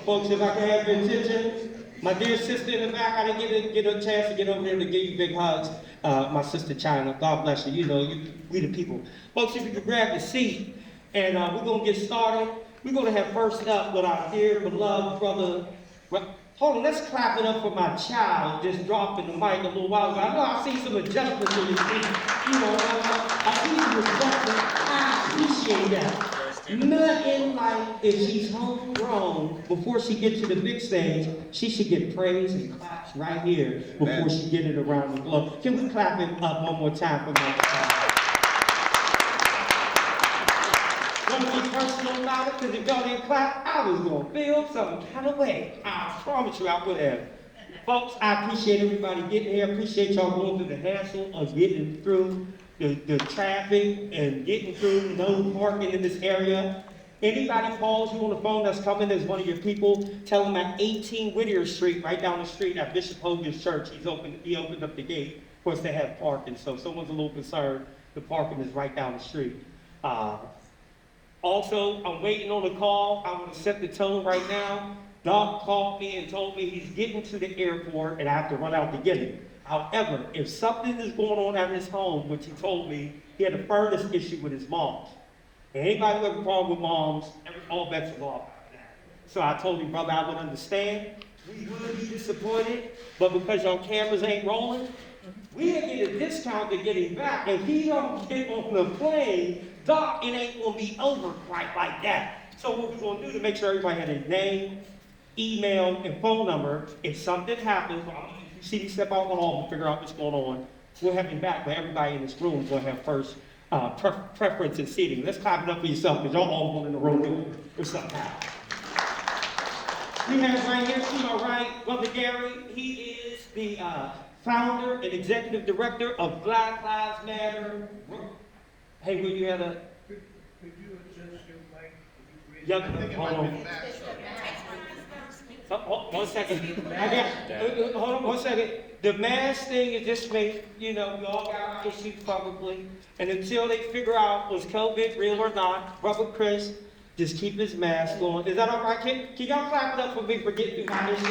Folks, if I can have your attention, my dear sister in the back, I didn't get a chance to get over here to give you big hugs. My sister China, God bless you. You know, we the people. Folks, if you could grab the seat, and we're gonna get started. We're gonna have first up with our dear beloved brother. Hold on, let's clap it up for my child just dropping the mic a little while ago. I know I see some adjustments in his feet. You know, I see some adjustments. I appreciate that. Nothing like if she's homegrown, before she gets to the big stage, she should get praise and claps right here before she get it around the globe. Can we clap it up one more time for my child? Don't be personal about it, because if y'all didn't clap, I was going to feel some kind of way. I promise you I would have. Folks, I appreciate everybody getting here. I appreciate y'all going through the hassle of getting through the traffic and getting through no parking in this area. Anybody calls you on the phone that's coming as one of your people, tell them at 18 Whittier Street, right down the street at Bishop Hogan's church, he opened up the gate for us to have parking. So if someone's a little concerned, the parking is right down the street. Also, I'm waiting on a call. I want to set the tone right now. Doc called me and told me he's getting to the airport and I have to run out to get him. However, if something is going on at his home, which he told me, he had a furnace issue with his mom's. And anybody who has a problem with moms, all bets are off. So I told him, brother, I would understand. We would be disappointed, but because your cameras ain't rolling, we'll get a discount to get him back. If he don't get on the plane, Doc, it ain't gonna be over quite like that. So what we're gonna do to make sure everybody had a name, email, and phone number, if something happens, see me step out in the hall and figure out what's going on, we'll have him back, but everybody in this room will have first preference in seating. Let's clap it up for yourself, because y'all all in the room if something happens. We have right here to my right, Brother Gary. He is the founder and executive director of Black Lives Matter. Hey, will you have a... Could you adjust your mic? Yeah, hold on. One second. Hold on 1 second. The mask thing is just made, you know, we all got our issues probably. And until they figure out was COVID real or not, Brother Chris, just keep his mask on. Is that all right? Can y'all clap it up for me for getting through my issues?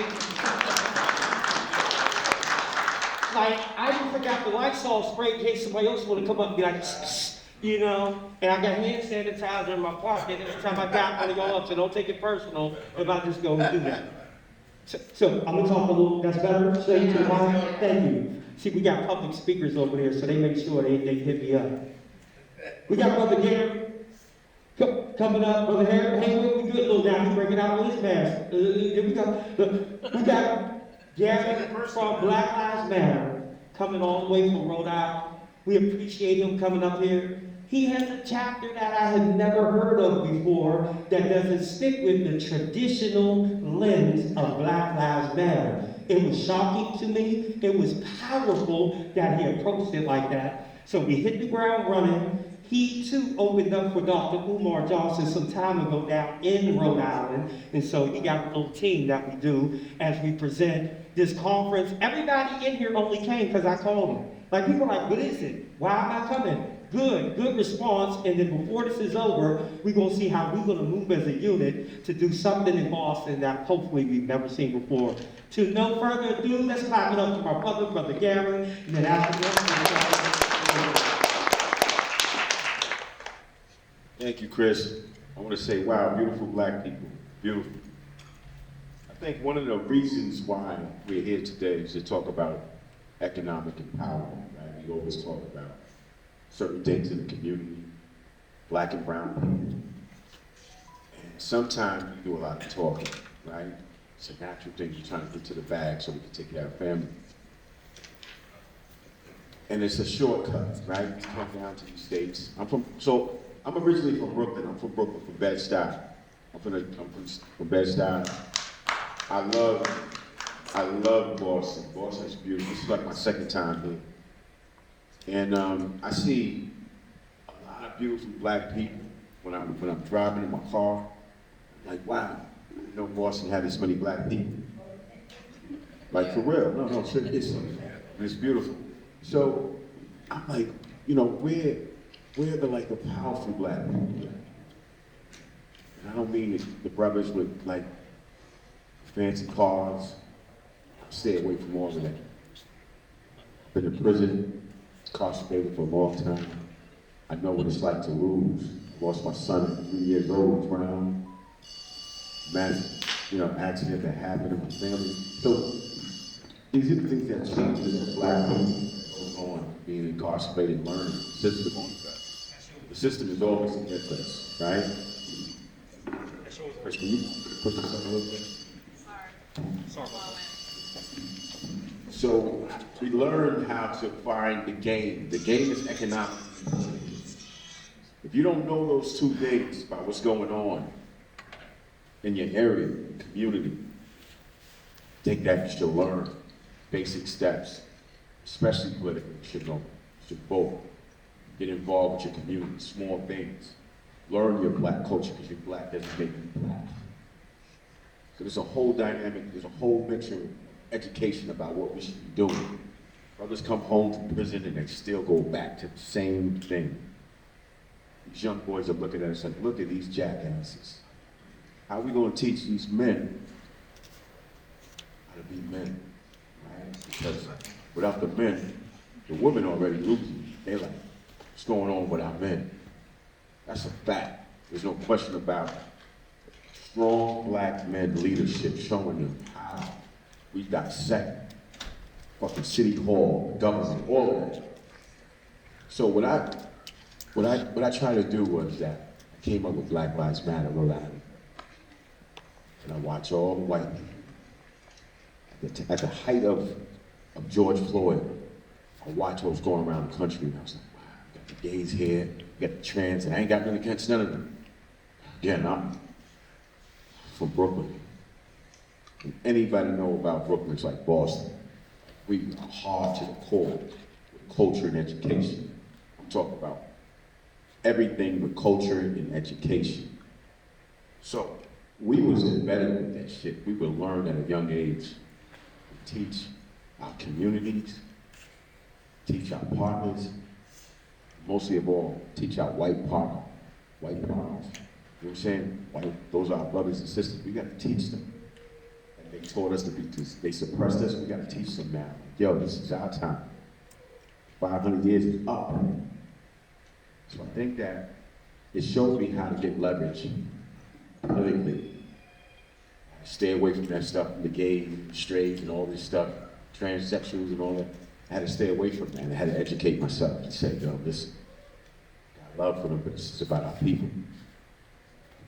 Like, I even forgot the Lysol spray in case somebody else want to come up and be like, you know, and I got hand sanitizer in my pocket every time I got one of y'all up, so don't take it personal if I just go and do that. So I'm gonna talk a little, that's better, straight to the mic, thank you. See, we got public speakers over there, so they make sure they hit me up. We got Brother Gary coming up, Brother Harry. Hey, we good little down, breaking out with his mask. We got Gary from Black Lives Matter coming all the way from Rhode Island. We appreciate him coming up here. He has a chapter that I had never heard of before that doesn't stick with the traditional lens of Black Lives Matter. It was shocking to me. It was powerful that he approached it like that. So we hit the ground running. He too opened up for Dr. Umar Johnson some time ago down in Rhode Island. And so he got a little team that we do as we present this conference. Everybody in here only came because I called them. Like, people are like, what is it? Why am I coming? Good response. And then before this is over, we're going to see how we're going to move as a unit to do something in Boston that hopefully we've never seen before. To no further ado, let's clap it up to my brother, Brother Gary, and then after that, Thank you, Chris. I want to say, wow, beautiful black people, beautiful. I think one of the reasons why we're here today is to talk about economic empowerment, right? We always talk about certain things in the community, black and brown people. And sometimes we do a lot of talking, right? It's a natural thing, you're trying to get to the bag so we can take care of our family. And it's a shortcut, right? You come down to these states. I'm originally from Brooklyn. I'm from Brooklyn, from Bed-Stuy. I'm from Bed-Stuy. I love Boston. Boston is beautiful. This is like my second time here. And I see a lot of beautiful black people when I'm driving in my car. I'm like, wow, I didn't know Boston had this many black people. Like, for real. No, seriously. It's beautiful. So I'm like, you know, where the powerful black people? And I don't mean the brothers with like fancy cars. Stay away from all of that. Been in prison, incarcerated for a long time. I know what it's like to lose. I lost my son at 3 years old, drowned. Massive, accident that happened in my family. So these are the things that change as a black person goes on, being incarcerated, learning the system. The system is always against us, right? Chris, can you push this up a little bit? Sorry. So we learn how to find the game. The game is economic. If you don't know those two things about what's going on in your area, community, I think that you should learn basic steps, especially politically. You should know. You should vote. Get involved with your community, small things. Learn your black culture, because you're black doesn't make you black. So there's a whole dynamic, there's a whole mixture of education about what we should be doing. Brothers come home from prison and they still go back to the same thing. These young boys are looking at us like, look at these jackasses. How are we going to teach these men how to be men, right? Because without the men, the women already losing. They're like, what's going on with our men? That's a fact. There's no question about it. Strong black men leadership showing them how we dissect fucking city hall, government, all of that. So what I tried to do was that I came up with Black Lives Matter, Rhode Island. And I watch all the white people. At the height of George Floyd, I watched what was going around the country, and I was like, wow, we got the gays here, we got the trans, and I ain't got nothing against none of them. Again, I'm from Brooklyn. And anybody know about Brooklyn, it's like Boston. We are hard to the core with culture and education. I'm talking about everything with culture and education. So we was embedded with that shit. We would learn at a young age, teach our communities, teach our partners, mostly of all, teach our white partners. You know what I'm saying? Those are our brothers and sisters. We got to teach them. And they taught us they suppressed us. We got to teach them now. Yo, this is our time. 500 years is up. So I think that it showed me how to get leverage politically. Stay away from that stuff, the gays, straight, and all this stuff, transsexuals and all that. I had to stay away from that. I had to educate myself and say, yo, listen, I got love for them, but this is about our people.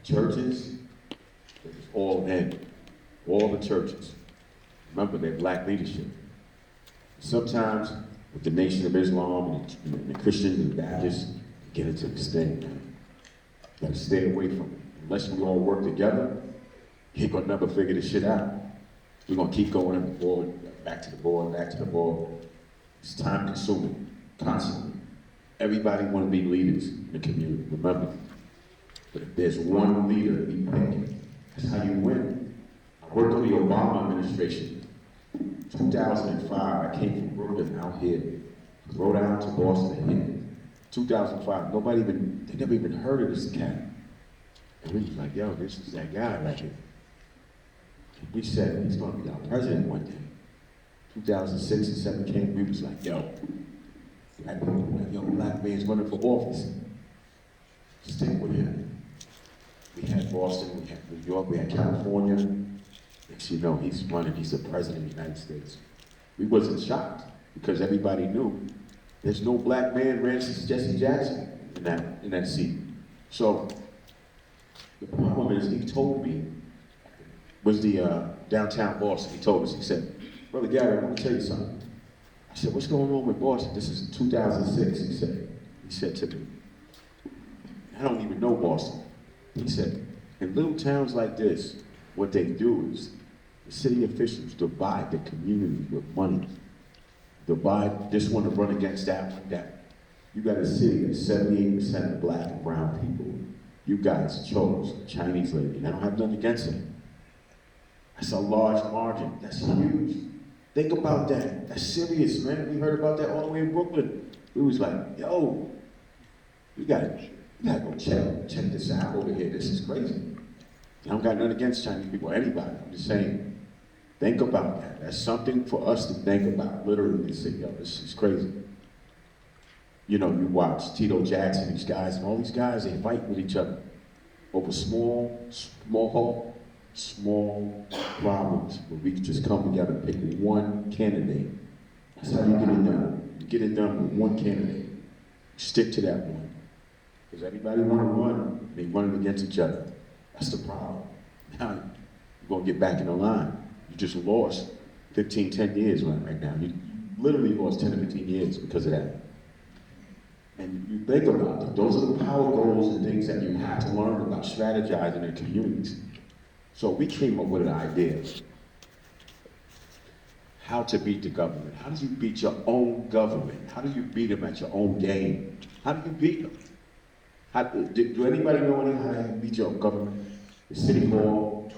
Churches, it was all in. All the churches. Remember, they're black leadership. Sometimes, with the Nation of Islam and the Christians and the Baptists, get into this thing, man. You gotta stay away from it. Unless we all work together, you ain't gonna never figure this shit out. We're gonna keep going on the board, back to the board, back to the board. It's time consuming, constantly. Everybody wanna be leaders in the community, remember. But if there's one leader to be picked, that's how you win. I worked on the Obama administration. 2005, I came from Brooklyn out here, Rhode Island to Boston here. 2005, they never even heard of this cat. And we was like, yo, this is that guy right here. And we said, he's gonna be our president one day. 2006 and 7 came, we was like, yo, that young black man's running for office. Stick with him. We had Boston, we had New York, we had California. Next you know, he's running, he's the president of the United States. We wasn't shocked because everybody knew there's no black man ran since Jesse Jackson in that seat. So the problem is, he told me, was the downtown Boston, he told us, he said, Brother Gary, I want to tell you something. I said, what's going on with Boston? This is 2006, he said to me. I don't even know Boston. He said, in little towns like this, what they do is the city officials divide the community with money. Divide this one to run against that one, that. You got a city that's 78% of black and brown people. You guys chose a Chinese lady, and I don't have nothing against it. That's a large margin. That's huge. Think about that. That's serious, man. We heard about that all the way in Brooklyn. We was like, yo, we gotta go check this out over here. This is crazy. I don't got nothing against Chinese people or anybody. I'm just saying, Think about that. That's something for us to think about, literally, and say, yo, this is crazy. You know, you watch Tito Jackson, these guys, and all these guys, they fight with each other over small problems, but we can just come together and pick one candidate. That's how you get it done. You get it done with one candidate. Stick to that one. Because everybody want to run, they running against each other. That's the problem. Now, you're going to get back in the line. You just lost 10 years right now. You literally lost 10 to 15 years because of that. And you think about it, those are the power goals and things that you have to learn about strategizing in communities. So we came up with an idea. How to beat the government. How do you beat your own government? How do you beat them at your own game? How do you beat them? Do anybody know how to beat your own government? The city hall?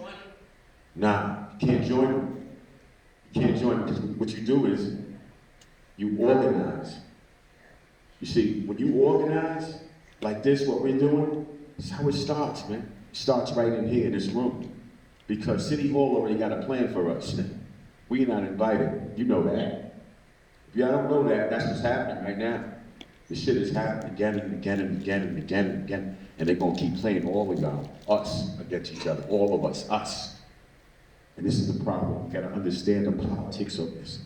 Nah, you can't join them. You can't join them because what you do is you organize. You see, when you organize like this, what we're doing, that's how it starts, man. It starts right in here, in this room. Because City Hall already got a plan for us. We're not invited. You know that. If y'all don't know that, that's what's happening right now. This shit is happening again and again and again and again and again. And they're going to keep playing all of y'all, us against each other, all of us. And this is the problem. You got to understand the politics of this.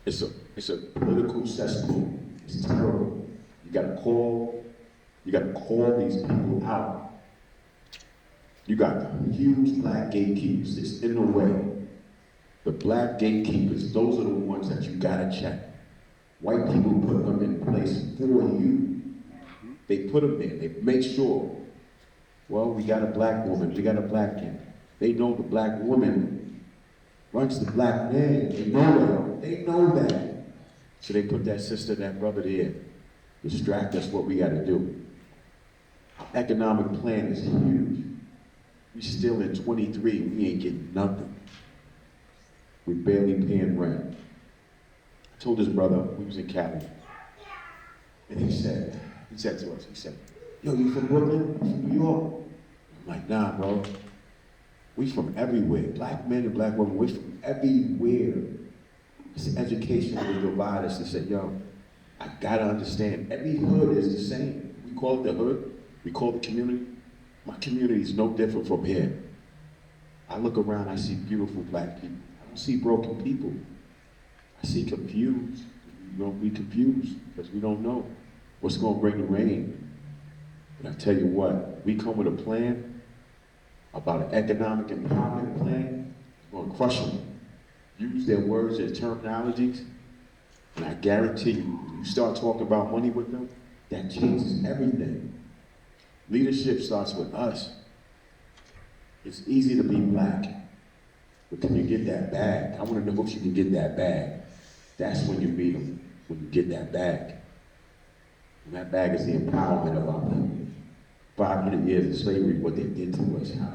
It's a political cesspool. It's terrible. You got to call these people out. You got the huge black gatekeepers that's in the way. The black gatekeepers, those are the ones that you gotta check. White people put them in place for you. They put them there, they make sure. Well, we got a black woman, we got a black man. They know the black woman runs the black man. They know that. They know that. So they put that sister, that brother there. Distract us what we gotta do. Our economic plan is huge. We still in 23, we ain't getting nothing. We barely paying rent. I told his brother, we was in Cali, and he said to us, yo, you from Brooklyn? I'm from New York. I'm like, nah, bro. We from everywhere. Black men and black women, we're from everywhere. It's education will provide us to say, yo, I gotta understand, every hood is the same. We call it the hood, we call it the community. My community is no different from here. I look around, I see beautiful black people. I don't see broken people. I see confused. We don't be confused because we don't know what's going to bring the rain. But I tell you what, we come with a plan about an economic empowerment plan. We're going to crush them. Use their words, their terminologies, and I guarantee you, you start talking about money with them, that changes everything. Leadership starts with us. It's easy to be black, but can you get that bag? I want to know if you can get that bag. That's when you beat them, when you get that bag. And that bag is the empowerment of our people. 500 years of slavery, what they did to us, how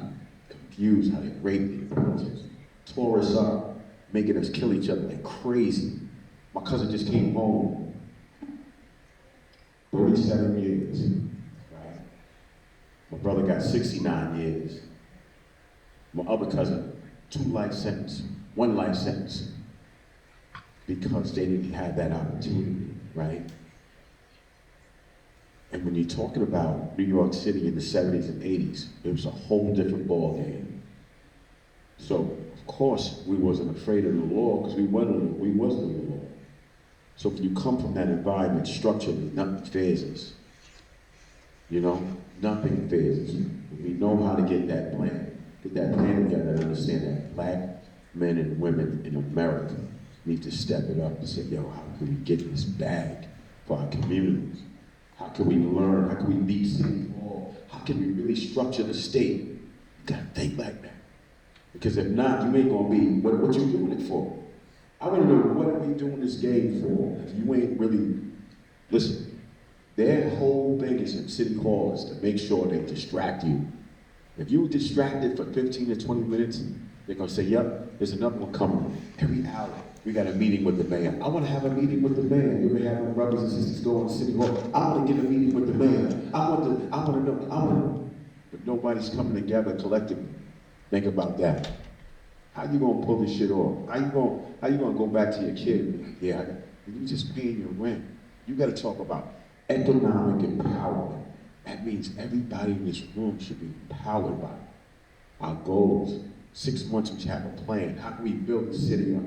they confused, how they raped, they tore us up, making us kill each other like crazy. My cousin just came home, 37 years, right? My brother got 69 years. My other cousin, 2 life sentences, 1 life sentence, because they didn't have that opportunity, right? And when you're talking about New York City in the 70s and 80s, it was a whole different ballgame. So, of course, we wasn't afraid of the law because we wasn't the law. So when you come from that environment structurally, nothing phases us. You know, nothing phases us. We know how to get that plan together and understand that black men and women in America need to step it up and say, yo, how can we get this bag for our communities? How can we learn? How can we beat City Hall? How can we really structure the state? You gotta think like that. Because if not, you ain't gonna be, what you doing it for? I wanna know, what are we doing this game for? If you ain't really, listen, their whole thing is in City Hall is to make sure they distract you. If you're distracted for 15 to 20 minutes, they're gonna say, yep, there's another one coming. Every hour, we got a meeting with the mayor. I wanna have a meeting with the mayor. You ever have my brothers and sisters go to City Hall? I wanna get a meeting with the mayor. I wanna know. But nobody's coming together collectively. Think about that. How you gonna pull this shit off? How you gonna go back to your kid and be like, yeah, you just paying your rent. You gotta talk about economic empowerment. That means everybody in this room should be empowered by our goals. 6 months we have a plan. How can we build the city up?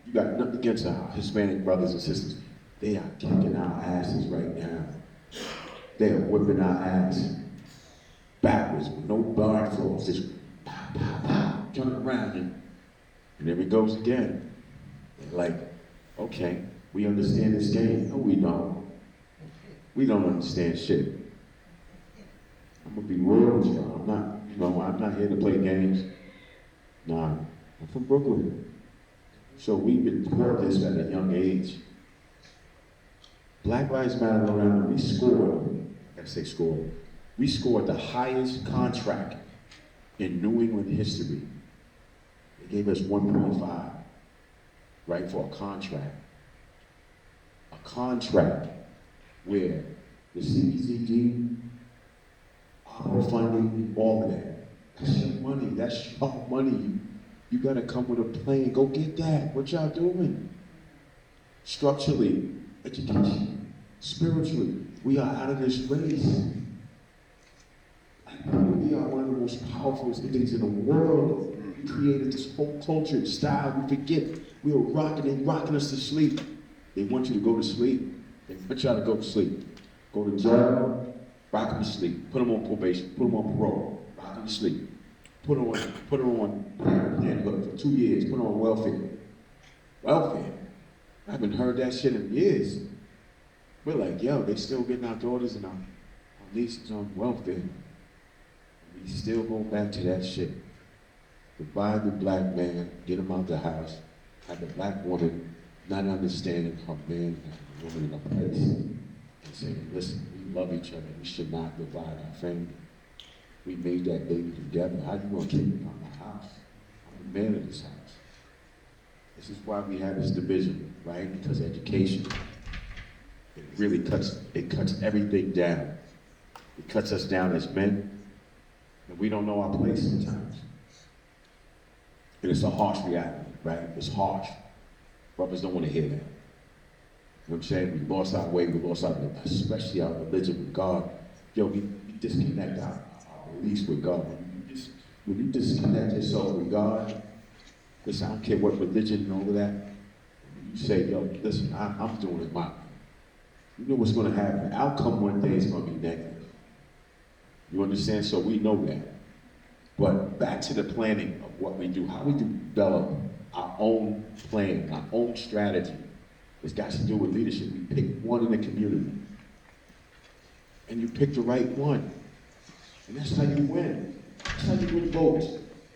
You got nothing against our Hispanic brothers and sisters. They are kicking our asses right now. They are whipping our ass backwards with no bar floors. Just pow, pow, pow, turn around and there he goes again. And like, okay, we understand this game. No, we don't. We don't understand shit. I'm gonna be real with y'all. I'm not here to play games. Nah, I'm from Brooklyn. So we've been taught this at a young age. Black Lives Matter around, we scored the highest contract in New England history. They gave us 1.5, right, for a contract. A contract where the CBCD, our funding, all of that. That's your money, that's your money. You gotta come with a plan, go get that. What y'all doing? Structurally, education, spiritually, we are out of this race. We are one of the most powerful entities in the world. We created this whole culture and style. We forget we were rocking us to sleep. They want you to go to sleep. They want y'all to go to sleep. Go to jail, rock them to sleep. Put them on probation, put them on parole, rock them to sleep. Put them on for 2 years, put them on welfare. Welfare. I haven't heard that shit in years. We're like, yo, they still getting our daughters and our nieces on welfare. We still go back to that shit. Divide the black man, get him out the house, have the black woman not understanding her man and the woman in a place, and saying, listen, we love each other, we should not divide our family. We made that baby together. How you gonna kick me out of my house? I'm the man of this house. This is why we have this division, right? Because education, it really cuts everything down. It cuts us down as men, and we don't know our place sometimes. And it's a harsh reality, right? It's harsh. Brothers don't want to hear that. You know what I'm saying? We lost our way, we lost our, especially our religion with God. Yo, we disconnect our beliefs with God. When you disconnect yourself with God, listen, I don't care what religion and all of that. You say, yo, listen, I'm doing it my way. You know what's going to happen. The outcome one day is going to be negative. You understand? So we know that. But back to the planning of what we do, how we develop our own plan, our own strategy. It's got to do with leadership. We pick one in the community. And you pick the right one. And that's how you win. That's how you win votes.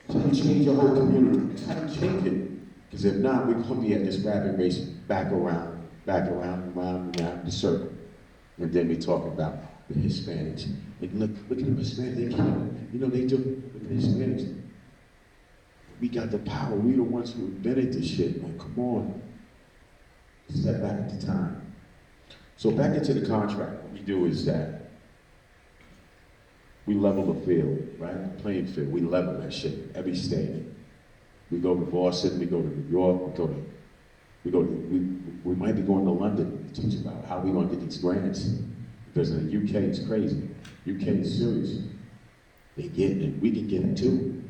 That's how you change your whole community. That's how you change it. Because if not, we're going to be at this rapid race back around, and around the circle. And then we talk about the Hispanics. And look at the Hispanics, they can't, you know, they do, look at the Hispanics. We got the power, we the ones who invented this shit, man, come on. Step back at the time. So back into the contract, what we do is that we level the field, right? The playing field, we level that shit, every state. We go to Boston, we go to New York, we might be going to London to teach about how we're gonna get these grants. Because in the UK, it's crazy. UK is serious. They get it, we can get it too.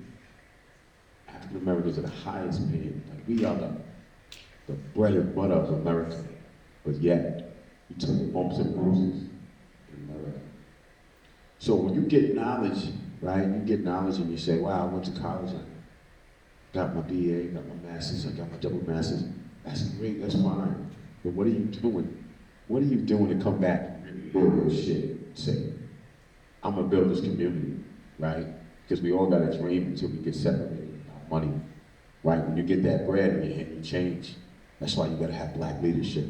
African Americans are the highest paid. Like we are the bread and butter of America. But yet, we took bumps and bruises in America. So when you get knowledge, right? You get knowledge and you say, wow, I went to college, I got my BA, got my master's, I got my double master's. That's great, that's fine. But what are you doing? What are you doing to come back and build this shit? Say, I'm gonna build this community, right? Because we all got a dream until we get separated about money, right? When you get that bread in your hand, you change. That's why you gotta have black leadership.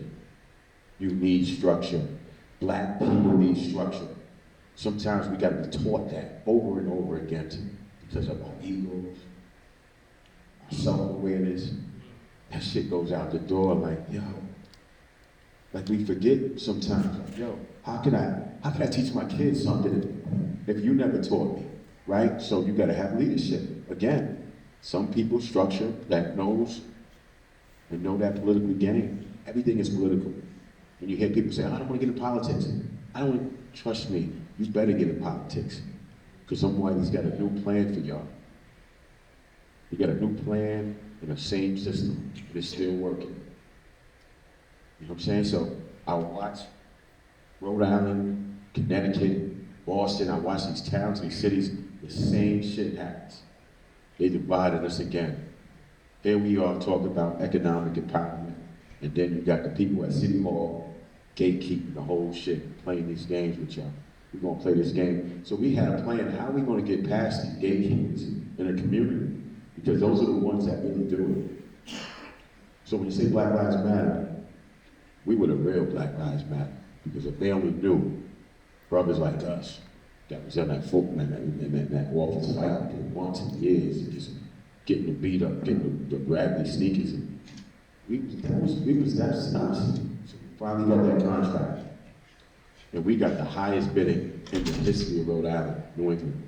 You need structure. Black people need structure. Sometimes we gotta be taught that over and over again because of our egos, our self-awareness. That shit goes out the door like, yo. Like we forget sometimes, like, yo, how can I teach my kids something if you never taught me, right? So you gotta have leadership. Again, Some people structure that knows and know that political game. Everything is political. When you hear people say, "Oh, I don't want to get in politics," I don't want, trust me, you better get in politics. Because some whitey's got a new plan for y'all. You got a new plan in the same system, but it's still working. You know what I'm saying? So I watch Rhode Island, Connecticut, Boston, I watch these towns, these cities, the same shit happens. They divided us again. Here we are talking about economic empowerment, and then you got the people at City Hall gatekeeping the whole shit, playing these games with y'all. We're gonna play this game. So we had a plan, how are we gonna get past these gatekeepers in the community? Because those are the ones that really do it. So when you say Black Lives Matter, we were the real Black Lives Matter. Because if they only knew brothers like us that was in that that office fighting for months and years, and just getting the beat up, getting the raggedy sneakers. That's us. So we finally got that contract. And we got the highest bidding in the history of Rhode Island, New England.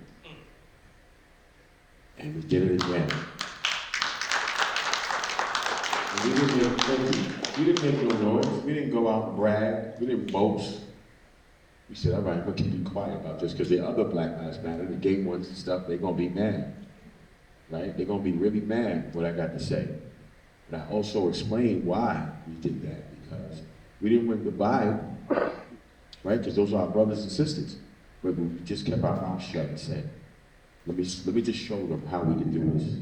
And we did it again. And we didn't make no noise. We didn't go out and brag. We didn't boast. We said, all right, we're gonna keep quiet about this because the other Black Lives Matter, the gay ones and stuff, they're gonna be mad. Right? They're gonna be really mad what I got to say. But I also explained why we did that, because we didn't win the Bible, right? Because those are our brothers and sisters. But we just kept our mouth shut and said, let me just show them how we can do this.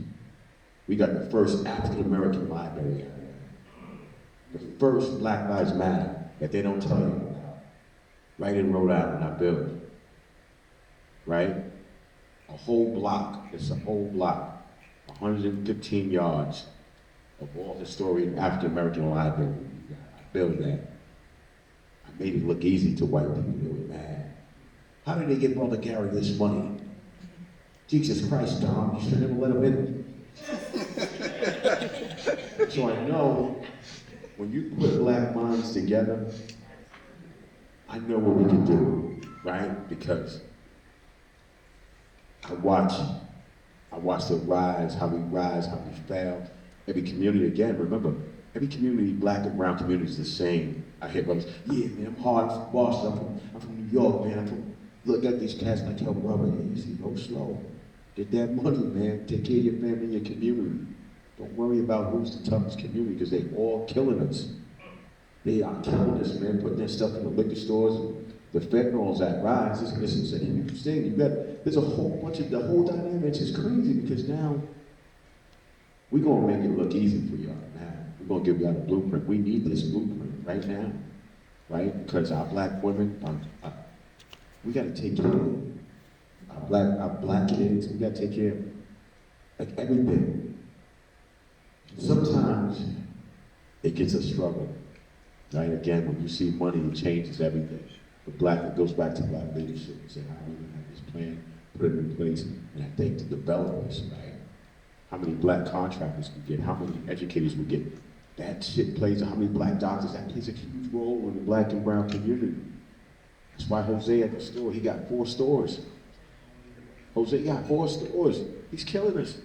We got the first African American library out there. The first Black Lives Matter that they don't tell you about. Right in Rhode Island, I built. Right? A whole block, it's a whole block, 115 yards of all historic African American library. I built that. I made it look easy to white people. They were mad. How did they get Brother Gary this money? Jesus Christ, Tom, you should never let him in. So I know when you put black minds together, I know what we can do, right? Because I watch the rise, how we fail. Every community, again, remember, every community, black and brown community is the same. I hear brothers, yeah, man, I'm hard from Boston, I'm from New York, man, look at these cats, and I tell brother, easy, go slow. Get that money, man, take care of your family and your community. Don't worry about who's the toughest community, because they all killing us. They are killing us, man, putting their stuff in the liquor stores, and the fentanyl's at rise. Listen, there's a whole bunch of, the whole dynamics is crazy, because now we're gonna make it look easy for y'all now. We're gonna give y'all the blueprint. We need this blueprint right now, right? Because our black women, we gotta take care of them. Our black kids, we gotta take care of like everything. Sometimes it gets a struggle, right? Again, when you see money, it changes everything. But it goes back to black leadership. And say, how are we gonna have this plan, put it in place, and I think the developers, right? How many black contractors we get, how many educators we get. That shit plays, how many black doctors, that plays a huge role in the black and brown community. That's why Jose at the store, he got 4 stores. Jose got 4 stores. He's killing us.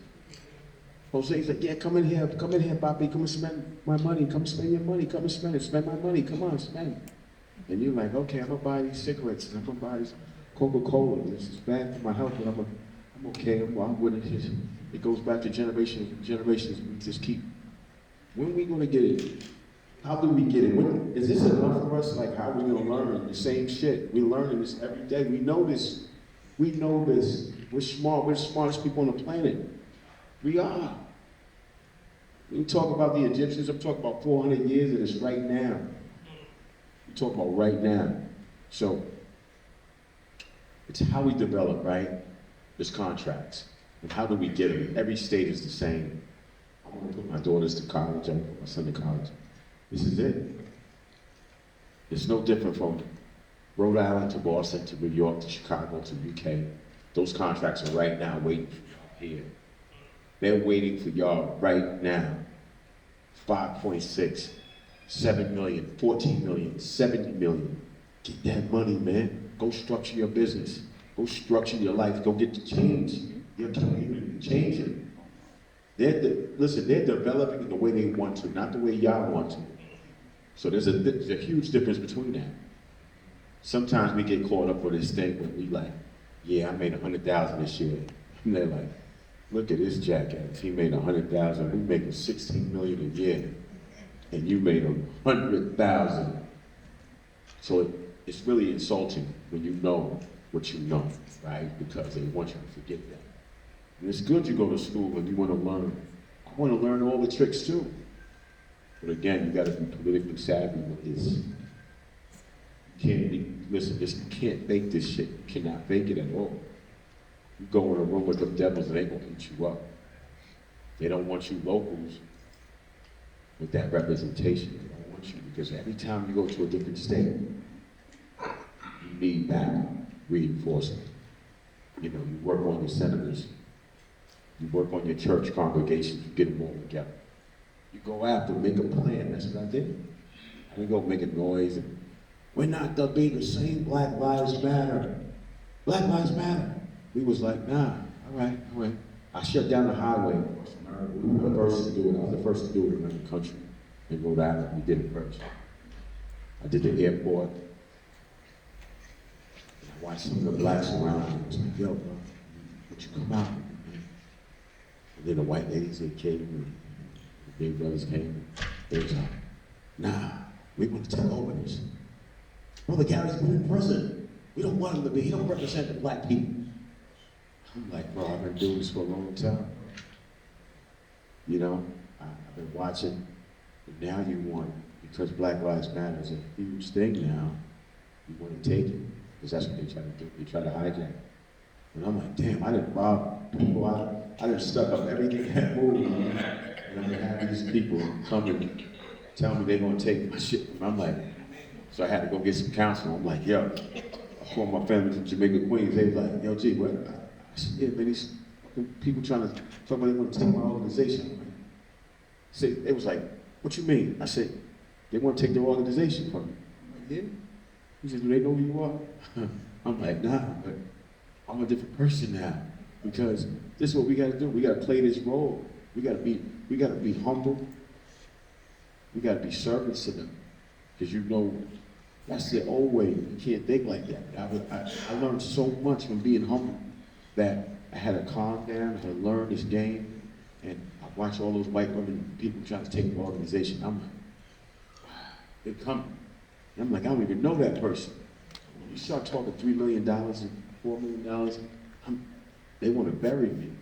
Jose's like, yeah, come in here, Bobby, come and spend my money, come spend your money, come and spend my money, come on, spend. And you're like, okay, I'm gonna buy these cigarettes, and I'm gonna buy this Coca-Cola. This is bad for my health, but I'm okay, I'm with it. It goes back to generations, we just keep. When are we gonna get it? How do we get it? Is this enough for us? Like, how are we gonna learn the same shit? We're learning this every day. We know this. We're smart. We're the smartest people on the planet. We are. We talk about the Egyptians. I'm talking about 400 years of this right now. We talk about right now. So, it's how we develop, right? There's contracts. And how do we get them? Every state is the same. I want to put my daughters to college. I want to put my son to college. This is it. It's no different from Rhode Island to Boston to New York to Chicago to UK. Those contracts are right now waiting for y'all here. They're waiting for y'all right now. 5.6, 7 million, 14 million, 70 million. Get that money, man. Go structure your business. Go structure your life. Go get the change. Your community, change it. They're developing the way they want to, not the way y'all want to. So there's a huge difference between that. Sometimes we get caught up with this thing when we like, yeah, I made 100,000 this year. And they're like, look at this jackass, he made 100,000, we making 16 million a year, and you made 100,000. So it's really insulting when you know what you know, right? Because they want you to forget that. And it's good you go to school and you want to learn. I want to learn all the tricks too. But again, you got to be politically savvy with this. You can't fake this shit. You cannot fake it at all. You go in a room with the devils and they gonna eat you up. They don't want you locals with that representation. They don't want you because every time you go to a different state, you need that reinforcement. You know, you work on your senators, you work on your church congregations, you get them all together. You go after, make a plan. That's what I did. I didn't go making noise. We're not gonna be the same. Black Lives Matter. Black Lives Matter. We was like, nah, all right. I shut down the highway. We were the first to do it. I was the first to do it in the country. In Rhode Island, we did it first. I did the airport. And I watched some of the blacks around me. I was like, yo, bro, would you come out? And then the white ladies, they came, and the big brothers came. They was like, nah, we want to take over this. Brother Gary's been in prison. We don't want him to be. He don't represent the black people. I'm like, bro, I've been doing this for a long time. You know, I've been watching, but now you want, because Black Lives Matter is a huge thing now, you want to take it, because that's what they try to do. They try to hijack. And I'm like, damn, I didn't rob people. I done stuck up everything that moved. And I'm gonna have these people come and tell me they're gonna take my shit. And I'm like, so I had to go get some counsel. I'm like, yo, I called my family from Jamaica, Queens. They was like, yo, G, what? I said, yeah, man, these people trying to talk about they want to take my organization. It was like, what you mean? I said, they want to take their organization from me. I'm like, yeah. He said, do they know who you are? I'm like, nah, but I'm a different person now. Because this is what we gotta do. We gotta play this role. We gotta be humble. We gotta be servants to them. Because you know, that's the old way. You can't think like that. I learned so much from being humble that I had to calm down, I had to learn this game, and I watched all those white women, people trying to take the organization. I'm like, wow, they're coming. And I'm like, I don't even know that person. When you start talking $3 million and $4 million, they want to bury me.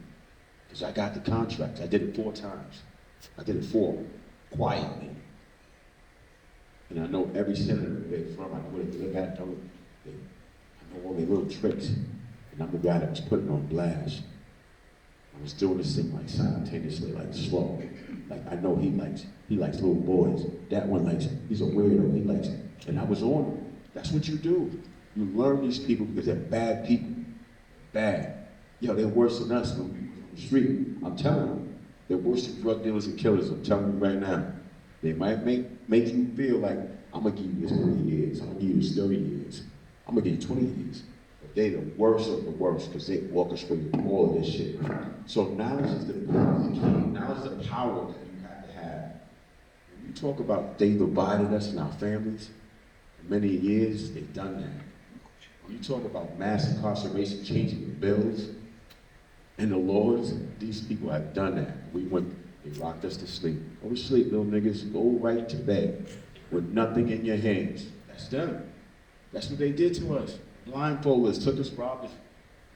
Because I got the contract. I did it 4 times. I did it 4, quietly. And I know every senator where they're from. I know where they live at. I know all their little tricks. And I'm the guy that was putting on blast. I was doing this thing like simultaneously, like slow. Like I know he likes little boys. That one likes, he's a weirdo, he likes it. And I was on him. That's what you do. You learn these people because they're bad people. Bad. Yo, they're worse than us on the street. I'm telling you. They're worse than drug dealers and killers. I'm telling you right now. They might make you feel like, I'm gonna give you this 30 years, I'm gonna give you this 30 years, I'm gonna give you 20 years. But they the worst of the worst because they orchestrated all of this shit. So knowledge is the key. Knowledge is the power that you have to have. When you talk about they divided us and our families, for many years, they've done that. When you talk about mass incarceration, changing the bills and the laws, these people have done that. They rocked us to sleep. Go to sleep, little niggas. Go right to bed with nothing in your hands. That's them. That's what they did to us. Blindfolded us, took us, robbed us.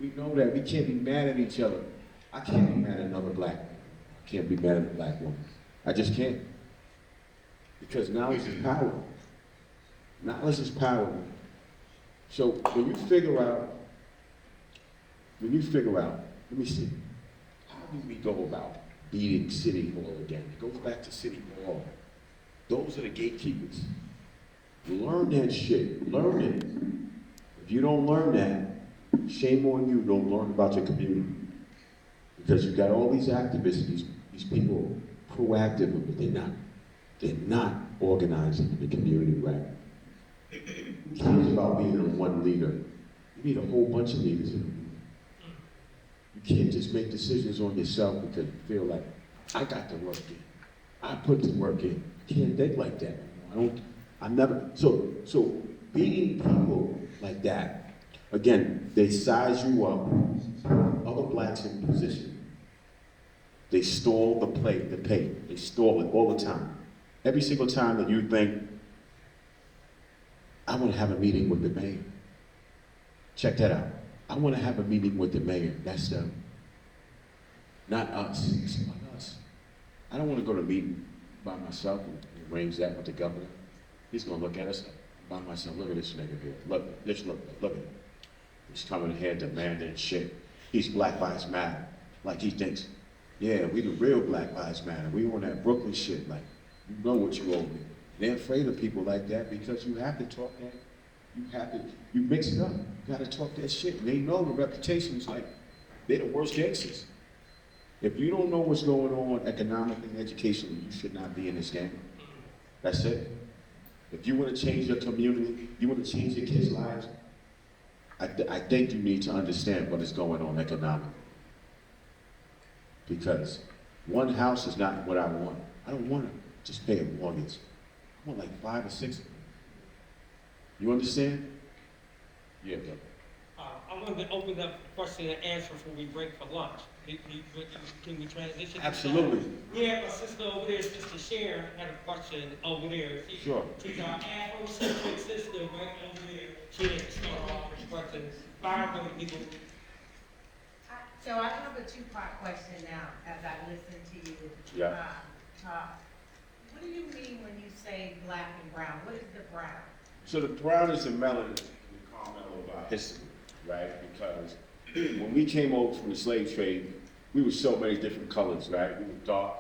We know that. We can't be mad at each other. I can't be mad at another black man. I can't be mad at a black woman. I just can't. Because knowledge is power. Knowledge is power. So when you figure out, let me see, how do we go about beating City Hall again? It goes back to City Hall. Those are the gatekeepers. Learn that shit. Learn it. If you don't learn that, shame on you, don't learn about your community. Because you got all these activists, these people proactive, but they're not organizing in the community, right? It's not about being a one leader. You need a whole bunch of leaders in the community. You can't just make decisions on yourself because you feel like I got the work in. I put the work in. Can't think like that. I never, so beating people like that, again, they size you up, other blacks in position. They stall the pay. They stall it all the time. Every single time that you think, I want to have a meeting with the mayor. Check that out. I want to have a meeting with the mayor. That's them. Not us. It's about us. I don't want to go to a meeting by myself and arrange that with the governor. He's going to look at us by myself. Look at this nigga here. Look at him. He's coming here demanding shit. He's Black Lives Matter. Like he thinks, yeah, we the real Black Lives Matter. We on that Brooklyn shit. Like, you know what you owe me. They're afraid of people like that because you have to talk that. You mix it up. You gotta talk that shit. And they know the reputation's like, they're the worst gangsters. If you don't know what's going on economically and educationally, you should not be in this game. That's it. If you want to change your community, you want to change your kids' lives, I think you need to understand what is going on economically. Because one house is not what I want. I don't want to just pay a mortgage. I want like 5 or 6 of them. You understand? Yeah, brother. I wanted to open up question and answer before we break for lunch. Can we transition? Absolutely. Yeah, my sister over there, Sister Sharon, had a question over there. Sure. She's our Afrocentric sister right over there. She had to start off with questions. Fire with people. So I have a two-part question now, as I listen to you Yeah. talk. What do you mean when you say black and brown? What is the brown? So the brown is the melanin, the comment of our history, right? Because when we came over from the slave trade, we were so many different colors, right? We were dark,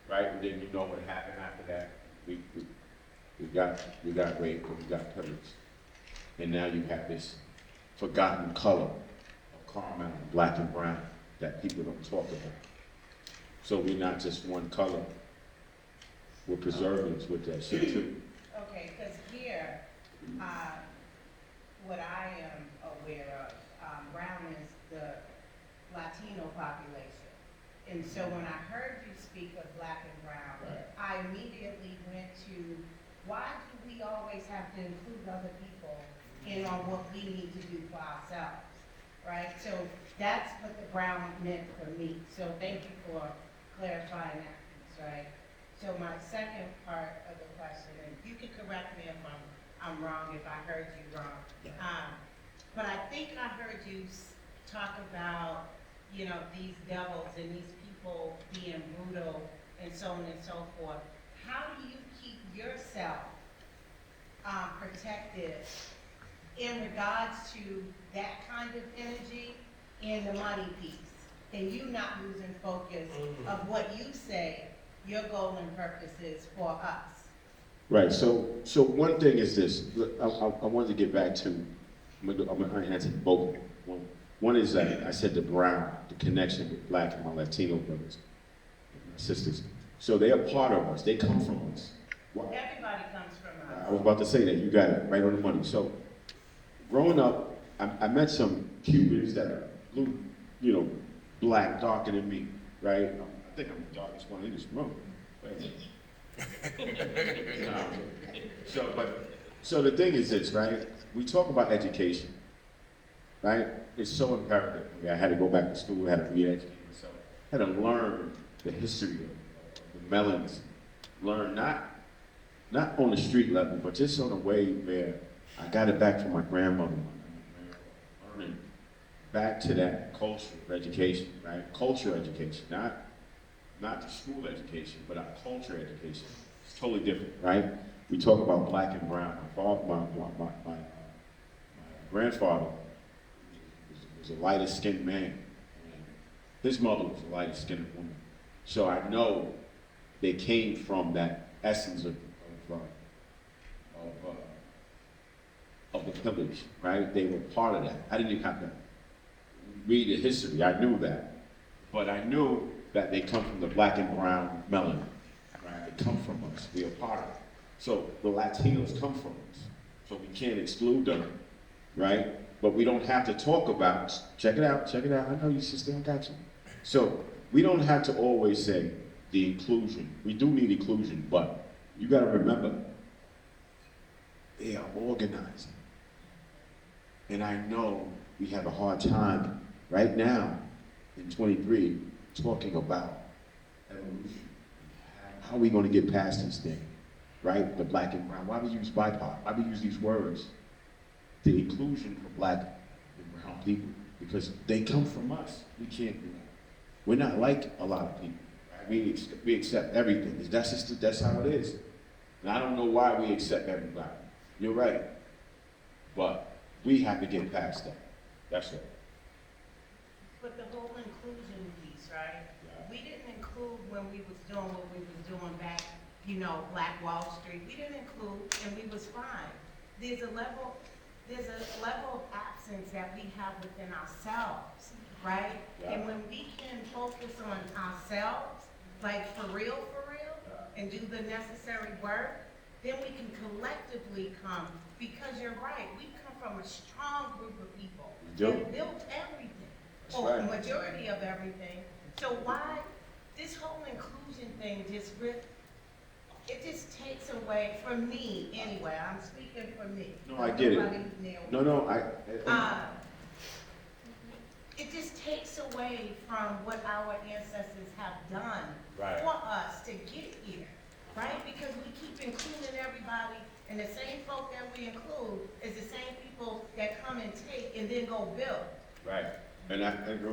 right? And then you know what happened after that. We got raped and we got pillaged. And now you have this forgotten color of caramel, black and brown, that people don't talk about. So we're not just one color. We're preservatives with that shit too. Okay, because here, what I am aware of, brown is the Latino population. And so when I heard you speak of black and brown, Right. I immediately went to, why do we always have to include other people in on what we need to do for ourselves, right? So that's what the brown meant for me. So thank you for clarifying that piece, right? So my second part of the question, and you can correct me if I'm wrong, if I heard you wrong. But I think I heard you talk about, you know, these devils and these people being brutal and so on and so forth. How do you keep yourself protected in regards to that kind of energy and the money piece? And you not losing focus of what you say your goal and purpose is for us. Right, so one thing is this, I wanted to get back to, I'm gonna answer both. One is that I said the brown, the connection with black and my Latino brothers, and my sisters. So they are part of us, they come from us. Everybody comes from us. I was about to say that, you got it right on the money. So growing up, I met some Cubans that are blue, you know, black, darker than me, right? I think I'm the darkest one in this room. So the thing is this, right? We talk about education, right? It's so imperative. I had to go back to school, I had to re-educate myself. I had to learn the history of the melons, learn not on the street level, but just on a way where I got it back from my grandmother, learning back to that culture of education, right? Culture education, not the school education, but our culture education. It's totally different, right? We talk about black and brown. My grandfather was a lighter skinned man. And his mother was a lighter skinned woman. So I know they came from that essence of the pillage, right? They were part of that. I didn't even have to read the history. I knew that. But I knew that they come from the black and brown melanin, right? They come from us. We are part of it. So the Latinos come from us. So we can't exclude them, right? But we don't have to talk about, check it out. I know you sister, I got you. So we don't have to always say the inclusion. We do need inclusion, but you gotta remember, they are organizing. And I know we have a hard time right now in 23 talking about evolution. How are we gonna get past this thing, right? The black and brown, why we use BIPOC? Why we use these words? The inclusion for black and brown people, because they come from us. We can't do that. We're not like a lot of people. Right? We accept everything. That's how it is. And I don't know why we accept everybody. You're right. But we have to get past that. That's it. But the whole inclusion piece, right? We didn't include when we was doing what we was doing back, Black Wall Street. We didn't include, and we was fine. There's a level of absence that we have within ourselves, right? Yeah. And when we can focus on ourselves, like for real, and do the necessary work, then we can collectively come, because you're right, we come from a strong group of people We do. that built everything, That's or right. the majority of everything. So why, this whole inclusion thing it just takes away, from me anyway, I'm speaking for me. No, I get it. Nobody nailed me. No, It just takes away from what our ancestors have done Right. for us to get here, right? Because we keep including everybody, and the same folk that we include is the same people that come and take and then go build. right. And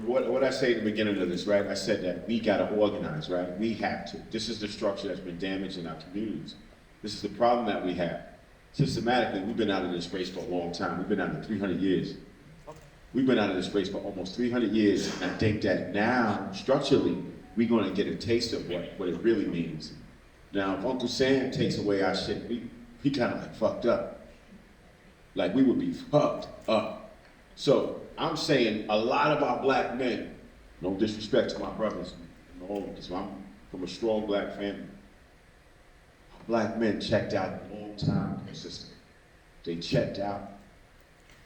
what I say at the beginning of this, right? I said that we gotta organize, right? We have to. This is the structure that's been damaged in our communities. This is the problem that we have. Systematically, we've been out of this space for a long time. We've been out of 300 years. We've been out of this space for almost 300 years, and I think that now, structurally, we're gonna get a taste of what it really means. Now, if Uncle Sam takes away our shit, we kinda like fucked up. Like, we would be fucked up. So, I'm saying a lot of our black men, no disrespect to my brothers, because I'm from a strong black family, our black men checked out a long time in the system. They checked out.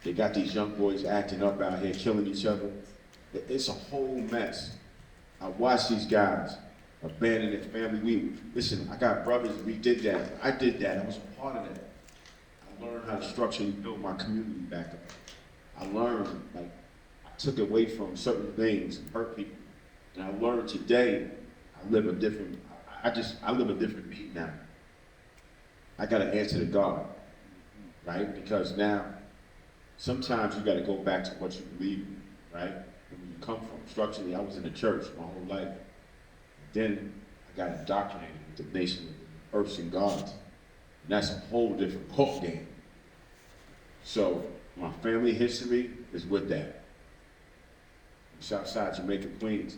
They got these young boys acting up out here, killing each other. It's a whole mess. I watch these guys abandon their family. Listen, I got brothers, we did that. I did that, I was a part of that. I learned how to structurally build my community back up. I learned, I took away from certain things and hurt people. And I learned today, I live a different beat now. I gotta answer to God, right? Because now, sometimes you gotta go back to what you believe in, right? Where you come from. Structurally, I was in the church my whole life. Then I got indoctrinated with the nation of earths and gods. And that's a whole different ball game. So my family history is with that. Southside Jamaica, Queens,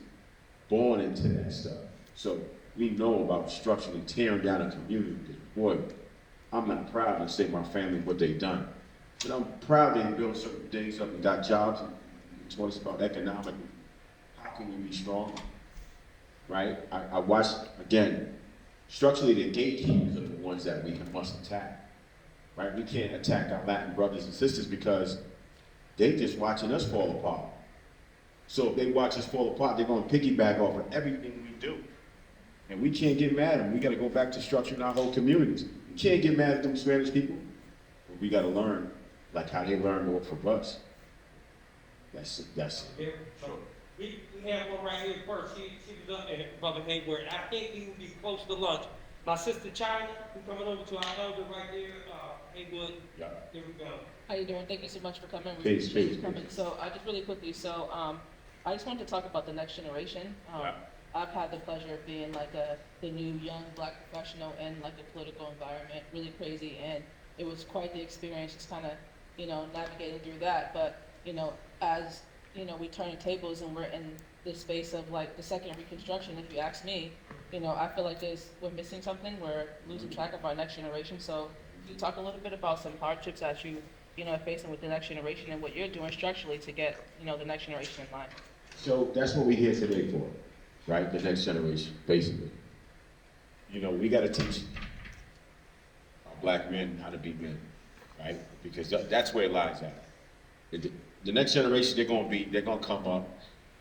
born into that stuff. So we know about structurally tearing down a community. Because boy, I'm not proud to say my family what they've done. But I'm proud they built certain things up and got jobs and taught us about economically. How can we be strong? Right? I watched, again, structurally the gatekeepers are the ones that we must attack. Right? We can't attack our Latin brothers and sisters because they just watching us fall apart. So if they watch us fall apart, they're gonna piggyback off of everything we do. And we can't get mad at them. We gotta go back to structuring our whole communities. We can't get mad at them Spanish people. But we gotta learn, like how they learn to work for us. That's it. Here, so we have one right here first. She was up there, Brother Hayward. I think we will be close to lunch. My sister China, we coming over to our elder right there, Haywood. Yeah. Here we go. How you doing? Thank you so much for coming. We Peace, appreciate peace, you coming. peace. So, just really quickly, I just wanted to talk about the next generation. Yeah. I've had the pleasure of being like the new young black professional in like a political environment, really crazy, and it was quite the experience, just kind of, navigating through that. But, as, we turn the tables and we're in this space of like the second Reconstruction, if you ask me, I feel like we're missing something, we're losing track of our next generation. So you talk a little bit about some hardships that you are facing with the next generation and what you're doing structurally to get, the next generation in line. So that's what we're here today for, right? The next generation, basically. We gotta teach our black men how to be men, right? Because that's where it lies at. The next generation, they're gonna come up,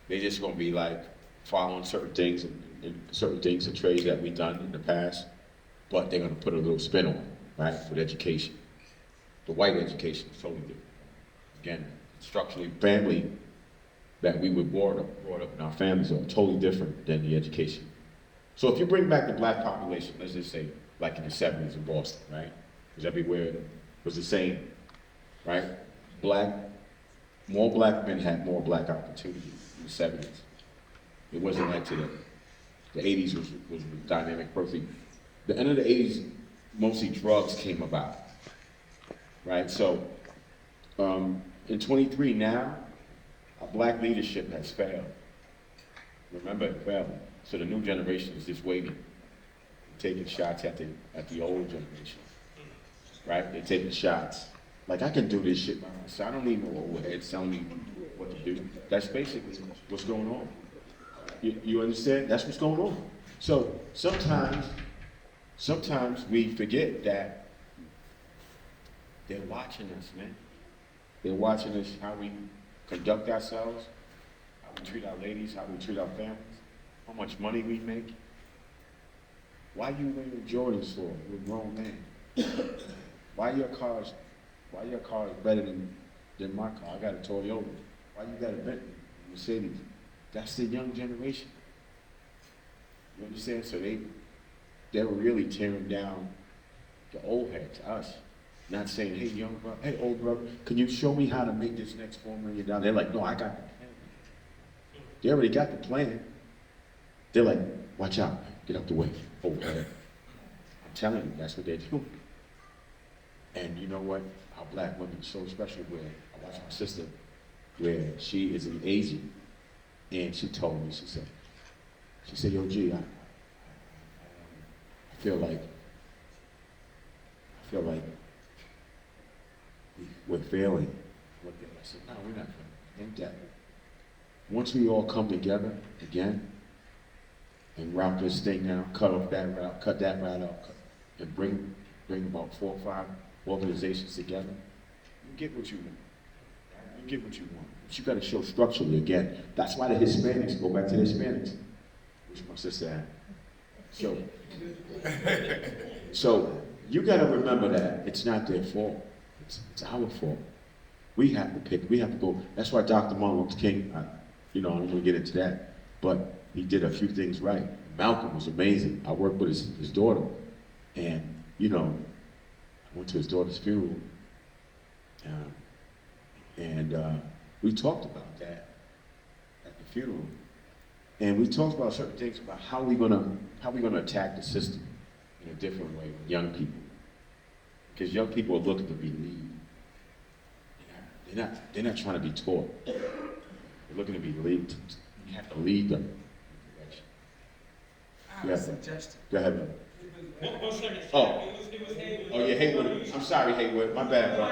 they're just gonna be like following certain things and certain things and trades that we've done in the past, but they're gonna put a little spin on it, right, with education. The white education is totally different. Again, structurally, family that we were brought up in our families are totally different than the education. So if you bring back the black population, let's just say, like in the 70s in Boston, right? Because everywhere it was the same, right? More black men had more black opportunities in the 70s. It wasn't like today. The 80s was dynamic, perfect. The end of the 80s, mostly drugs came about, right? So, in 23 now, our black leadership has failed. Remember, it failed. So the new generation is just waiting, taking shots at the old generation, right? They're taking shots. Like, I can do this shit by myself. I don't need no old heads telling me what to do. That's basically what's going on. You understand? That's what's going on. So sometimes we forget that they're watching us, man. They're watching us, how we conduct ourselves, how we treat our ladies, how we treat our families, how much money we make. Why you wearing Jordans for? You're a grown man. Why your car's better than my car? I got a Toyota. Why you got a Bentley, Mercedes? That's the young generation. You understand? So they're really tearing down the old heads, us. Not saying, hey, young brother, hey, old brother, can you show me how to make this next $4 million? They're like, no, I got the plan. They already got the plan. They're like, watch out, get out the way, old head. I'm telling you, that's what they're doing. And you know what? Our black women are so special where I watch my sister, where she is an Asian, and she told me, she said, yo, G, I feel like we're failing. I said, no, we're not failing. Ain't that. Once we all come together again and route this thing now, cut that route out, and bring about 4 or 5 organizations together, you get what you want. You get what you want. But you got to show structurally again. That's why the Hispanics, go back to the Hispanics, which my sister had. So you got to remember that it's not their fault. It's our fault. We have to pick. We have to go. That's why Dr. Martin Luther King, I'm going to get into that, but he did a few things right. Malcolm was amazing. I worked with his daughter, and I went to his daughter's funeral, and we talked about that at the funeral, and we talked about certain things about how we're gonna attack the system in a different way with young people, because young people are looking to be lead. They're not trying to be taught. They're looking to be lead. You have to lead them. I have a suggestion. Go ahead, man. One second. Oh. It was Haywood. Oh yeah, Haywood. I'm sorry, Haywood. My bad, bro.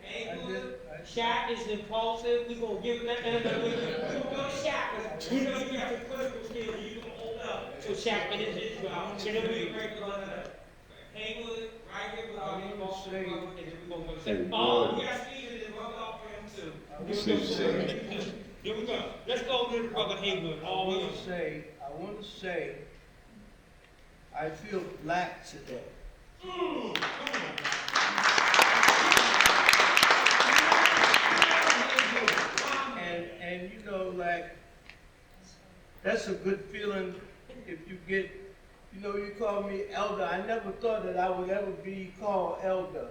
Haywood, Shaq is impulsive. We gonna give that. We gonna go to Shaq. We gonna give some political skills. You gonna hold up to Shaq and his Israel. It'll be a great one. Haywood, right here with our impulsive brother, and then we gonna go to Shaq. Oh, we got Steven and rub off for him too. Here we go. Let's go to brother Haywood. I want to say, I feel black today. And that's a good feeling if you get, you call me elder. I never thought that I would ever be called elder.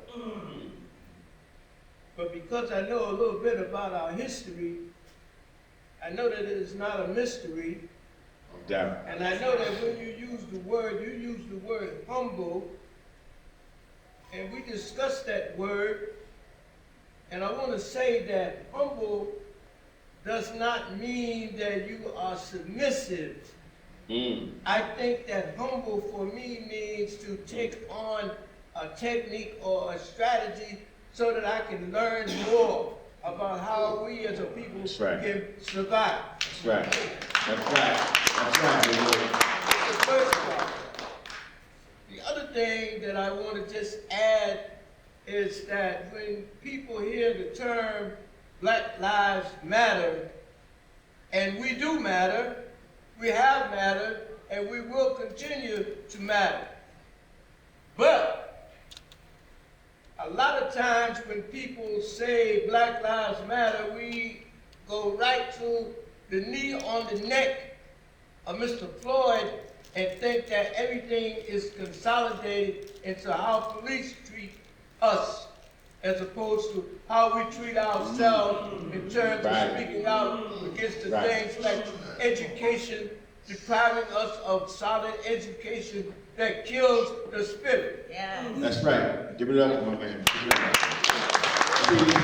But because I know a little bit about our history, I know that it is not a mystery. And I know that when you use the word humble, and we discussed that word, and I want to say that humble does not mean that you are submissive. I think that humble for me means to take on a technique or a strategy so that I can learn more about how we as a people can survive. That's right. That's right. That's the first part. The other thing that I want to just add is that when people hear the term Black Lives Matter, and we do matter, we have mattered, and we will continue to matter. But a lot of times when people say Black Lives Matter, we go right to the knee on the neck of Mr. Floyd and think that everything is consolidated into how police treat us, as opposed to how we treat ourselves in terms of speaking out against the things like education, depriving us of solid education that kills the spirit. Yeah. That's right. Give it up, my man. Give it up. See, this is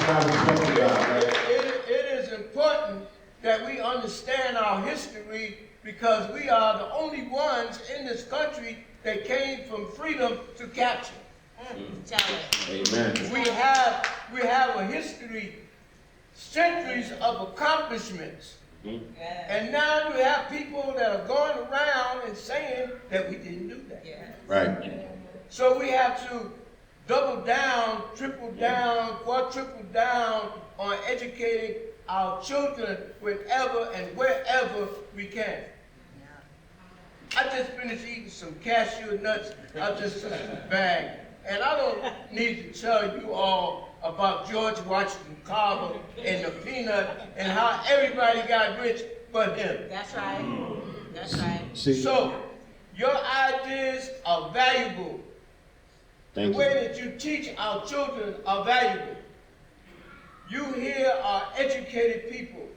what I was talking about, right? It is important that we understand our history, because we are the only ones in this country that came from freedom to capture. Tell it. Amen. We have a history, centuries of accomplishments. Yeah. And now you have people that are going around and saying that we didn't do that. Yeah. Right. So we have to double down, triple down, quadruple down on educating our children whenever and wherever we can. I just finished eating some cashew nuts out this bag. And I don't need to tell you all about George Washington Carver and the peanut and how everybody got rich but him. That's right. That's right. See, So, your ideas are valuable. The thank way you. that you teach our children are valuable. You here are educated people.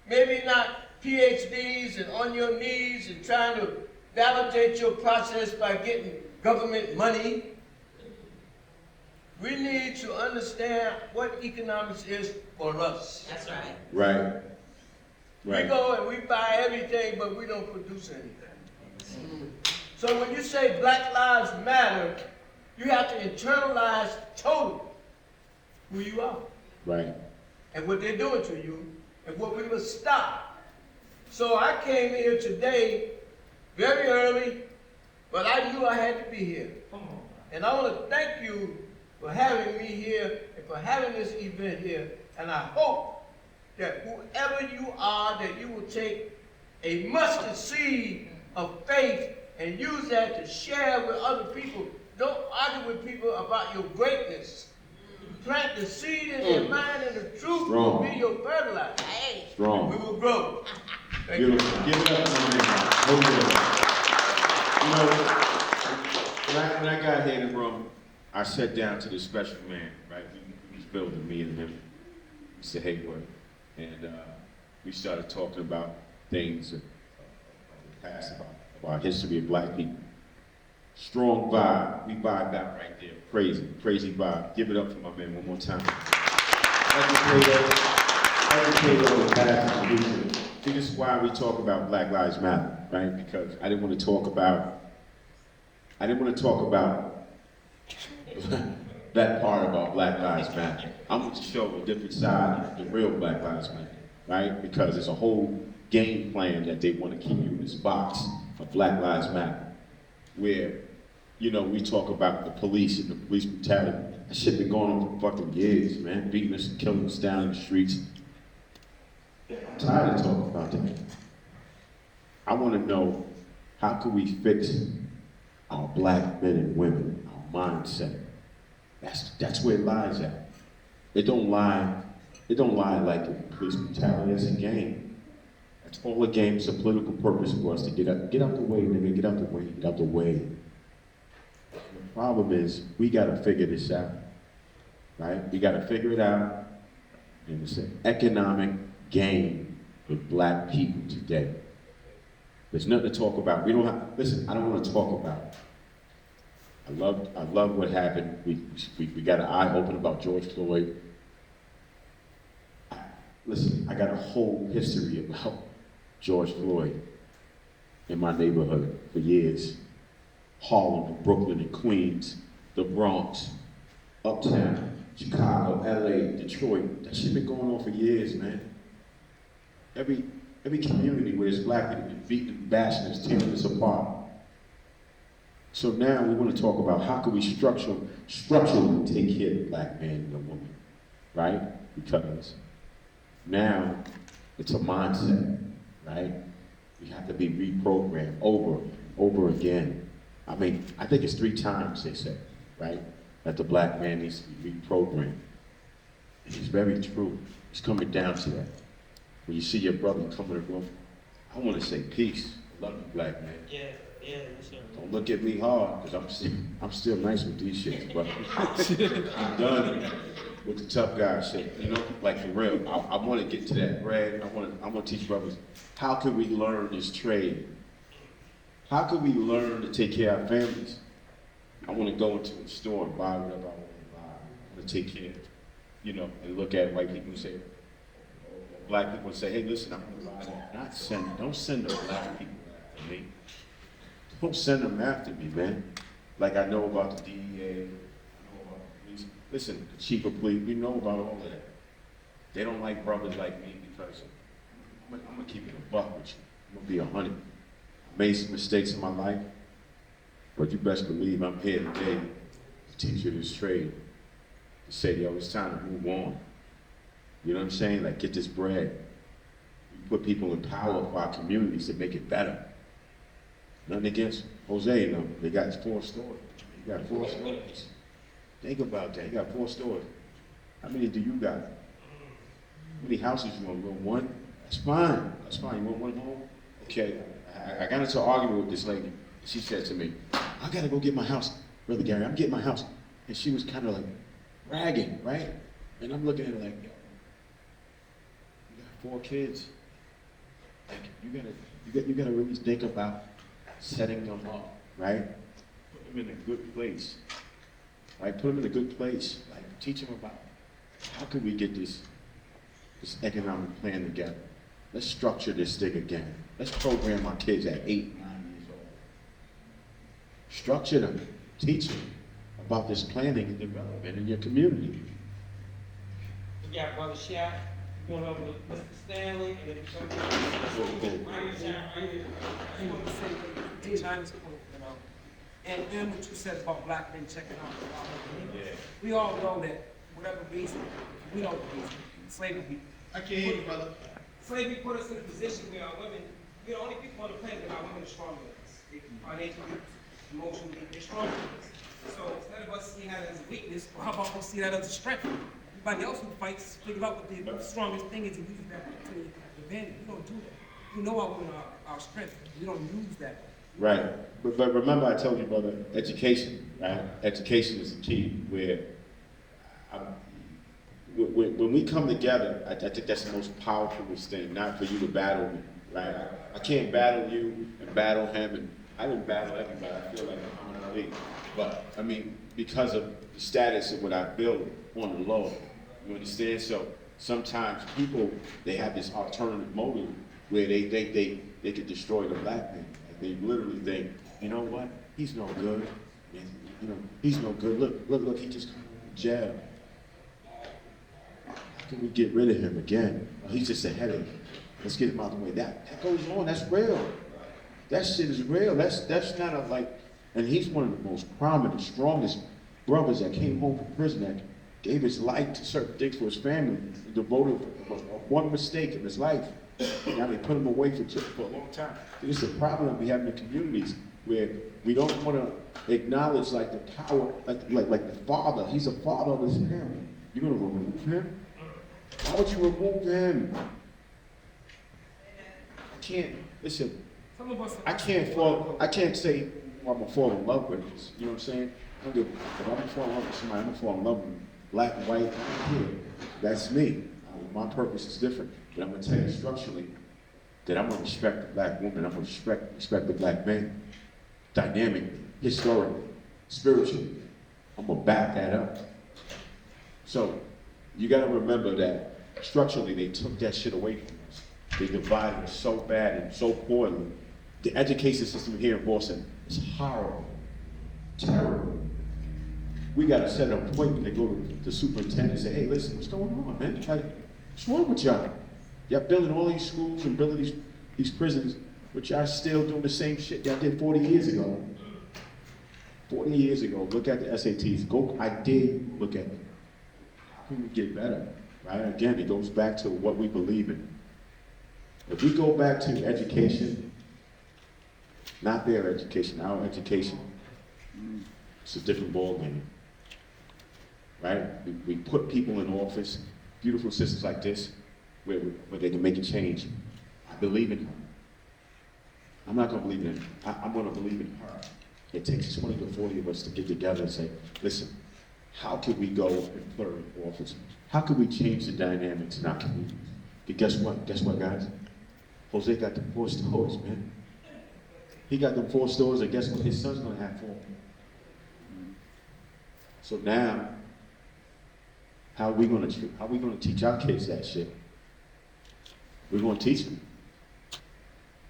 Maybe not PhDs and on your knees and trying to validate your process by getting government money. We need to understand what economics is for us. That's right. Right. We Right. go and we buy everything, but we don't produce anything. So when you say Black Lives Matter, you have to internalize totally who you are Right. and what they're doing to you and what we must stop. So I came here today very early, but I knew I had to be here. And I want to thank you for having me here and for having this event here. And I hope that whoever you are, that you will take a mustard seed of faith and use that to share with other people. Don't argue with people about your greatness. Plant the seed in their mind, and the truth will Strong. be your fertilizer. Hey. We Strong. will grow. Thank you. Beautiful. Give it up to my man. Hold it up. You know, when I got here in the room, I sat down to this special man, right? We was building, me and him, Mr. Hayward, and we started talking about things of the past, about history of black people. Strong vibe. We vibed out right there. Crazy, crazy vibe. Give it up for my man one more time. Educator of the past and future. See, this is why we talk about Black Lives Matter, right? Because I didn't want to talk about that part about Black Lives Matter. I want to show a different side, the real Black Lives Matter, right? Because it's a whole game plan that they want to keep you in this box of Black Lives Matter, where, you know, we talk about the police and the police brutality. That shit been going on for fucking years, man. Beating us and killing us down in the streets. I'm tired of talking about that. I want to know, how can we fix our black men and women, our mindset? That's where it lies at. It don't lie like the police brutality. It's a game. It's all a game. It's a political purpose for us to get out the way, nigga. Get out the way. Get out the way. The problem is, we gotta figure this out, right? We gotta figure it out. And it's an economic game with black people today. There's nothing to talk about. We don't have, listen, I don't want to talk about it. I love what happened. We got an eye open about George Floyd. Listen, I got a whole history about George Floyd in my neighborhood for years. Harlem, Brooklyn, and Queens, the Bronx, Uptown, Chicago, LA, Detroit. That shit been going on for years, man. Every community where there's black people been beating and bashing us, tearing us apart. So now we want to talk about how can we structurally take care of the black man and the woman, right? Because now it's a mindset, right? We have to be reprogrammed over again. I mean, I think it's 3 times they say, right? That the black man needs to be reprogrammed. And it's very true. It's coming down to that. When you see your brother come in the room, I want to say peace. I love you, black man. Yeah, sure. Don't look at me hard, because I'm still nice with these shits, but I'm done with the tough guy shit, you know, like for real. I want to get to that bread. I want to teach brothers, how can we learn this trade? How can we learn to take care of our families? I want to go into a store and buy whatever I want to buy. I want to take care of, you know, and look at white people and say, black people and say, hey, listen, I'm going to buy that. Don't send those black people after me. Don't send them after me, man. Like I know about the DEA, I know about the police. Listen, the chief of police, we know about all of that. They don't like brothers like me because I'm gonna keep it a buck with you. I'm gonna be 100. I made some mistakes in my life, but you best believe I'm here today to teach you this trade. To say, yo, it's time to move on. You know what I'm saying? Like, get this bread. We put people in power for our communities to make it better. Nothing against Jose, you know, they got 4 stores. You got 4 stores. Think about that. You got 4 stores. How many do you got? How many houses you want? You want 1? That's fine. That's fine. You want 1 home? Okay. I got into an argument with this lady. She said to me, I gotta go get my house. Brother Gary, I'm getting my house. And she was kind of like bragging, right? And I'm looking at her like, yo, you got 4 kids. Like, you gotta really think about setting them up, right? Put them in a good place, right? Put them in a good place. Like, teach them about how can we get this economic plan together. Let's structure this thing again. Let's program our kids at 8, 9 years old. Structure them, teach them about this planning and development in your community. We got Brother Shaq, going over to Mr. Stanley, and then come China's cool, you know. And then what you said about black men checking out the law. We all know that whatever reason, we know the reason. Slavery. I can't hear you, brother. Slavery put us in a position where our women, we're the only people on the planet that our women are stronger than us. Financially, emotionally, they're stronger than us. So instead of us seeing that as a weakness, well, how about we see that as a strength? Everybody else who fights figure out what the strongest thing is and use that to advantage. We don't do that. We know our women are our strength. We don't use that. Right, but remember I told you, brother, education, right? Education is the key. When we come together, I think that's the most powerful thing, not for you to battle me, right? I can't battle you and battle him, and I didn't battle everybody. I feel like I'm in the league. But, I mean, because of the status of what I built on the low, you understand? So sometimes people, they have this alternative motive where they could destroy the black man. They literally think, you know what? He's no good. You know, he's no good. Look, he just came from jail. How can we get rid of him again? Oh, he's just a headache. Let's get him out of the way. That goes on. That's real. That shit is real. That's not a like. And he's one of the most prominent, strongest brothers that came home from prison that gave his life to certain things for his family. He devoted one mistake in his life. Now they put him away for a long time. This is a problem we have in the communities where we don't want to acknowledge like the power, like the father. He's a father of his family. You're gonna remove him? Why would you remove him? I can't listen. Some of us I can't say well, I'm gonna fall in love with this. You know what I'm saying? If I'm gonna fall in love with somebody, I'm gonna fall in love with them. Black and white, I don't care. That's me. My purpose is different. But I'm gonna tell you structurally that I'm gonna respect the black woman, I'm gonna respect the black man. Dynamically, historically, spiritually. I'm gonna back that up. So you gotta remember that structurally they took that shit away from us. They divided us so bad and so poorly. The education system here in Boston is horrible, terrible. We got to set an appointment to go to the superintendent and say, hey, listen, what's going on, man? What's wrong with y'all? Y'all building all these schools and building these prisons, but y'all still doing the same shit y'all did 40 years ago. 40 years ago, look at the SATs. I did look at them. How can we get better, right? Again, it goes back to what we believe in. If we go back to education, not their education, our education. It's a different ballgame, right? We put people in office, beautiful sisters like this, where they can make a change. I believe in her. I'm not gonna believe in it. I'm gonna believe in her. It takes 20 to 40 of us to get together and say, listen, how can we go and flirt in office? How can we change the dynamics in our community? But guess what? Guess what, guys? Jose got the 4 stores, man. He got them 4 stores, and guess what? His son's gonna have 4. So now, how are we gonna teach our kids that shit? We're gonna teach them.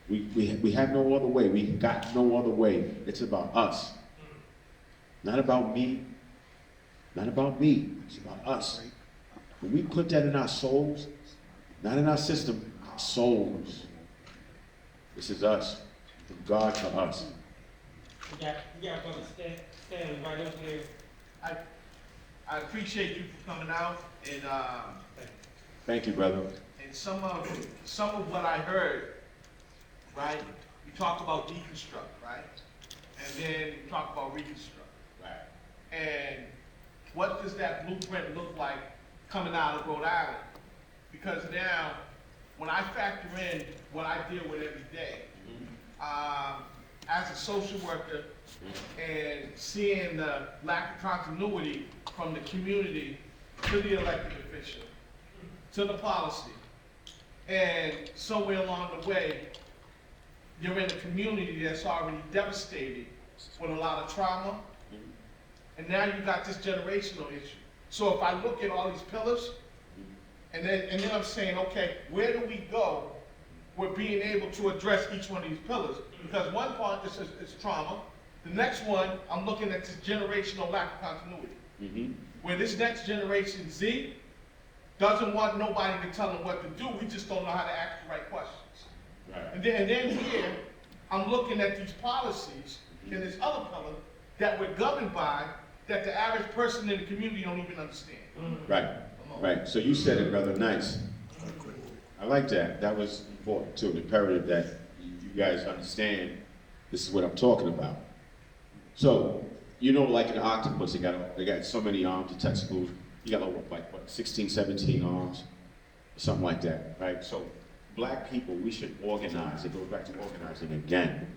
We have no other way. We got no other way. It's about us. Not about me. Not about me. It's about us. When we put that in our souls, not in our system, our souls. This is us. From God to us. You got brother Stanley right up there. I appreciate you for coming out, and Thank you, brother. and some of what I heard, right? You talk about deconstruct, right? And then you talk about reconstruct. Right. And what does that blueprint look like coming out of Rhode Island? Because now, when I factor in what I deal with every day, as a social worker, and seeing the lack of continuity from the community to the elected official, to the policy, and somewhere along the way, you're in a community that's already devastated with a lot of trauma, and now you got this generational issue. So if I look at all these pillars, and then I'm saying, okay, where do we go with being able to address each one of these pillars? Because one part is trauma. The next one, I'm looking at this generational lack of continuity. Where this next generation Z doesn't want nobody to tell them what to do. We just don't know how to ask the right questions. Right. And then here, I'm looking at these policies in this other pillar that we're governed by, that the average person in the community don't even understand. Right. Right. So you said it rather nice. I like that. That was important too. Imperative that you guys understand this is what I'm talking about. So, you know, like an octopus, they got so many arms, the textbooks. You got like 16, 17 arms, something like that, right? So, black people, we should organize. It goes back to organizing again,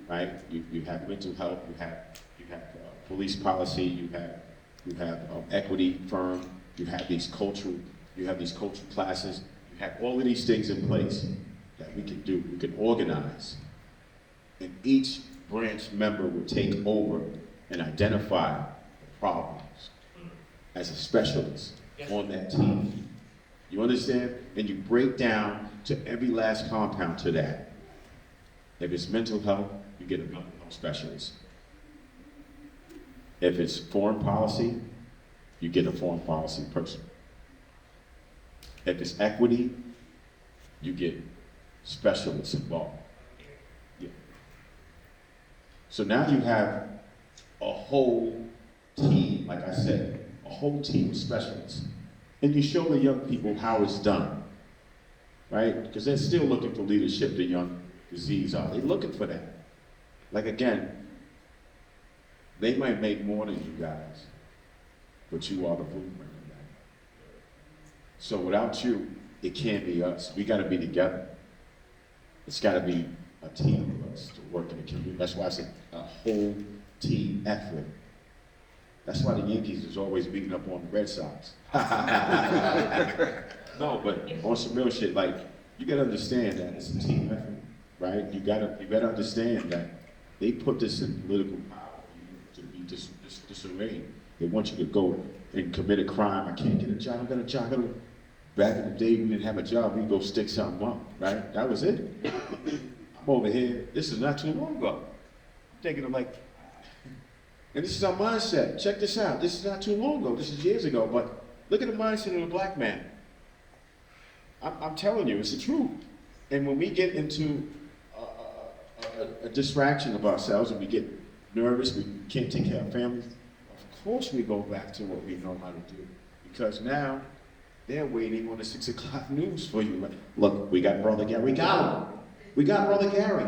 right? You have mental health, you have police policy, you have equity firm, you have these cultural classes, you have all of these things in place that we can do. We can organize, and each branch member will take over and identify the problems as a specialist on that team. You understand? And you break down to every last compound to that. If it's mental health, you get a mental health specialist. If it's foreign policy, you get a foreign policy person. If it's equity, you get specialists involved. Yeah. So now you have a whole team, like I said, a whole team of specialists. And you show the young people how it's done, right? Because they're still looking for leadership, the young disease are. They're looking for that. Like again, they might make more than you guys, but you are the blueprint of that. So without you, it can't be us. We gotta be together. It's gotta be a team of us to work in the community. That's why I said a whole team effort. That's why the Yankees is always beating up on the Red Sox. No, but on some real shit, like, you gotta understand that it's a team effort, right? You gotta understand that they put this in political power to be disarrayed. They want you to go and commit a crime. I can't get a job, I got a job. Back in the day, we didn't have a job, we'd go stick something up, right? That was it. I'm over here, this is not too long ago. I'm thinking of like, and this is our mindset. Check this out. This is not too long ago. This is years ago. But look at the mindset of a black man. I'm telling you, it's the truth. And when we get into a distraction of ourselves and we get nervous, we can't take care of families, of course we go back to what we know how to do. Because now they're waiting on the 6 o'clock news for you. Look, we got Brother Gary. We got him. We got Brother Gary.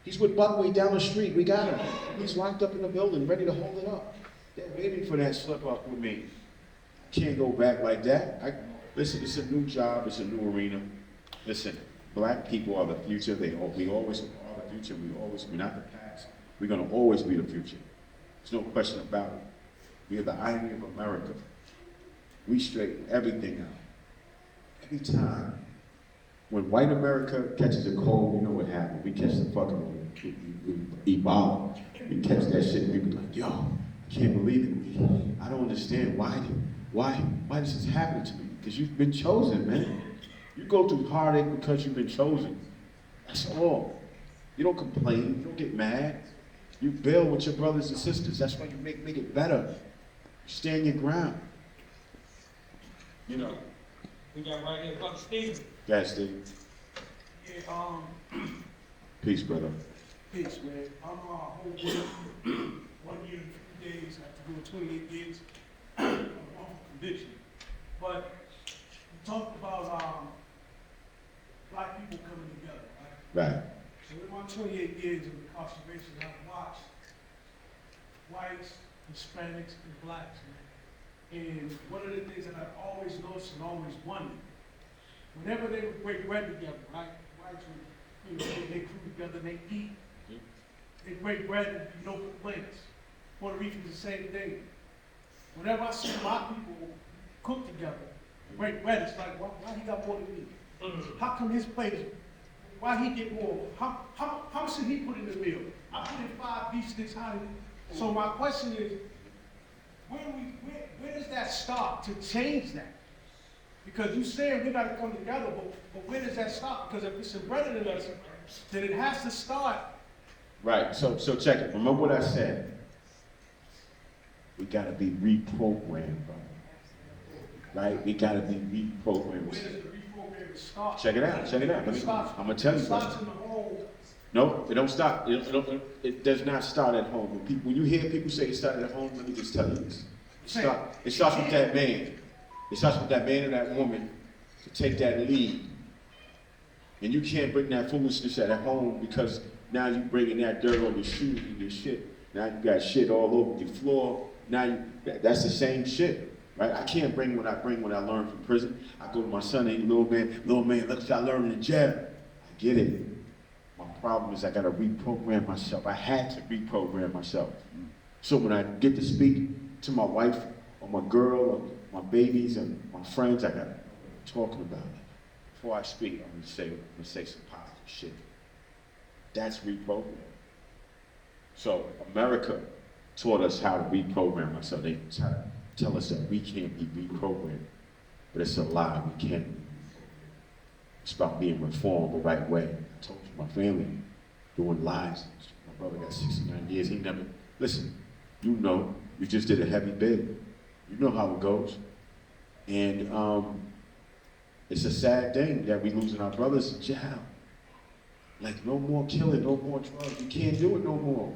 He's with Buckwheat down the street. We got him. He's locked up in the building, ready to hold it up. They're waiting for that slip up with me. Can't go back like that. Listen, it's a new job. It's a new arena. Listen, black people are the future. We always are the future. We're not the past. We're going to always be the future. There's no question about it. We are the irony of America. We straighten everything out. Every time. When white America catches a cold, you know what happened. We catch the fucking Ebola. We catch that shit and people like, yo, I can't believe it. I don't understand why this is happening to me. Because you've been chosen, man. You go through heartache because you've been chosen. That's all. You don't complain. You don't get mad. You build with your brothers and sisters. That's why you make it better. You stand your ground. You know. We got right here, Brother Steve. Yes, Steve. Yeah, Peace, brother. peace, man. I'm hoping 1 year and 50 days after doing 28 years of wrongful conviction. But you talked about black people coming together, right? Right. So in my 28 years of incarceration, I've watched whites, Hispanics, and blacks, man. And one of the things that I've always noticed and always wondered, whenever they would break bread together, right? Whites would, they crew together, they eat. They break bread and no complaints. Puerto Ricans the same thing. Whenever I see my people cook together, break bread, it's like, why he got more than me? How come his plate is, why he get more? How much did he put in the meal? I put in 5 beef sticks, how did he? So my question is, where does that start to change that? Because you saying we gotta come together, but where does that stop? Because if it's embedded in us, then it has to start. Right. So check it. Remember what I said. We gotta be reprogrammed, brother. Right? We gotta be reprogrammed. Where does the reprogramming start? Check it out. Check it out. I'm gonna tell you, It starts brother. in the home. No, it don't stop. It does not start at home. When you hear people say it started at home, let me just tell you this. It starts with that man. It starts with that man and that woman to take that lead. And you can't bring that foolishness at home because now you're bringing that dirt on your shoes and your shit. Now you got shit all over your floor. Now that's the same shit, right? I can't bring what I learned from prison. I go to my son, hey, little man, look what I learned in jail. I get it. My problem is I gotta reprogram myself. I had to reprogram myself. So when I get to speak to my wife or my girl or my babies and my friends, I gotta talking about it. Before I speak, I'm gonna say some positive shit. That's reprogramming. So America taught us how to reprogram ourselves. They try to tell us that we can't be reprogrammed. But it's a lie, we can't. It's about being reformed the right way. I told you, my family doing lies. My brother got 69 years, he never, listen, you know, you just did a heavy bid. You know how it goes. And it's a sad thing that we losing our brothers in jail. Like no more killing, no more drugs. You can't do it no more.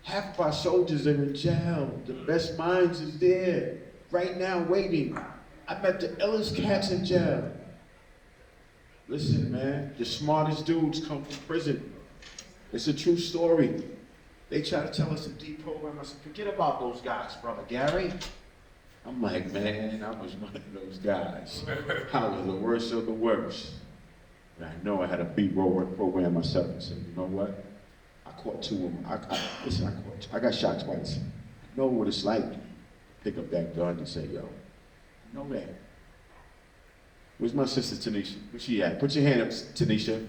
Half of our soldiers are in jail. The best minds is there right now waiting. I met the illest cats in jail. Listen, man, the smartest dudes come from prison. It's a true story. They try to tell us to deprogram us. Forget about those guys, brother Gary. I'm like, man, I was one of those guys. I was the worst of the worst. And I know I had to reprogram myself and say, you know what? I caught 2 of them. I got shot twice. I know what it's like to pick up that gun and say, yo, I know that. Where's my sister Tanisha? Where's she at? Put your hand up, Tanisha.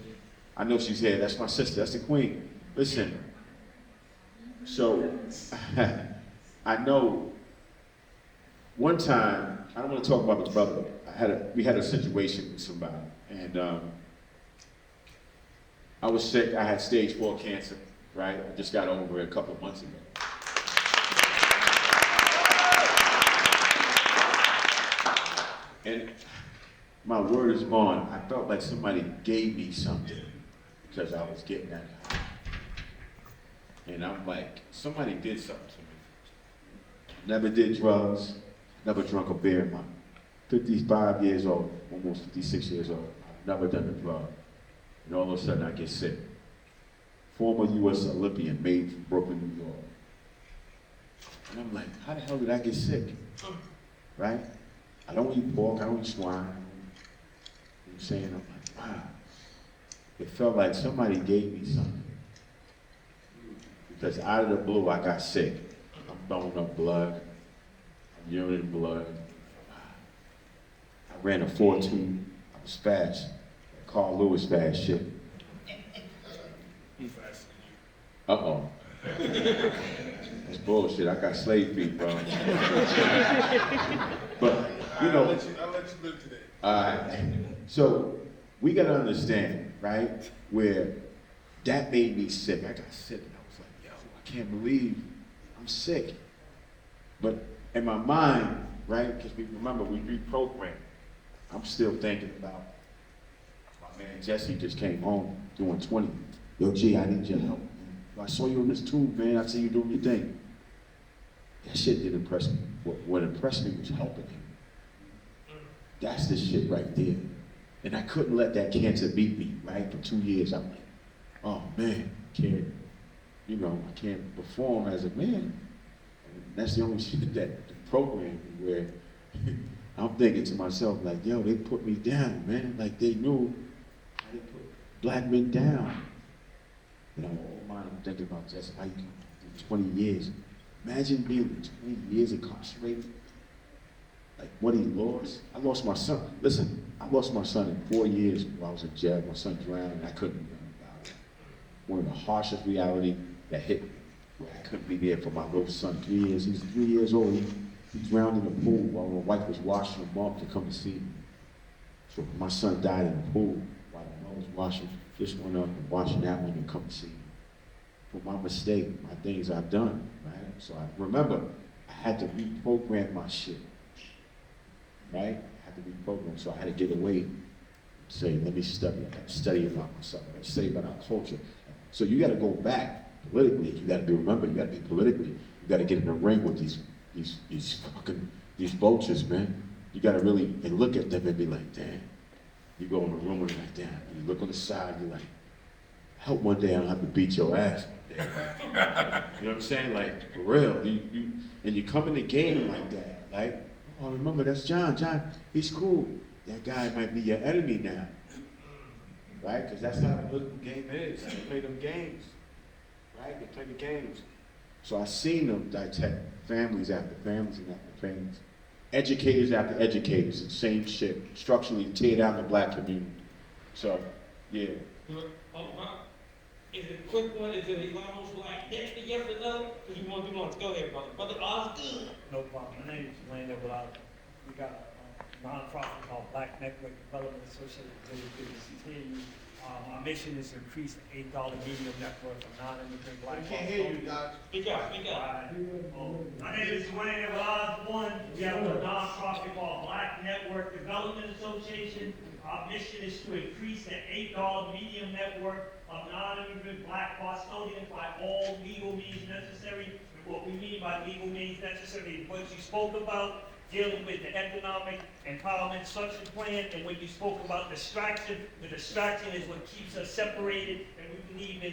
I know she's here. That's my sister. That's the queen. Listen. So, I know one time, I don't want to talk about this brother. We had a situation with somebody, and I was sick. I had stage 4 cancer, right? I just got over it a couple of months ago. And my word is bond. I felt like somebody gave me something because I was getting that high. And I'm like, somebody did something to me. Never did drugs, never drunk a beer in my 55 years old, almost 56 years old. I've never done a drug. And all of a sudden I get sick. former U.S. Olympian made from Brooklyn, New York. And I'm like, how the hell did I get sick? Right? I don't eat pork, I don't eat swine. You know what I'm saying? I'm like, wow. It felt like somebody gave me something. Because out of the blue, I got sick. I'm throwing up blood. I'm urinating blood. I ran a 4.2. I was fast. Carl Lewis fast shit. Uh-oh. That's bullshit. I got slave feet, bro. But, you know. I'll let you live today. So, we gotta understand, right, where that made me sick. I got sick and I was like, yo, I can't believe I'm sick. But in my mind, right, because we reprogrammed, I'm still thinking about my man Jesse just came home doing 20. Yo, G, I need your help. I saw you on this tube, man. I see you doing your thing. That shit didn't impress me. What impressed me was helping him. That's the shit right there. And I couldn't let that cancer beat me, right? For 2 years, I'm like, oh man, I can't perform as a man. And that's the only shit that programmed me where I'm thinking to myself, like, yo, they put me down, man. Like they knew how they put black men down. You know, all mine, I'm thinking about just how you can do 20 years. Imagine being 20 years incarcerated. Like what he lost. I lost my son. Listen, I lost my son in 4 years while I was in jail. My son drowned and I couldn't do nothing about it. One of the harshest reality that hit me. Where I couldn't be there for my little son. 3 years. He's 3 years old. He drowned in the pool while my wife was washing him up to come and see me. So my son died in the pool while my mom was washing this one up and washing that one and come and see me. For my mistake, my things I've done, right? So I remember I had to reprogram my shit. Right? I had to reprogram, so I had to get away and say, let me study. I got to study about myself. I got to study about our culture. So you got to go back politically. You got to remember, you got to be politically. You got to get in the ring with these vultures, man. You got to really and look at them and be like, damn. You go in the room and like, damn. You look on the side, you're like, I hope one day I don't have to beat your ass one day. You know what I'm saying? Like, for real. And you come in the game like that, like, oh, remember, that's John. John, he's cool. That guy might be your enemy now. Right? Because that's how the political game is. They play them games. Right? They play the games. So I seen them dissect families after families and after families. Educators after educators, the same shit. Structurally tear down the black community. So, yeah. Is it a quick one? Is it almost like yes or no? Because you want to do one. Go ahead, brother. Brother Osgood. No problem. My name is Wayne Everett. We got a nonprofit called Black Network Development Associated with WBCT. Our mission is to increase the $8 medium network for non-immigrant black folks. I can't hear you, Doc. Speak up. My name is Wayne Everett Osborne. We have a nonprofit called Black Network Development Association. Our mission is to increase the $8 medium network of non-immigrant black custodians by all legal means necessary. And what we mean by legal means necessary is what you spoke about, dealing with the economic empowerment structure plan, and when you spoke about distraction, the distraction is what keeps us separated, and we believe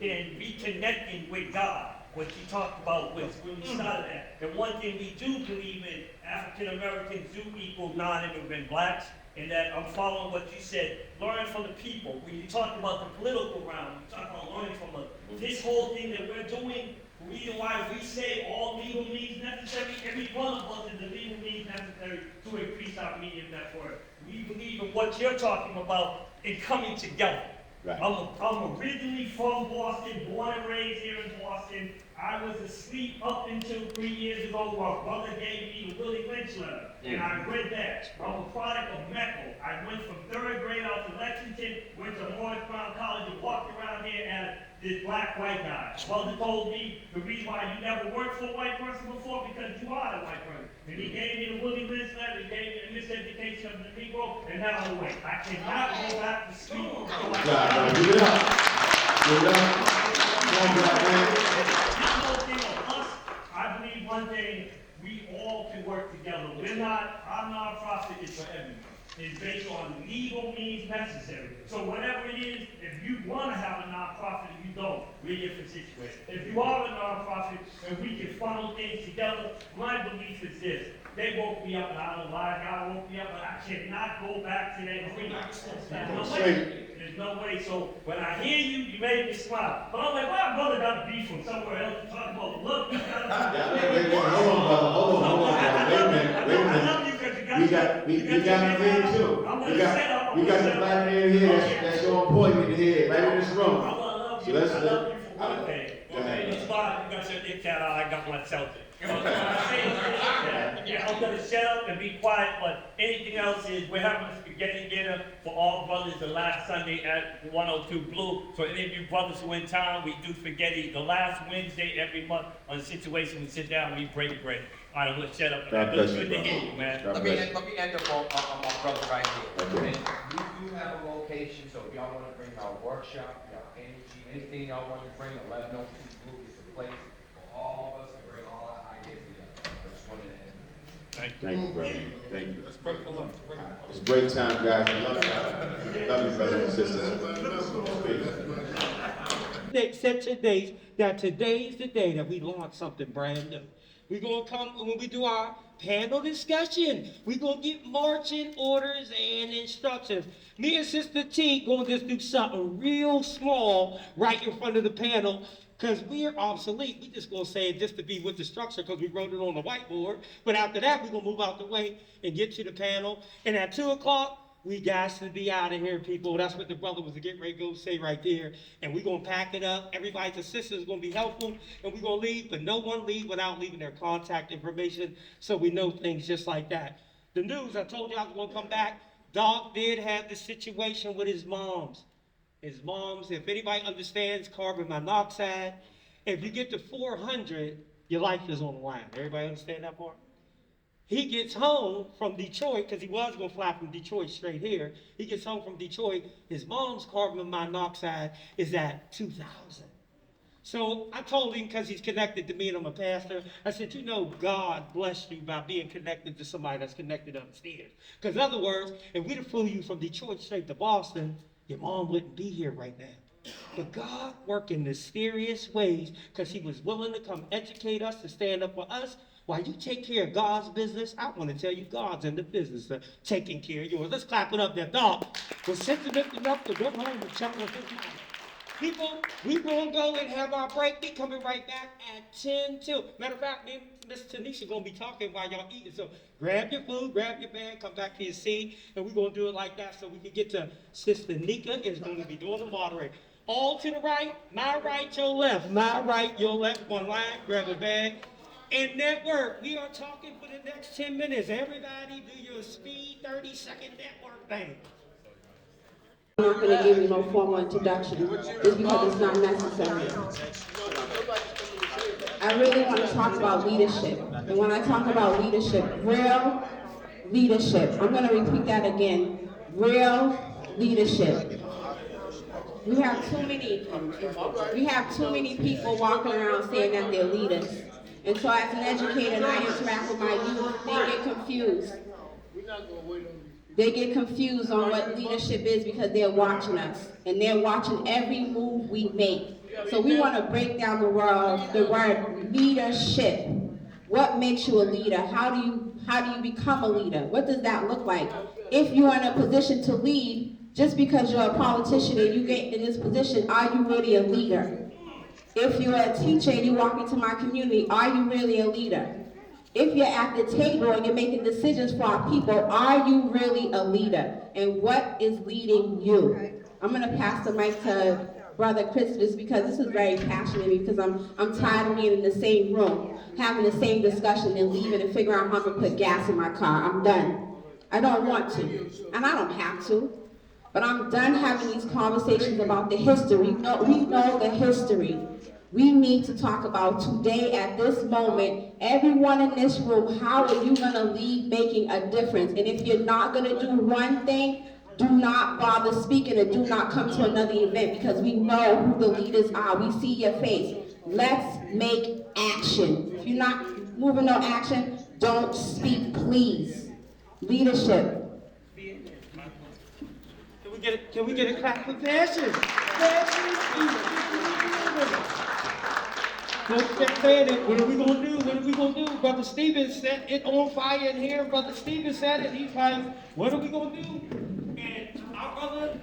in reconnecting with God. What you talked about was when we started that. And one thing we do believe in, African Americans do equal non-immigrant blacks, and that I'm following what you said, learn from the people. When you talk about the political realm, you talk about learning from this whole thing that we're doing. The reason why we say all legal means necessary, every one of us is the legal means necessary to increase our media network. We believe in what you're talking about in coming together. Right. I'm originally from Boston, born and raised here in Boston. I was asleep up until 3 years ago where a brother gave me the Willie Lynch letter, and I read that. I'm a product of Mecco. I went from 3rd grade out to Lexington, went to Morris Brown College, and walked around here as this black-white guy. Brother told me the reason why you never worked for a white person before because you are the white person. And he gave me the Willie Lynch letter, he gave me the miseducation of the Negro, and now I'm white. I cannot go back to school. Give it up. Give it up. Come on, black man. I believe one thing, we all can work together. Our nonprofit is for everyone. It's based on legal means necessary. So whatever it is, if you want to have a nonprofit and you don't, Three different situations. If you are a nonprofit and we can funnel things together, my belief is this. They woke me up and I don't know why God woke me up, but I cannot go back to that dream. There's no way. There's no way. So when I hear you, you made me smile. But I'm like, my brother got beef from somewhere else. Talking about look, you got Hold on, wait a minute. We got a man too. We got the black man here that's your appointment here, right in this room. I So let's, love you for one thing. Okay, the spot, you got your dick cat out, I got my Celtic. Yeah, I'm gonna shut up and be quiet, but anything else is, we're having a spaghetti dinner for all brothers the last Sunday at 102 Blue. So any of you brothers who in town, we do spaghetti the last Wednesday every month on Situation. We sit down, we break bread. All right, I'm gonna shut up. God bless Good you, to hear you, man. God Let bless you. me end up on my brother right here. Okay. And you do have a location, so if y'all wanna bring our workshop, y'all energy, anything y'all wanna bring, 1102 Blue is the place for all of us to bring all our ideas together. I just wanted to end. Thank you, brother. Thank you. It's break time, guys. I love you. Love you, brothers and sisters. They set today's, that today's the day that we launch something brand new. We're gonna come, when we do our panel discussion, we're gonna get marching orders and instructions. Me and Sister T gonna just do something real small right in front of the panel, because we're obsolete. We just gonna say it just to be with the structure because we wrote it on the whiteboard. But after that, we're gonna move out the way and get to the panel. And at 2 o'clock, we got to be out of here, people. That's what the brother was getting ready to go say right there. And we're going to pack it up. Everybody's assistance is going to be helpful. And we're going to leave, but no one leave without leaving their contact information so we know things just like that. The news, I told you I was going to come back. Doc did have the situation with his moms. His moms, if anybody understands carbon monoxide, if you get to 400, your life is on the line. Everybody understand that part? He gets home from Detroit, because he was going to fly from Detroit straight here. He gets home from Detroit. His mom's carbon monoxide is at 2,000. So I told him, because he's connected to me and I'm a pastor, I said, you know, God bless you by being connected to somebody that's connected upstairs. Because in other words, if we'd have flew you from Detroit straight to Boston, your mom wouldn't be here right now. But God worked in mysterious ways, because he was willing to come educate us, to stand up for us. While you take care of God's business, I want to tell you God's in the business of taking care of yours. Let's clap it up. That dog was sensitive enough to go home and check with his mom. People, we gonna go and have our break. We coming right back at 10 till. Matter of fact, me and Miss Tanisha gonna be talking while y'all eating. So grab your food, grab your bag, come back to your seat, and we're gonna do it like that so we can get to Sister Nika is gonna be doing the moderator. All to the right, my right, your left, my right, your left, one line, grab a bag. And network, we are talking for the next 10 minutes. Everybody do your speed 30-second network thing. I'm not going to give you no formal introduction just because it's not necessary. I really want to talk about leadership. And when I talk about leadership, real leadership, I'm going to repeat that again, real leadership. We have too many people walking around saying that they're leaders. And so as an educator, and I interact with my youth, they get confused. They get confused on what leadership is because they're watching us. And they're watching every move we make. So we want to break down the word leadership. What makes you a leader? How do you become a leader? What does that look like? If you're in a position to lead, just because you're a politician and you get in this position, are you really a leader? If you're a teacher and you walk into my community, are you really a leader? If you're at the table and you're making decisions for our people, are you really a leader? And what is leading you? I'm going to pass the mic to Brother Christmas because this is very passionate because I'm tired of being in the same room, having the same discussion and leaving and figuring out how I'm going to put gas in my car. I'm done. I don't want to, and I don't have to. But I'm done having these conversations about the history. We know the history. We need to talk about today, at this moment, everyone in this room, how are you going to lead making a difference? And if you're not going to do one thing, do not bother speaking and do not come to another event because we know who the leaders are. We see your face. Let's make action. If you're not moving no action, don't speak, please. Leadership. Can we get a clap for passion? Passion. Folks kept saying it, what are we gonna do, what are we gonna do? Brother Stevens set it on fire in here, Brother Stevens said it, he's like, what are we gonna do? And our brother,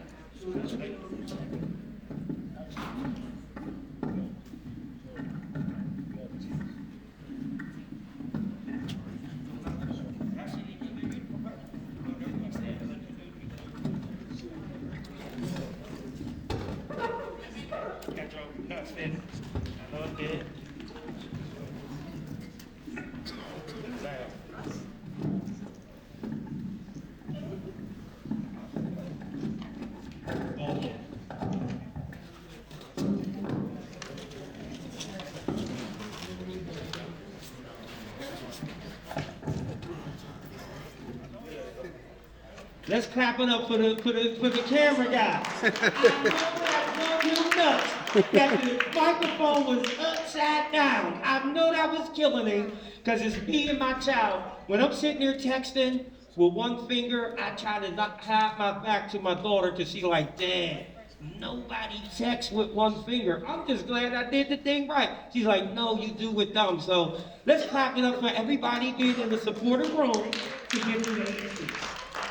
let's clap it up for the camera guy. I know that drove him nuts, that the microphone was upside down. I know that was killing him, because it's me and my child. When I'm sitting there texting with one finger, I try to not have my back to my daughter, because she's like, Dad, nobody texts with one finger. I'm just glad I did the thing right. She's like, no, you do with thumb. So let's clap it up for everybody being in the supportive room to get through the issues.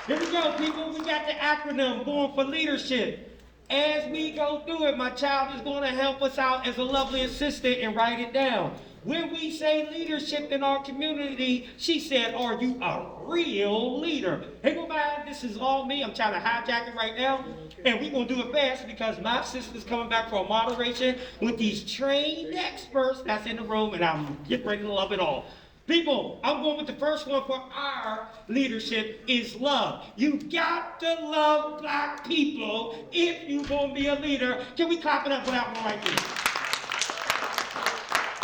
Here we go, people. We got the acronym, Born for Leadership. As we go through it, my child is going to help us out as a lovely assistant and write it down. When we say leadership in our community, she said, are you a real leader? Hey, go back. This is all me. I'm trying to hijack it right now. And we're going to do it fast because my sister's coming back for a moderation with these trained experts that's in the room, and I'm getting ready to love it all. People, I'm going with the first one for our leadership is love. You got to love black people if you're going to be a leader. Can we clap it up for that one right there?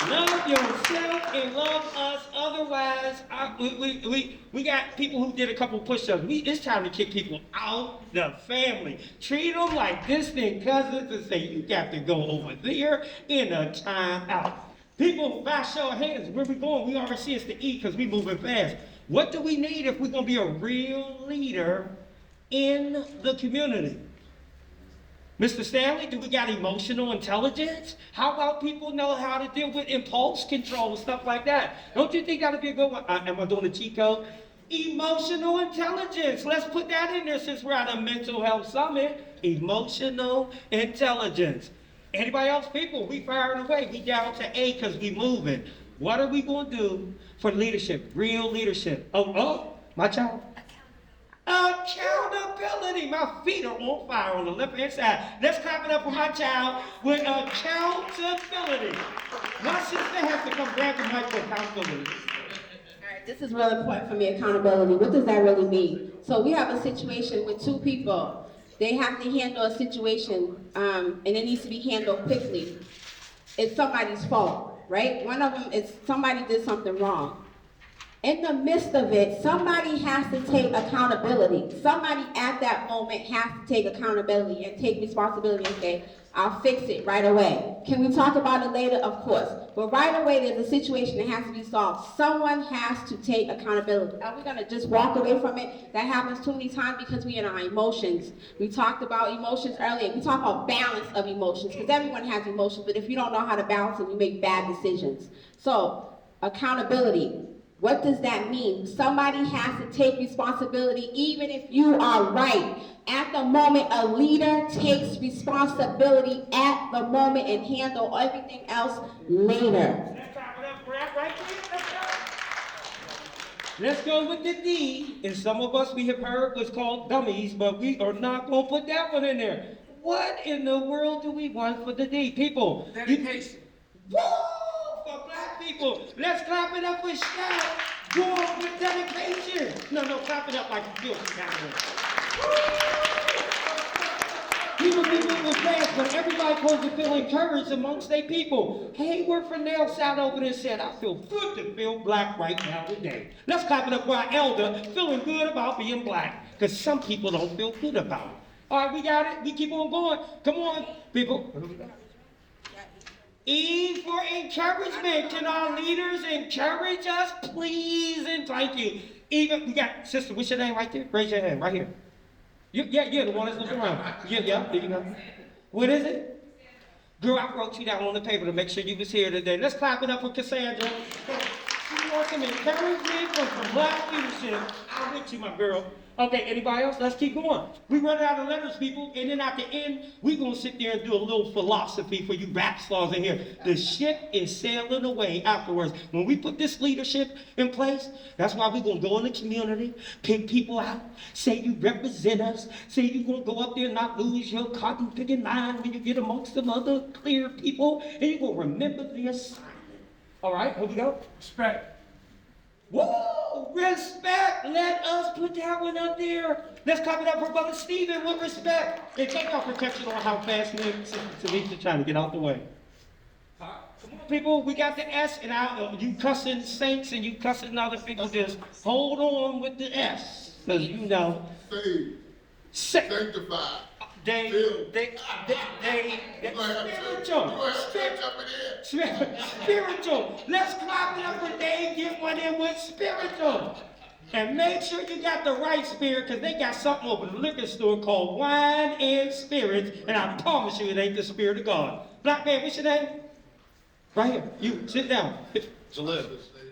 Love yourself and love us. Otherwise, we got people who did a couple push-ups. It's time to kick people out the family. Treat them like distant cousins and say, you got to go over there in a time out. People, by show of hands, where we going? We already see it's to eat because we moving fast. What do we need if we're going to be a real leader in the community? Mr. Stanley, do we got emotional intelligence? How about people know how to deal with impulse control and stuff like that? Don't you think that'd be a good one? Am I doing a cheat code? Emotional intelligence. Let's put that in there since we're at a mental health summit. Emotional intelligence. Anybody else? People, we firing away. We down to A because we moving. What are we going to do for leadership? Real leadership. Oh, my child. Accountability. My feet are on fire on the left-hand side. Let's clap it up for my child with accountability. My sister has to come grab the mic for accountability. All right, this is really important for me, accountability. What does that really mean? So we have a situation with two people. They have to handle a situation, and it needs to be handled quickly. It's somebody's fault, right? One of them is somebody did something wrong. In the midst of it, somebody has to take accountability. Somebody at that moment has to take accountability and take responsibility and say, I'll fix it right away. Can we talk about it later? Of course. But right away, there's a situation that has to be solved. Someone has to take accountability. Are we going to just walk away from it? That happens too many times because we're in our emotions. We talked about emotions earlier. We talk about balance of emotions because everyone has emotions. But if you don't know how to balance them, you make bad decisions. So, accountability. What does that mean? Somebody has to take responsibility even if you are right. At the moment, a leader takes responsibility at the moment and handle everything else later. Let's go with the D. And some of us we have heard was called dummies, but we are not going to put that one in there. What in the world do we want for the D? People. Dedication. Woo! For black people. Let's clap it up for Shout. Go with dedication. No, clap it up like you feel some kind of way. People was fast, but everybody supposed to feel encouraged amongst their people. Hayward Fernell sat over there and said, I feel good to feel black right now today. Let's clap it up for our elder feeling good about being black, because some people don't feel good about it. All right, we got it. We keep on going. Come on, people. E for encouragement. Can our leaders encourage us, please and thank you? Even we got sister. What's your name right there? Raise your hand right here. Yeah, the one that's looking around. Yeah, there you go. What is it? Girl, I wrote you down on the paper to make sure you was here today. Let's clap it up for Cassandra. She wants some encouragement from Black leadership. I'm with you, my girl. Okay, anybody else? Let's keep going. We run out of letters, people, and then at the end, we're gonna sit there and do a little philosophy for you rap stars in here. The ship is sailing away afterwards. When we put this leadership in place, that's why we're gonna go in the community, pick people out, say you represent us, say you're gonna go up there and not lose your cotton picking mind when you get amongst some other clear people, and you're gonna remember the assignment. All right, here we go. Respect. Woo! Respect! Let us put that one up there. Let's clap it up for Brother Stephen with respect. And take our protection on how fast Tanisha trying to get out the way. Come on, people, we got the S, and you cussing saints and you cussing other people, just hold on with the S. Because you know. Saved, sanctified, Spiritual. Let's clap it up for Dave. Get one in with spiritual. And make sure you got the right spirit, because they got something over the liquor store called wine and spirits, and I promise you it ain't the spirit of God. Black man, what's your name? Right here. You, sit down.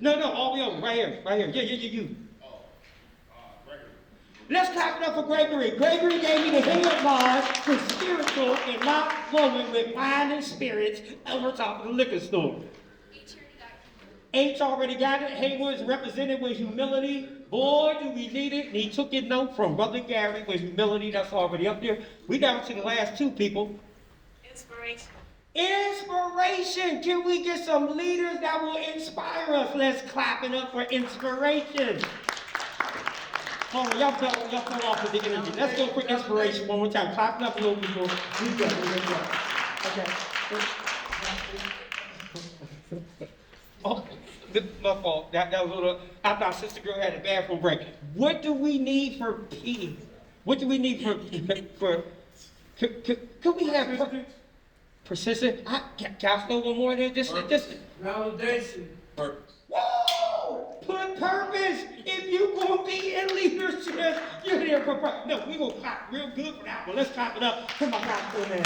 No, all the way over. Right here. Yeah, you. Let's clap it up for Gregory. Gregory gave me the headline for spiritual and not flowing with wine and spirits over top of the liquor store. H already got it. Hayward's represented with humility. Boy, do we need it. And he took his note from Brother Gary with humility. That's already up there. We down to the last two people. Inspiration. Inspiration. Can we get some leaders that will inspire us? Let's clap it up for inspiration. Hold on, y'all fell off with the energy. Let's go for inspiration one more time. Clap it up a little bit more. We go. Okay. Oh, my fault. That was a little, I thought Sister Girl had a bathroom break. What do we need for P? What do we need for could we have persistent? Can I throw one more there? Just Validation. purpose. whoa! Put purpose. If you gonna be in leadership, you're there for purpose. No, we gonna clap real good for that one. Let's clap it up for my gospel man.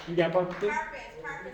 You got purpose? Purpose.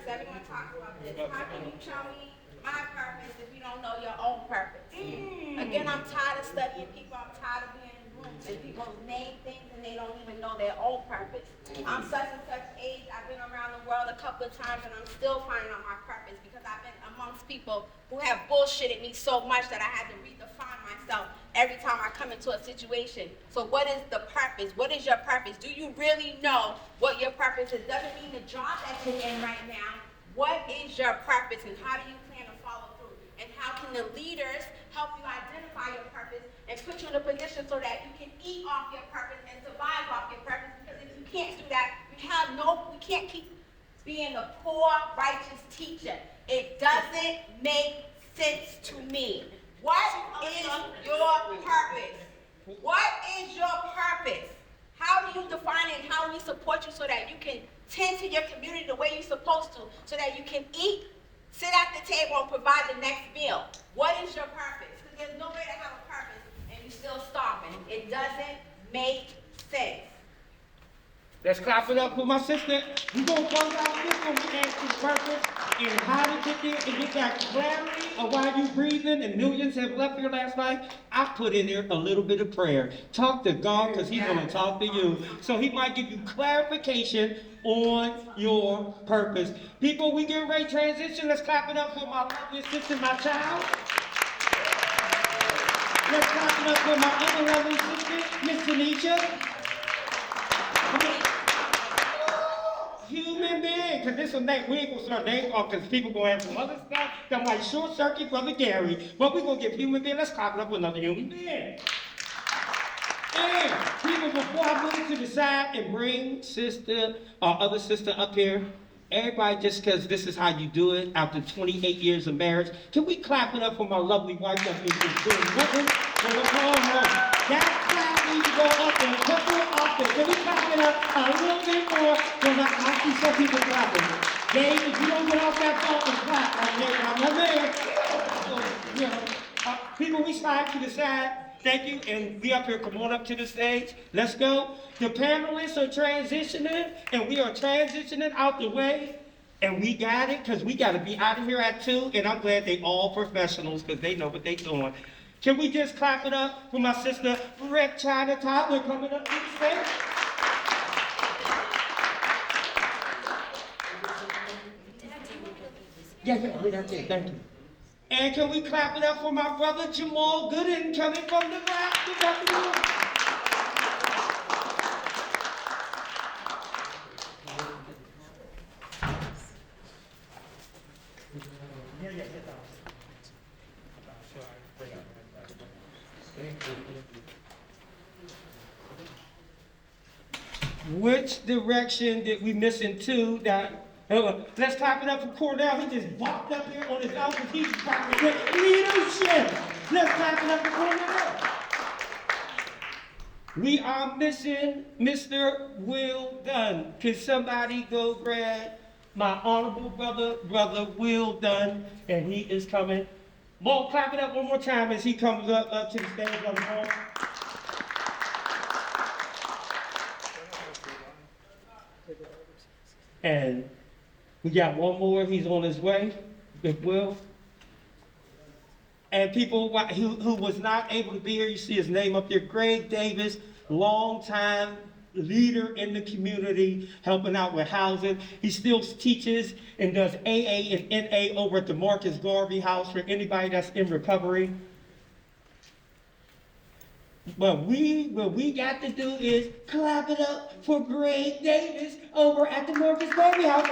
Everyone talks about this. How can you tell me my purpose if you don't know your own purpose? Again, I'm tired of studying people. I'm tired of being in rooms and people name things and they don't even know their own purpose. I'm such and such age. I've been around the world a couple of times and I'm still finding out my purpose because I've been amongst people who have bullshitted me so much that I had to redefine myself every time I come into a situation. So what is the purpose? What is your purpose? Do you really know what your purpose is? Doesn't mean the job that you're in right now. What is your purpose and how do you plan to follow through? And how can the leaders help you identify your purpose and put you in a position so that you can eat off your purpose and survive off your purpose? Because if you can't do that, we can't keep being a poor, righteous teacher. It doesn't make sense to me. What is your purpose? What is your purpose? How do you define it and how do we support you so that you can tend to your community the way you're supposed to, so that you can eat, sit at the table, and provide the next meal? What is your purpose? Because there's no way to have a purpose and you're still starving. It doesn't make sense. Let's clap it up for my sister. We're going to close out this one with answering purpose and how to get there and get that clarity of why you breathing and millions have left here last night. I put in there a little bit of prayer. Talk to God because he's going to talk to you. So he might give you clarification on your purpose. People, we get ready to transition. Let's clap it up for my lovely sister, my child. Let's clap it up for my other lovely sister, Miss Tanisha. Human being, because this is name, we ain't gonna start name off because people gonna have some other stuff that might short circuit Brother Gary, but we're gonna give human being, let's clap it up with another human being. And people, before I move to the side and bring our other sister up here, everybody, just because this is how you do it after 28 years of marriage, can we clap it up for my lovely wife that is doing nothing? That clap needs to go up and couple up there. Can we clap it up a little bit more? Because I see some people clapping. Dave, if you don't get off that phone and clap right there, I'm not there. People, we slide to the side. Thank you, and we up here, come on up to the stage. Let's go. The panelists are transitioning, and we are transitioning out the way. And we got it, because we got to be out of here at 2, and I'm glad they all professionals, because they know what they doing. Can we just clap it up for my sister, Red China Tyler, coming up to the stage? Yeah, that's it, thank you. And can we clap it up for my brother Jamal Gooden coming from Nebraska? Which direction did we miss in 2 that, let's clap it up for Cornell. He just walked up here on his own because he's talking with leadership. Let's clap it up for Cornell. We are missing Mr. Will Dunn. Can somebody go grab my honorable brother Will Dunn, and he is coming. More, clap it up one more time as he comes up to the stage. And we got one more, he's on his way, with Will. And people who was not able to be here, you see his name up there, Greg Davis, longtime leader in the community, helping out with housing. He still teaches and does AA and NA over at the Marcus Garvey House for anybody that's in recovery. What we got to do is clap it up for Greg Davis over at the Marcus Garvey House.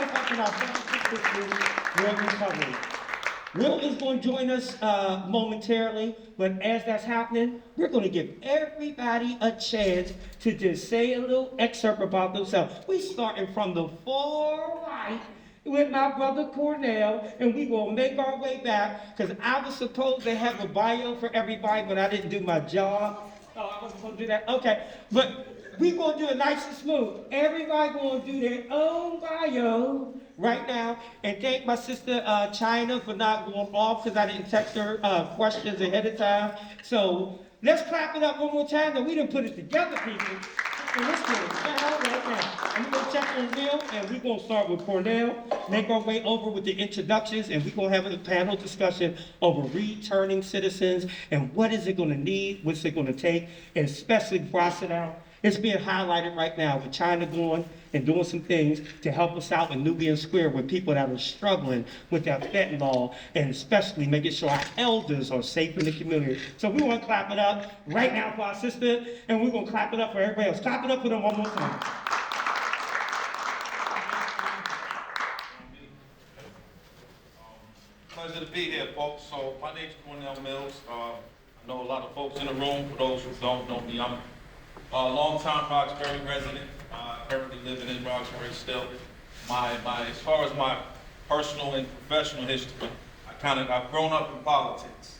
Will is going to join us momentarily, but as that's happening, we're going to give everybody a chance to just say a little excerpt about themselves. We starting from the far right with my brother Cornell, and we will make our way back, because I was supposed to have a bio for everybody, but I didn't do my job. Oh, I wasn't supposed to do that? Okay, but we're going to do it nice and smooth. Everybody going to do their own bio right now, and thank my sister China for not going off, because I didn't text her questions ahead of time. So let's clap it up one more time, that we didn't put it together, people. So let's do it right now. I'm going to check on Will, and we're going to start with Cornell, make our way over with the introductions, and we're going to have a panel discussion over returning citizens and what is it going to need, what's it going to take, and especially before I sit down, it's being highlighted right now with China going and doing some things to help us out in Nubian Square with people that are struggling with that fentanyl, and especially making sure our elders are safe in the community. So we want to clap it up right now for our sister, and we're going to clap it up for everybody else. Clap it up for them one more time. Pleasure to be here, folks. So my name's Cornell Mills. I know a lot of folks in the room. For those who don't know me, I'm a longtime Roxbury resident, currently living in Roxbury still. As far as my personal and professional history, I've grown up in politics.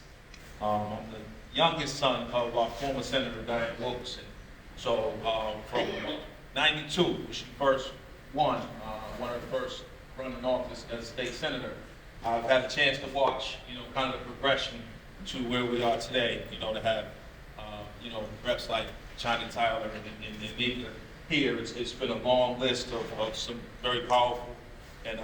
I'm the youngest son of our former Senator Diane Wilkerson. So from 92, when she first won, one of the first running office as a state senator, I've had a chance to watch, kind of the progression to where we are today, to have, reps like China Tyler and Nika here. It's been a long list of some very powerful and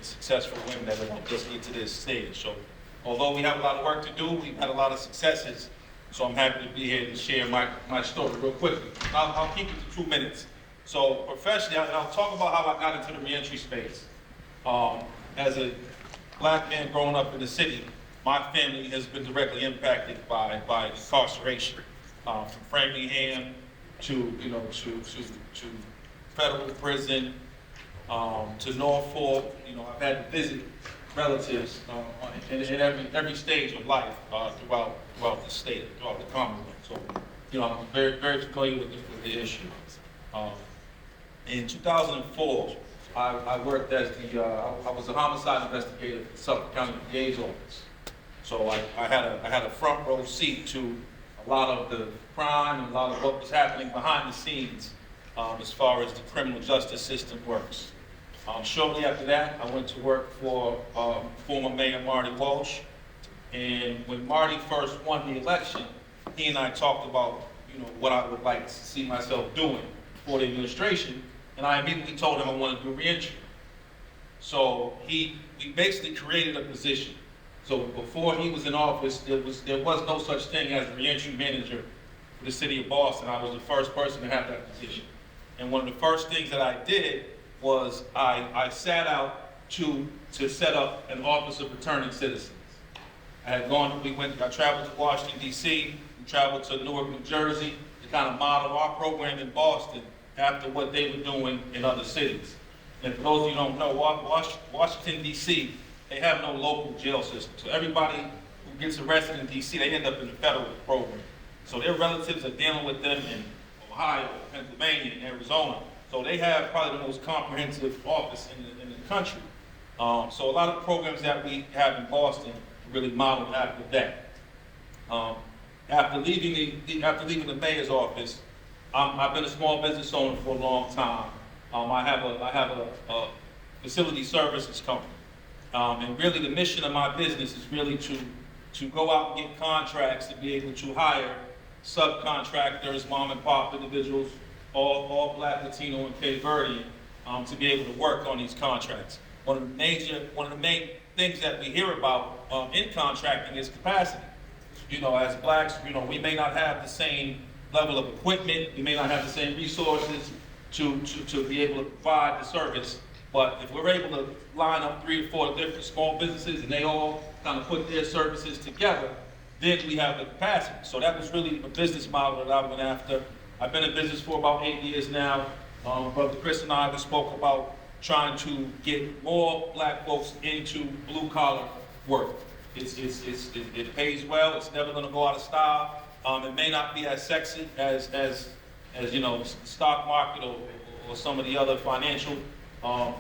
successful women that have helped us get to this stage. So although we have a lot of work to do, we've had a lot of successes. So I'm happy to be here to share my story real quickly. I'll keep it to 2 minutes. So professionally, I'll talk about how I got into the reentry space. As a Black man growing up in the city, my family has been directly impacted by incarceration. From Framingham to federal prison, to Norfolk. I've had to visit relatives in every stage of life throughout the state, throughout the Commonwealth. So, I'm very, very familiar with the issue. In 2004, I worked as I was a homicide investigator for the Suffolk County DA's office. So I had a front row seat to a lot of the crime and a lot of what was happening behind the scenes as far as the criminal justice system works. Shortly after that, I went to work for former Mayor Marty Walsh. And when Marty first won the election, he and I talked about, what I would like to see myself doing for the administration, and I immediately told him I wanted to do reentry. So we basically created a position. So before he was in office, there was no such thing as a reentry manager for the city of Boston. I was the first person to have that position. And one of the first things that I did was I sat out to set up an office of returning citizens. I traveled to Washington, D.C., we traveled to Newark, New Jersey, to kind of model our program in Boston after what they were doing in other cities. And for those of you who don't know, Washington, D.C., they have no local jail system. So everybody who gets arrested in D.C., they end up in the federal program. So their relatives are dealing with them in Ohio, Pennsylvania, and Arizona. So they have probably the most comprehensive office in the country. So a lot of programs that we have in Boston really modeled after that. After leaving the mayor's office, I've been a small business owner for a long time. I have a facility services company. And really the mission of my business is really to go out and get contracts to be able to hire subcontractors, mom and pop individuals, all Black, Latino, and Cape Verdean, to be able to work on these contracts. One of the main things that we hear about in contracting is capacity. As Blacks, we may not have the same level of equipment, we may not have the same resources to be able to provide the service. But if we're able to line up 3 or 4 different small businesses and they all kind of put their services together, then we have the capacity. So that was really a business model that I went after. I've been in business for about 8 years now. Brother Chris and I spoke about trying to get more Black folks into blue collar work. It pays well. It's never going to go out of style. It may not be as sexy as stock market or some of the other financial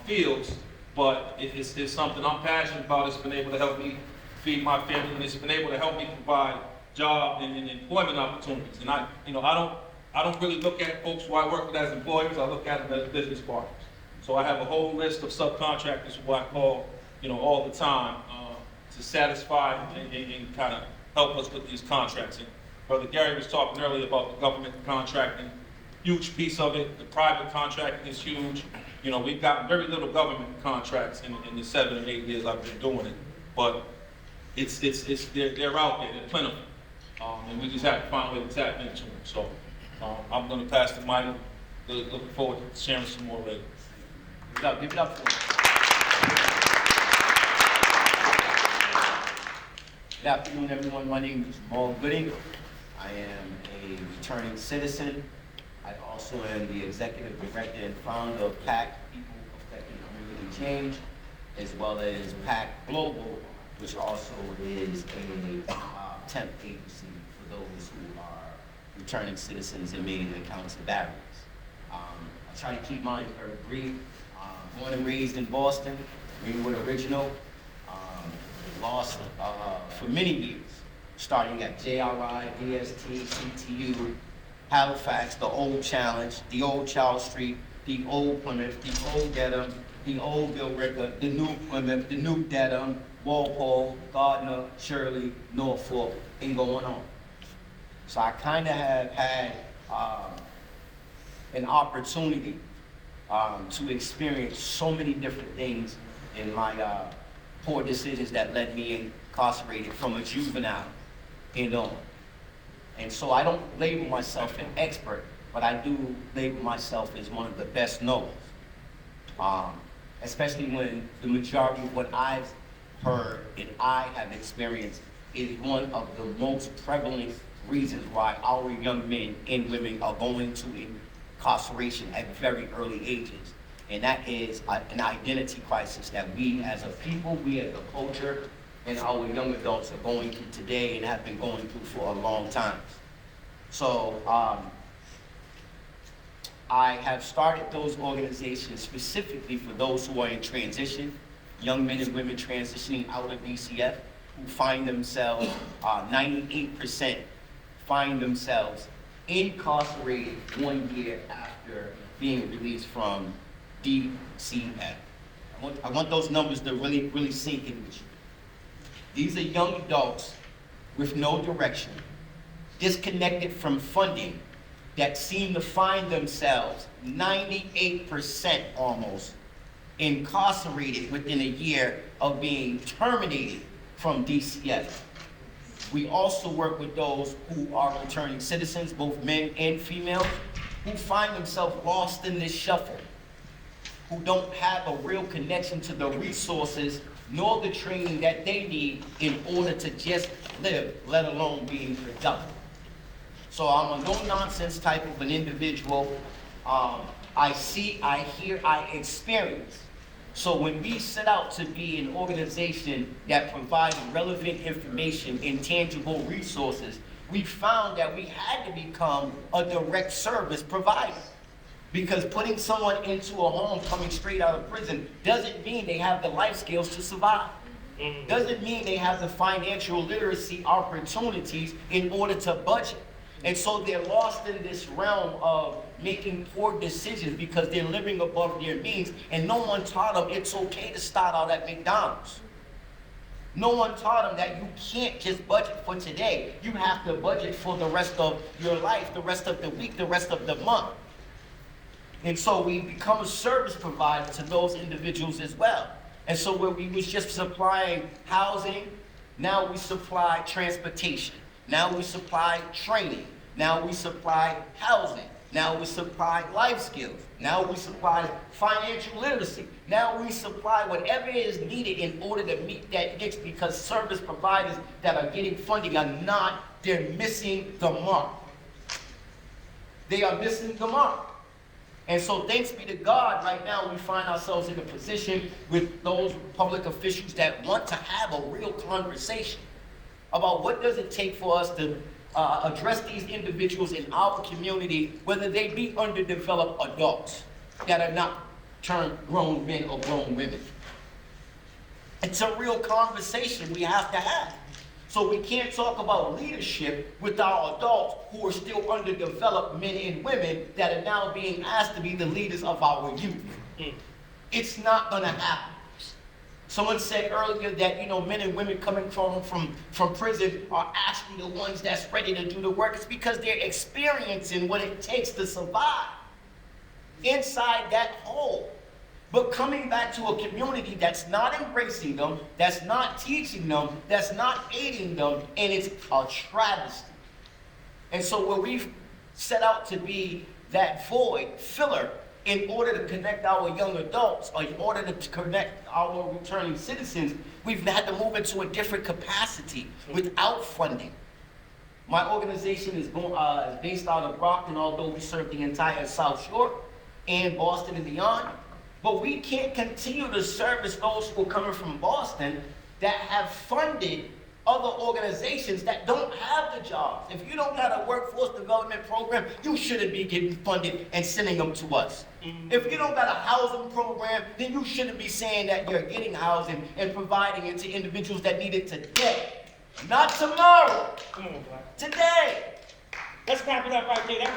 fields, but it's something I'm passionate about. It's been able to help me feed my family, and it's been able to help me provide job and employment opportunities. And I don't really look at folks who I work with as employers. I look at them as business partners. So I have a whole list of subcontractors who I call, all the time to satisfy and kind of help us with these contracts. And Brother Gary was talking earlier about the government contracting. Huge piece of it. The private contracting is huge. We've gotten very little government contracts in the 7 or 8 years I've been doing it, but they're out there, they're plentiful, and we just have to find a way to tap into them. So I'm going to pass the mic. Looking forward to sharing some more later. Give it up for him. Good afternoon, everyone. My name is Paul Gooding. I am a returning citizen. I also am the executive director and founder of PAC, People Affecting Community Change, as well as PAC Global, which also is a temp agency for those who are returning citizens and may encounter barriers. I try to keep mine very brief. Born and raised in Boston, Greenwood original. Lost for many years, starting at JRI, DST, CTU, Halifax, the old Challenge, the old Charles Street, the old Plymouth, the old Dedham, the old Billerica, the new Plymouth, the new Dedham, Walpole, Gardner, Shirley, Norfolk, and going on. So I kind of have had an opportunity to experience so many different things in my poor decisions that led me incarcerated from a juvenile and on. And so I don't label myself an expert, but I do label myself as one of the best knowers. Especially when the majority of what I've heard and I have experienced is one of the most prevalent reasons why our young men and women are going to incarceration at very early ages. And that is an identity crisis that we as a people, we as a culture, and our young adults are going through today and have been going through for a long time. So I have started those organizations specifically for those who are in transition, young men and women transitioning out of DCF, who find themselves, 98% find themselves incarcerated 1 year after being released from DCF. I want those numbers to really sink in with you. These are young adults with no direction, disconnected from funding, that seem to find themselves 98% almost incarcerated within a year of being terminated from DCF. We also work with those who are returning citizens, both men and females, who find themselves lost in this shuffle, who don't have a real connection to the resources nor the training that they need in order to just live, let alone being productive. So I'm a no-nonsense type of an individual. I see, I hear, I experience. So when we set out to be an organization that provides relevant information and tangible resources, we found that we had to become a direct service provider. Because putting someone into a home coming straight out of prison doesn't mean they have the life skills to survive. Doesn't mean they have the financial literacy opportunities in order to budget. And so they're lost in this realm of making poor decisions because they're living above their means, and no one taught them it's okay to start out at McDonald's. No one taught them that you can't just budget for today. You have to budget for the rest of your life, the rest of the week, the rest of the month. And so we become a service provider to those individuals as well. And so where we was just supplying housing, now we supply transportation. Now we supply training. Now we supply housing. Now we supply life skills. Now we supply financial literacy. Now we supply whatever is needed in order to meet that niche, because service providers that are getting funding are not, they're missing the mark. They are missing the mark. And so thanks be to God, right now we find ourselves in a position with those public officials that want to have a real conversation about what does it take for us to address these individuals in our community, whether they be underdeveloped adults that are not turned grown men or grown women. It's a real conversation we have to have. So we can't talk about leadership with our adults who are still underdeveloped men and women that are now being asked to be the leaders of our youth. It's not gonna happen. Someone said earlier that, men and women coming from prison are actually the ones that's ready to do the work. It's because they're experiencing what it takes to survive inside that hole. But coming back to a community that's not embracing them, that's not teaching them, that's not aiding them, and it's a travesty. And so where we've set out to be that void filler in order to connect our young adults, or in order to connect our returning citizens, we've had to move into a different capacity without funding. My organization is based out of Brockton, although we serve the entire South Shore and Boston and beyond. But we can't continue to service those who are coming from Boston that have funded other organizations that don't have the jobs. If you don't got a workforce development program, you shouldn't be getting funded and sending them to us. If you don't got a housing program, then you shouldn't be saying that you're getting housing and providing it to individuals that need it today. Not tomorrow. Come on, Black. Today. Let's clap it up right there.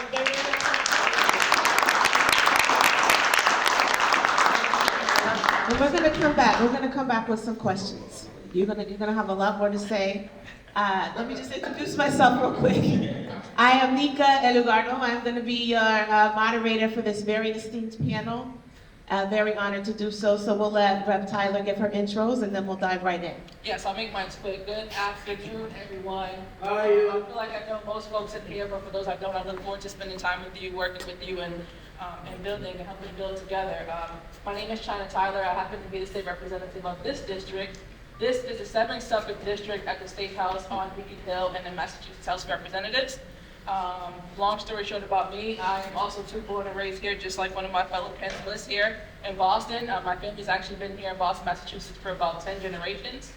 And we're gonna come back. We're gonna come back with some questions. You're gonna have a lot more to say. Let me just introduce myself real quick. I am Nika Elugardo. I'm gonna be your moderator for this very esteemed panel. Very honored to do so. So we'll let Rep. Tyler give her intros and then we'll dive right in. Yes, I'll make mine quick. Good afternoon, everyone. How are you? I feel like I know most folks in here, but for those I don't, I look forward to spending time with you, working with you, and building and helping to build together. My name is China Tyler. I happen to be the state representative of this district. This is the 7th Suffolk District at the State House on Beacon Hill and the Massachusetts House of Representatives. Long story short about me, I am also too born and raised here, just like one of my fellow panelists here in Boston. My family's actually been here in Boston, Massachusetts for about 10 generations.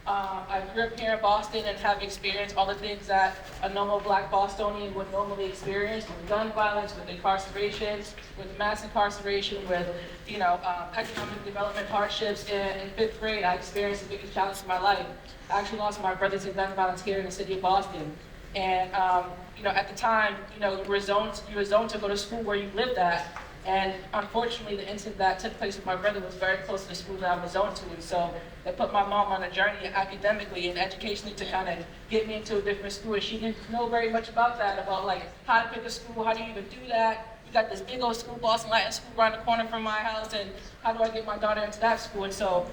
I grew up here in Boston and have experienced all the things that a normal Black Bostonian would normally experience, with gun violence, with incarceration, with mass incarceration, with economic development hardships. In 5th grade, I experienced the biggest challenge of my life. I actually lost my brother to gun violence here in the city of Boston. And at the time, you were zoned to go to school where you lived at. And unfortunately, the incident that took place with my brother was very close to the school that I was zoned to. And so it put my mom on a journey academically and educationally to kind of get me into a different school. And she didn't know very much about that, about like how to pick a school, how do you even do that. We got this big old school, Boston Latin School, around the corner from my house, and how do I get my daughter into that school? And so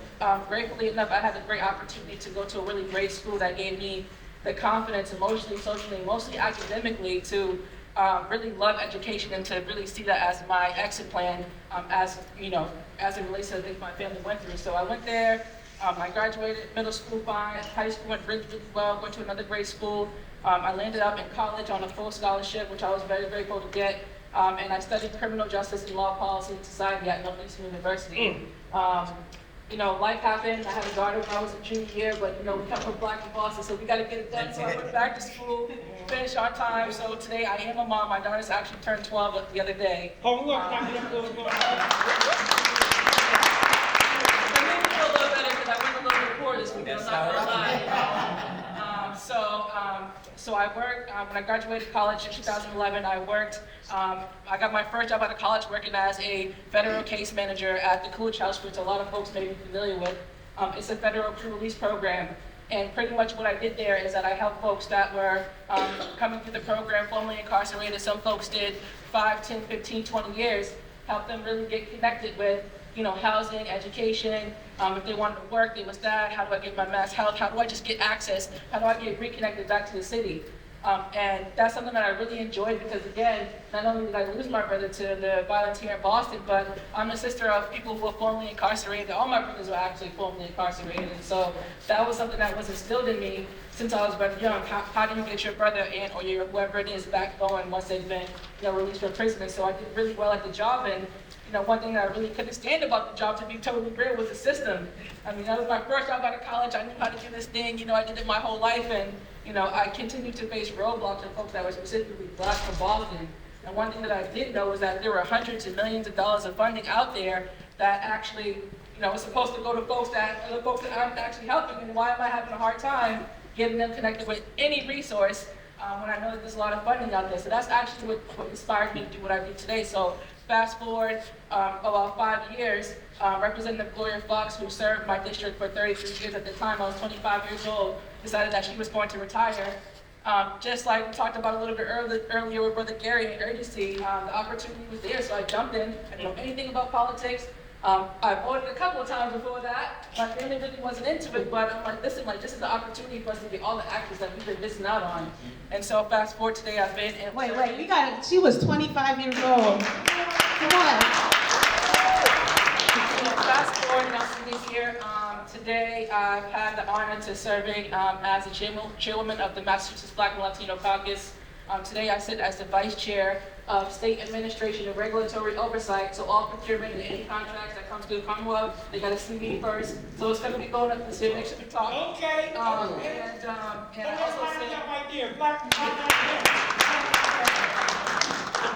gratefully enough, I had a great opportunity to go to a really great school that gave me the confidence emotionally, socially, mostly academically to really love education and to really see that as my exit plan as it relates to the things my family went through. So I went there, I graduated middle school fine, high school went really, really well, went to another great school. I landed up in college on a full scholarship, which I was very grateful to get. And I studied criminal justice and law policy and society at Northeastern University. Life happened. I had a daughter when I was a junior year, but we come from Black in Boston, so we got to get it done. So I went back to school, finished on time. So today I am a mom. My daughter's actually turned 12 the other day. Oh, look, It made me feel a little better because I went a little bit poor this weekend. I'm not gonna lie. So I worked, when I graduated college in 2011, I worked, I got my first job out of college working as a federal case manager at the Coolidge House, which a lot of folks may be familiar with. It's a federal pre-release program. And pretty much what I did there is that I helped folks that were coming through the program, formerly incarcerated. Some folks did 5, 10, 15, 20 years, help them really get connected with housing, education. If they wanted to work, there was that. How do I get my mass health? How do I just get access? How do I get reconnected back to the city? And that's something that I really enjoyed because, again, not only did I lose my brother to the violence here in Boston, but I'm the sister of people who were formerly incarcerated. All my brothers were actually formerly incarcerated. And so that was something that was instilled in me since I was very young. How do you get your brother or your whoever it is back going once they've been released from prison? And so I did really well at the job. And one thing that I really couldn't stand about the job, to be totally real, was the system. I mean, that was my first job out of college. I knew how to do this thing. I did it my whole life. And, I continued to face roadblocks of folks that were specifically Black from Boston. And one thing that I did know was that there were hundreds of millions of dollars of funding out there that actually, was supposed to go to folks that I'm actually helping. And why am I having a hard time getting them connected with any resource when I know that there's a lot of funding out there? So that's actually what inspired me to do what I do today. So fast forward about 5 years, Representative Gloria Fox, who served my district for 33 years at the time, I was 25 years old, decided that she was going to retire. Just like we talked about a little bit earlier with Brother Gary and urgency, the opportunity was there, so I jumped in. I didn't know anything about politics. I voted a couple of times before that. My family really wasn't into it, but I'm like, listen, this is the opportunity for us to get all the actors that we've been missing out on. And so fast forward today, I've been in. Wait, she was 25 years old. Come on. Fast forward, and I'm sitting here. Today, I've had the honor to serving as the chairwoman of the Massachusetts Black and Latino Caucus. Today, I sit as the vice chair of State Administration and Regulatory Oversight. So all procurement and any contracts that come through the Commonwealth, they got to see me first. So it's going to be going up this year. Make sure we talk. Okay. And I also sit. Right there, Black.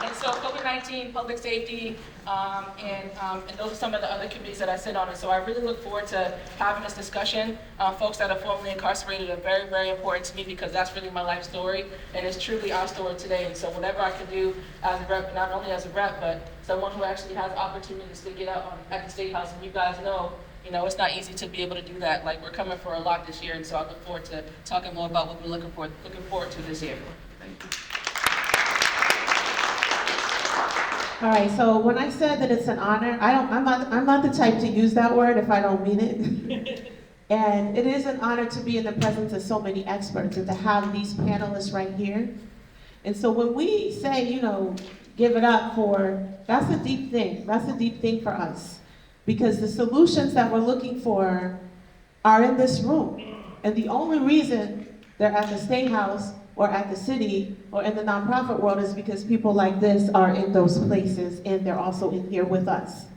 And so COVID-19, public safety, and those are some of the other committees that I sit on. And so I really look forward to having this discussion. Folks that are formerly incarcerated are very, very important to me because that's really my life story, and it's truly our story today. And so whatever I can do as a rep, not only as a rep, but someone who actually has opportunities to get out at the State House, and you guys know, it's not easy to be able to do that. Like, we're coming for a lot this year, and so I look forward to talking more about what we're looking forward to this year. Thank you. All right, so when I said that it's an honor, I'm not the type to use that word if I don't mean it. And it is an honor to be in the presence of so many experts and to have these panelists right here. And so when we say, give it up for, that's a deep thing. That's a deep thing for us. Because the solutions that we're looking for are in this room. And the only reason they're at the State House or at the city or in the nonprofit world is because people like this are in those places and they're also in here with us.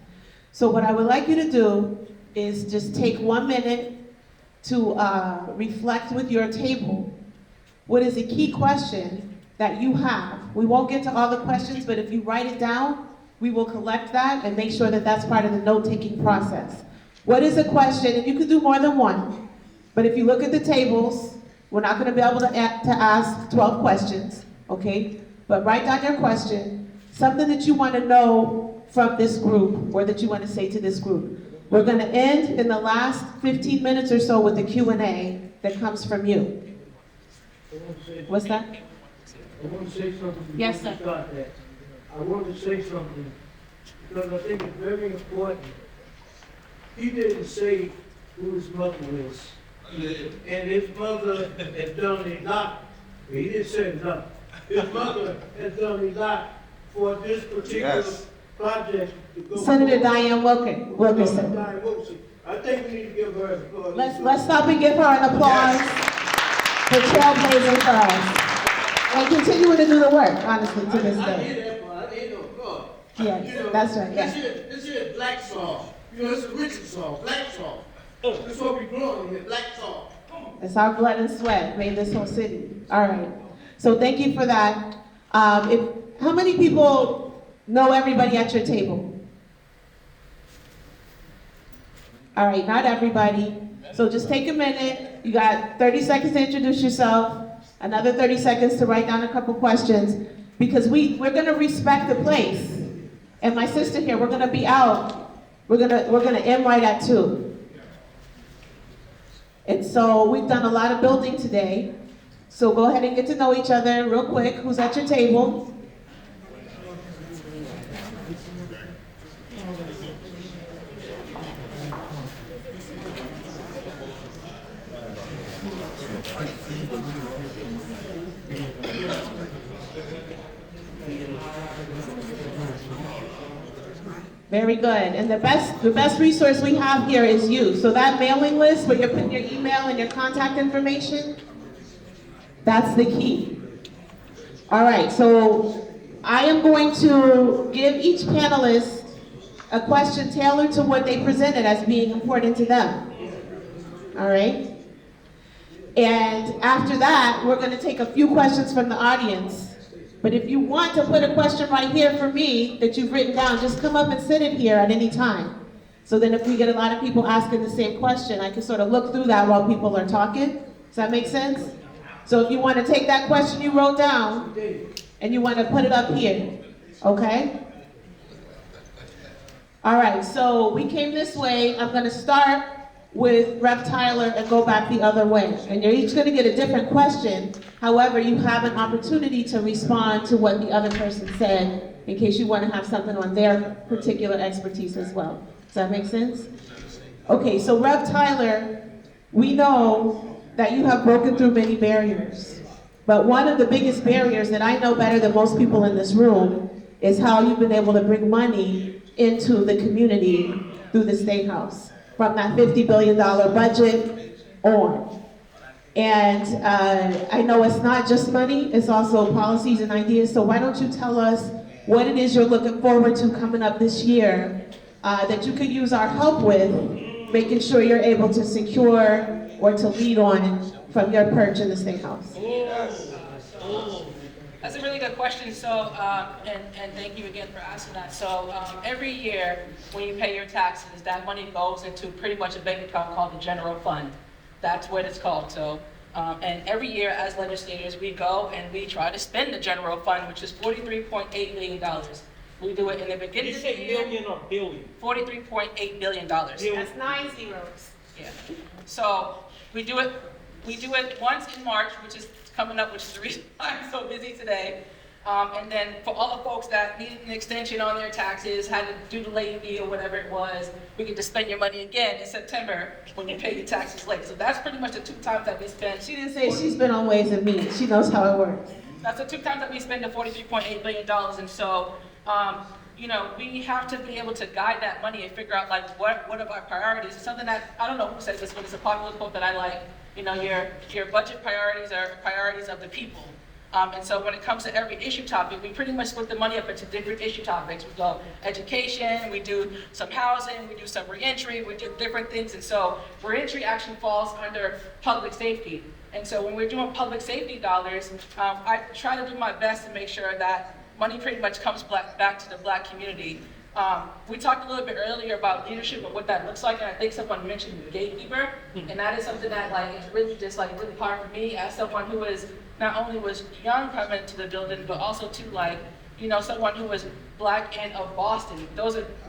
So what I would like you to do is just take 1 minute to reflect with your table. What is a key question that you have? We won't get to all the questions, but if you write it down, we will collect that and make sure that that's part of the note-taking process. What is a question? And you could do more than one, but if you look at the tables, we're not going to be able to ask 12 questions, okay? But write down your question, something that you want to know from this group or that you want to say to this group. We're going to end in the last 15 minutes or so with the Q&A that comes from you. What's that? I want to say something before Yes, you sir. start that. I want to say something because I think it's very important. He didn't say who his mother was. And his mother had done a lot. He didn't say enough. His mother had done a lot for this particular project to go. Senator Diane Wilkerson. Diane Wilkerson. I think we need to give her an applause. Let's stop and give her an applause for trailblazing for us. And continuing to do the work, honestly, to this I day. hear that part. I hear no applause. Yes, You know, that's right, yes. This here is black song. You know, it's a Richard song, black song. That's what we growing here, black song. It's our blood and sweat made this whole city. All right. So thank you for that. How many people know everybody at your table? All right, not everybody. So just take a minute. You got 30 seconds to introduce yourself. Another 30 seconds to write down a couple questions. Because we're gonna respect the place. And my sister here, we're gonna be out. We're gonna end right at 2. And so we've done a lot of building today. So go ahead and get to know each other real quick. Who's at your table? Very good. And the best resource we have here is you. So that mailing list where you're putting your email and your contact information, that's the key. All right, so I am going to give each panelist a question tailored to what they presented as being important to them. All right? And after that, we're going to take a few questions from the audience. But if you want to put a question right here for me that you've written down, just come up and sit it here at any time. So then if we get a lot of people asking the same question, I can sort of look through that while people are talking. Does that make sense? So if you want to take that question you wrote down and you want to put it up here, okay? All right, so we came this way. I'm going to start with Rev. Tyler and go back the other way. And you're each going to get a different question. However, you have an opportunity to respond to what the other person said in case you want to have something on their particular expertise as well. Does that make sense? Okay, so Rev. Tyler, we know that you have broken through many barriers. But one of the biggest barriers that I know better than most people in this room is how you've been able to bring money into the community through the State House, from that $50 billion budget on. And I know it's not just money, it's also policies and ideas, so why don't you tell us what it is you're looking forward to coming up this year that you could use our help with, making sure you're able to secure or to lead on from your perch in the State House. That's a really good question. So, and thank you again for asking that. So, every year when you pay your taxes, that money goes into pretty much a bank account called the general fund. That's what it's called. So, and every year as legislators, we go and we try to spend the general fund, which is $43.8 million. We do it in the beginning of the year. Did you say million or billion? $43.8 billion. That's 9 zeros. Yeah. So we do it once in March, which is coming up, which is the reason why I'm so busy today. And then for all the folks that needed an extension on their taxes, had to do the late fee or whatever it was, we get to spend your money again in September when you pay your taxes late. So that's pretty much the 2 times that we spend. She didn't say she's been on Ways and Means. She knows how it works. That's the 2 times that we spend the $43.8 billion. And so, you know, we have to be able to guide that money and figure out like what are our priorities. It's something that, I don't know who said this, but it's a popular quote that I like. You know, your budget priorities are priorities of the people. And so when it comes to every issue topic, we pretty much split the money up into different issue topics. We go education, we do some housing, we do some reentry, we do different things. And so reentry actually falls under public safety. And so when we're doing public safety dollars, I try to do my best to make sure that money pretty much comes back to the Black community. We talked a little bit earlier about leadership and what that looks like, and I think someone mentioned the gatekeeper, and that is something that like is really just like really hard for me as someone who is not only was young coming to the building, but also too like someone who is Black and of Boston.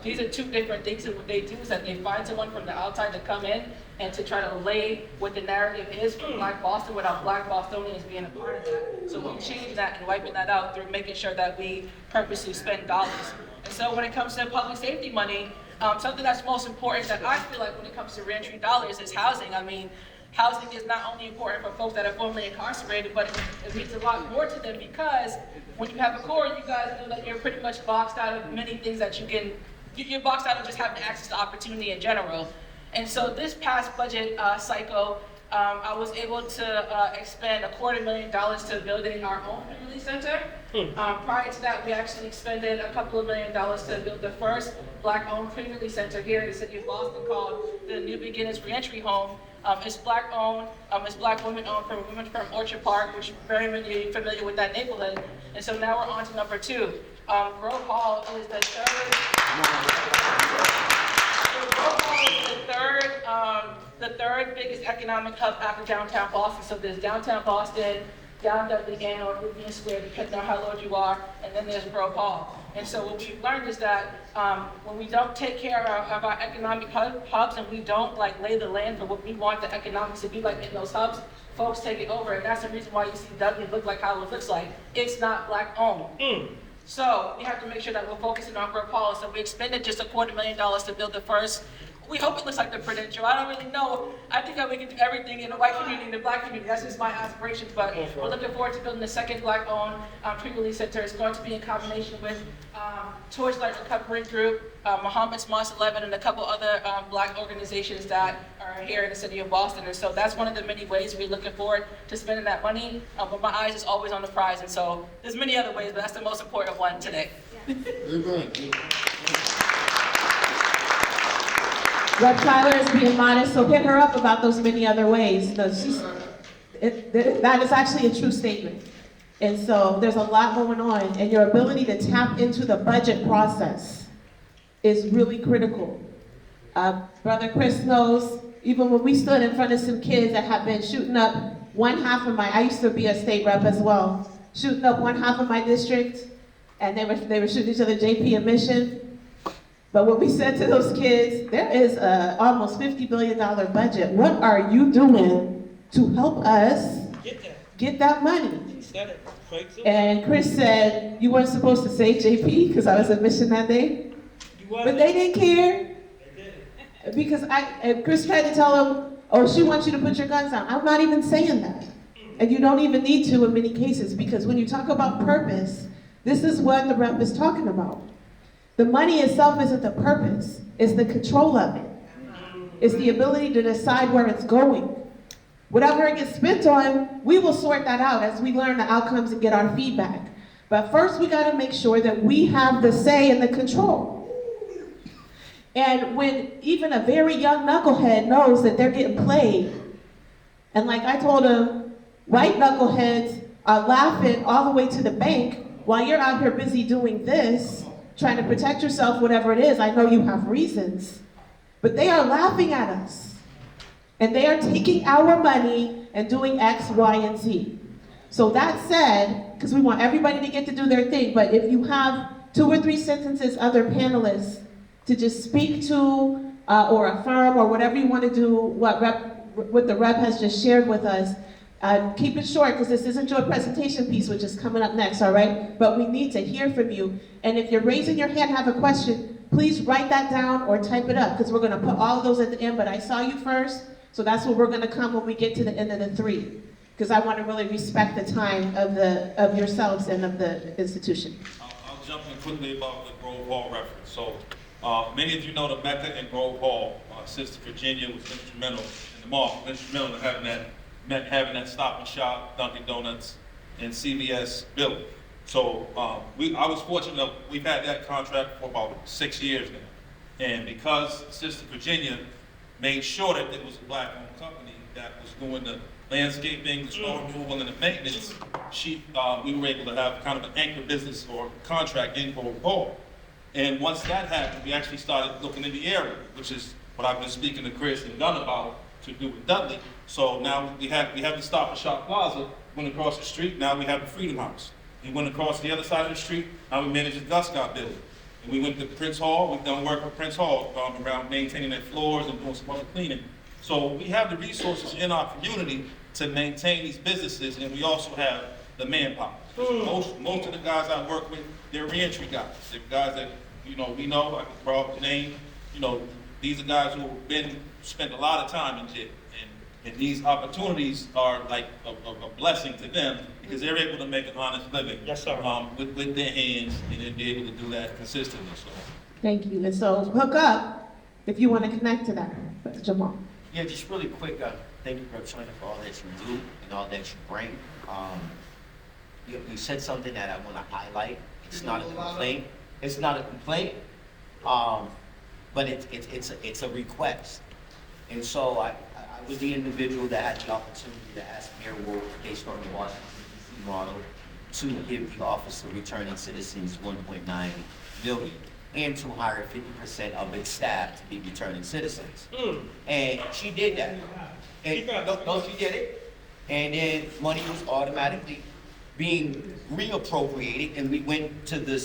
These are two different things, and what they do is that they find someone from the outside to come in and to try to lay what the narrative is for Black Boston without Black Bostonians being a part of that. So we change that and wiping that out through making sure that we purposely spend dollars. And so when it comes to public safety money, something that's most important that I feel like when it comes to reentry dollars is housing. I mean, housing is not only important for folks that are formerly incarcerated, but it means a lot more to them because when you have a core, you guys know that you're pretty much boxed out of many things that you're boxed out of just having access to opportunity in general. And so this past budget cycle, I was able to expend $250,000 to building our own pre-release center. Prior to that, we actually expended a couple of $1 million to build the first Black-owned pre-release center here in the city of Boston called the New Beginnings Reentry Home. It's Black-owned, it's Black women-owned from women from Orchard Park, which very many are familiar with that neighborhood. And so now we're on to number 2. Grove Hall is the third. Grove Hall is the third biggest economic hub after downtown Boston. So there's downtown Boston, down Dudley and or Union Square, depending on how large you are, and then there's Grove Hall. And so what we've learned is that when we don't take care of our economic hubs and we don't lay the land for what we want the economics to be like in those hubs, folks take it over. And that's the reason why you see Dudley look like how it looks like. It's not Black owned. So we have to make sure that we're focusing on Grove Hall. So we expended just $250,000 to build the first. We hope it looks like the Prudential. I don't really know. I think that we can do everything in the white community and the Black community. That's just my aspirations. But we're looking forward to building the second Black-owned pre-release center. It's going to be in combination with Torchlight Recovery Group, Muhammad's Mosque 11, and a couple other Black organizations that are here in the city of Boston. And so that's one of the many ways we're looking forward to spending that money. But my eyes is always on the prize. And so there's many other ways, but that's the most important one today. Amen. Rep. Tyler is being modest, so hit her up about those many other ways. That is actually a true statement. And so there's a lot going on, and your ability to tap into the budget process is really critical. Brother Chris knows, even when we stood in front of some kids that had been shooting up I used to be a state rep as well, shooting up one half of my district, and they were shooting each other JP and Mission. But what we said to those kids, there is a almost $50 billion budget. What are you doing to help us get that money? And Chris said, you weren't supposed to say JP because I was at Mission that day. But they didn't care. Because Chris tried to tell them, oh, she wants you to put your guns down. I'm not even saying that. And you don't even need to in many cases, because when you talk about purpose, this is what the rep is talking about. The money itself isn't the purpose, it's the control of it. It's the ability to decide where it's going. Whatever it gets spent on, we will sort that out as we learn the outcomes and get our feedback. But first we gotta make sure that we have the say and the control. And when even a very young knucklehead knows that they're getting played, and like I told him, white knuckleheads are laughing all the way to the bank while you're out here busy doing this, trying to protect yourself, whatever it is. I know you have reasons, but they are laughing at us. And they are taking our money and doing X, Y, and Z. So that said, because we want everybody to get to do their thing, but if you have 2 or 3 sentences, other panelists, to just speak to or affirm or whatever you want to do, what the rep has just shared with us, keep it short, because this isn't your presentation piece, which is coming up next, all right? But we need to hear from you. And if you're raising your hand, have a question, please write that down or type it up, because we're going to put all of those at the end. But I saw you first, so that's where we're going to come when we get to the end of the 3, because I want to really respect the time of yourselves and of the institution. I'll jump in quickly about the Grove Hall reference. So many of you know the Mecca and Grove Hall. Sister Virginia was instrumental in the mall, instrumental in having that Stop and Shop, Dunkin' Donuts, and CVS built. So I was fortunate, we've had that contract for about 6 years now. And because Sister Virginia made sure that it was a Black-owned company that was doing the landscaping, the snow removal, and the maintenance, we were able to have kind of an anchor business or contract in Grove Hall. And once that happened, we actually started looking in the area, which is what I've been speaking to Chris and Gunn about to do with Dudley. So now we have the Stop and Shop Plaza, went across the street, now we have the Freedom House. He went across the other side of the street, now we manage the Guscott building. And we went to Prince Hall, we've done work with Prince Hall, around maintaining their floors and doing some other cleaning. So we have the resources in our community to maintain these businesses, and we also have the manpower. Most of the guys I work with, they're reentry guys. They're guys that, you know, we know, I can throw out the name, you know, these are guys who have spent a lot of time in jail. And these opportunities are like a blessing to them because they're able to make an honest living. Yes, sir. With their hands, and they're able to do that consistently, so. Thank you. And so hook up if you want to connect to that, Jamal. Yeah, just really quick, thank you, Rep. China, for all that you do and all that you bring. You said something that I want to highlight. It's not a complaint. It's not a complaint, but it's a request. And so I was the individual that had the opportunity to ask Mayor Wolf, based on the Washington DC model, to give the Office of Returning Citizens $1.9 million and to hire 50% of its staff to be returning citizens. And she did that. And she did it. And then money was automatically being reappropriated, and we went to the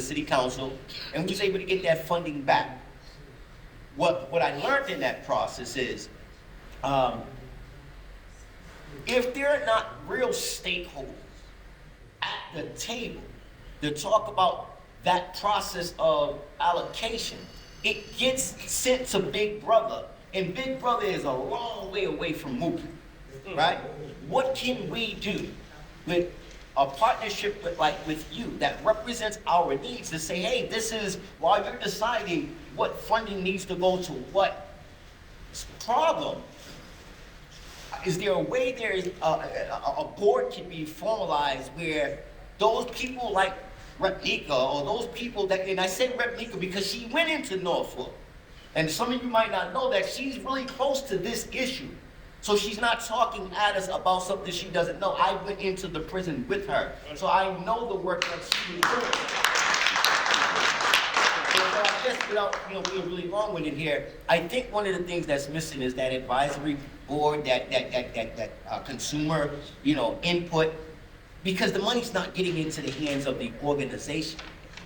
city council, and we was able to get that funding back. What I learned in that process is, if there are not real stakeholders at the table to talk about that process of allocation, it gets sent to Big Brother, and Big Brother is a long way away from moving, right? What can we do with a partnership with you that represents our needs to say, hey, this is, while you're deciding what funding needs to go to what problem, is there a way there is a board can be formalized where those people like Replika, or those people that, and I say Replika because she went into Norfolk, and some of you might not know that she's really close to this issue. So she's not talking at us about something she doesn't know. I went into the prison with her, so I know the work that she was doing. So I guess without being really long-winded here, I think one of the things that's missing is that advisory board, that consumer, input, because the money's not getting into the hands of the organization.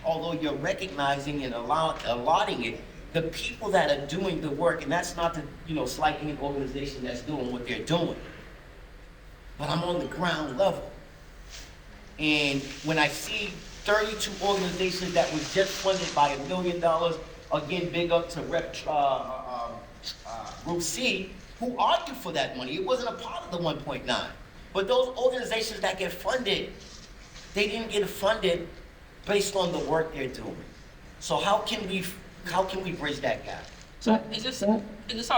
Although you're recognizing and allotting it, the people that are doing the work, and that's not to, slight any organization that's doing what they're doing. But I'm on the ground level. And when I see 32 organizations that was just funded by $1 million, again, big up to Rep. Group C, who argued for that money. It wasn't a part of the 1.9. But those organizations that get funded, they didn't get funded based on the work they're doing. So how can we bridge that gap? So is this on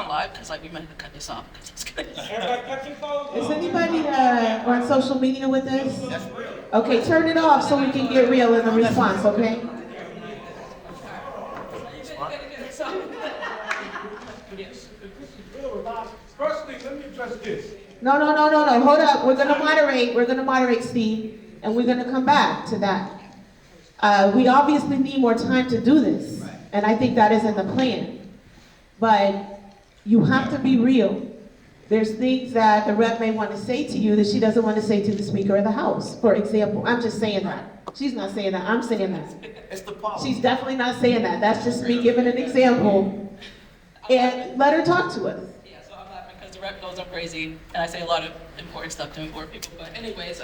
live? Because we might have to cut this off because it's good. Is anybody on social media with us? That's real. Okay, turn it off so we can get real in the response, okay? Firstly, let me address this. No, hold up. We're gonna moderate, Steve, and we're gonna come back to that. We obviously need more time to do this, and I think that is in the plan. But you have to be real. There's things that the rep may want to say to you that she doesn't want to say to the Speaker of the House, for example. I'm just saying that. She's not saying that, I'm saying that. It's the problem. She's definitely not saying that. That's just me giving an example. And let her talk to us. Yeah, so I'm laughing because the rep goes up crazy, and I say a lot of important stuff to important people. But anyways,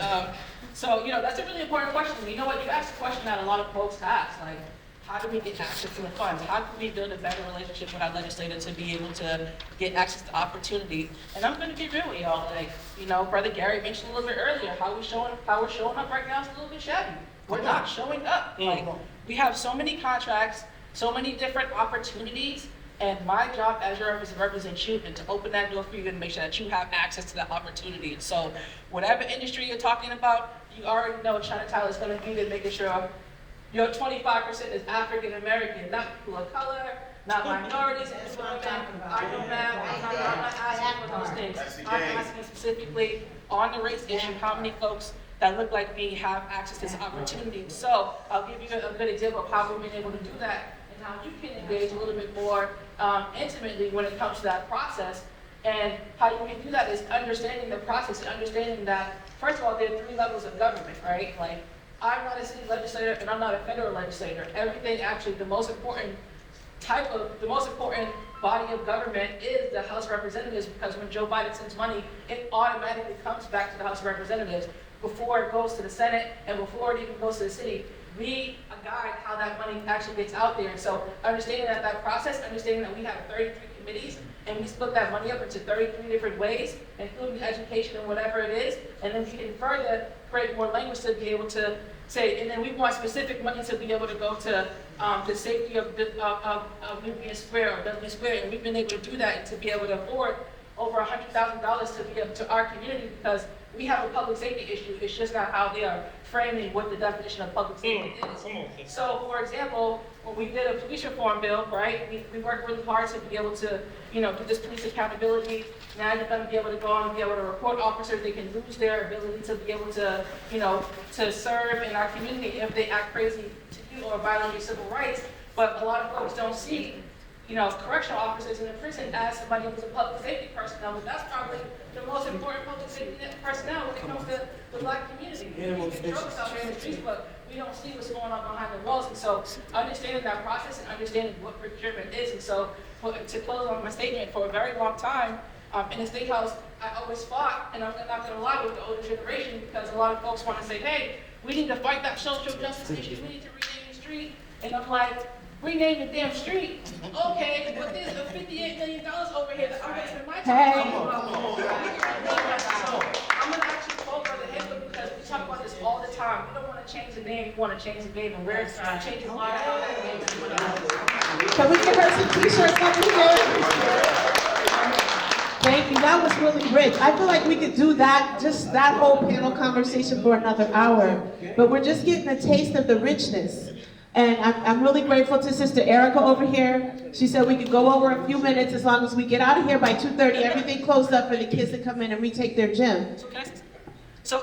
so that's a really important question. You know what? You asked a question that a lot of folks ask, like, how do we get access to the funds? How can we build a better relationship with our legislators to be able to get access to opportunity? And I'm going to be real with y'all. Brother Gary mentioned a little bit earlier how we're showing up right now is a little bit shabby. We're not showing up. We have so many contracts, so many different opportunities, and my job as your representative is to represent you and to open that door for you and make sure that you have access to that opportunity. So whatever industry you're talking about, you already know what China Tyler is going to be there, making sure your 25% is African American, not people of color, not minorities, and women. I know, ma'am, I'm not asking for those things. I'm asking specifically on the race issue, how many folks that look like me have access to this opportunity. So I'll give you a good example of how we've been able to do that and how you can engage a little bit more intimately when it comes to that process. And how you can do that is understanding the process, and understanding that, first of all, there are 3 levels of government, right? Like, I'm not a city legislator and I'm not a federal legislator. Everything, actually, the most important body of government is the House of Representatives, because when Joe Biden sends money, it automatically comes back to the House of Representatives before it goes to the Senate and before it even goes to the city. We guide how that money actually gets out there. And so understanding that process, understanding that we have 33 committees, and we split that money up into 33 different ways, including education and whatever it is, and then we can further create more language to be able to say, and then we want specific money to be able to go to the safety of Nubian Square or Dudley Square, and we've been able to do that and to be able to afford over $100,000 to be able to our community, because we have a public safety issue. It's just not how they are framing what the definition of public safety is. So, for example, when we did a police reform bill, right, we worked really hard to be able to, do this police accountability. Now you're going to be able to go on and be able to report officers. They can lose their ability to be able to, to serve in our community if they act crazy to you or violate your civil rights. But a lot of folks don't see, correctional officers in the prison as somebody who's a public safety personnel, but that's probably the most important public safety personnel when it comes to the Black community. We can throw us out there in the streets, but we don't see what's going on behind the walls. And so understanding that process and understanding what procurement is. And so to close on my statement, for a very long time, in the State House, I always fought, and I'm not going to lie, with the older generation, because a lot of folks want to say, hey, we need to fight that social justice issue, we need to rename the street. And I'm like, rename the damn street. Okay, but there's the $58 million over here that I'm going to spend my time on. So I'm going to actually quote Brother Hitler, because we talk about this all the time. We don't want to change the name, we want to change the name, and we're changing the lives of that name. Can we give her some t-shirts over here? Thank you, that was really rich. I feel like we could do that, just that whole panel conversation for another hour. But we're just getting a taste of the richness. And I'm really grateful to Sister Erica over here. She said we could go over a few minutes as long as we get out of here by 2:30. Everything closed up for the kids to come in and retake their gym. So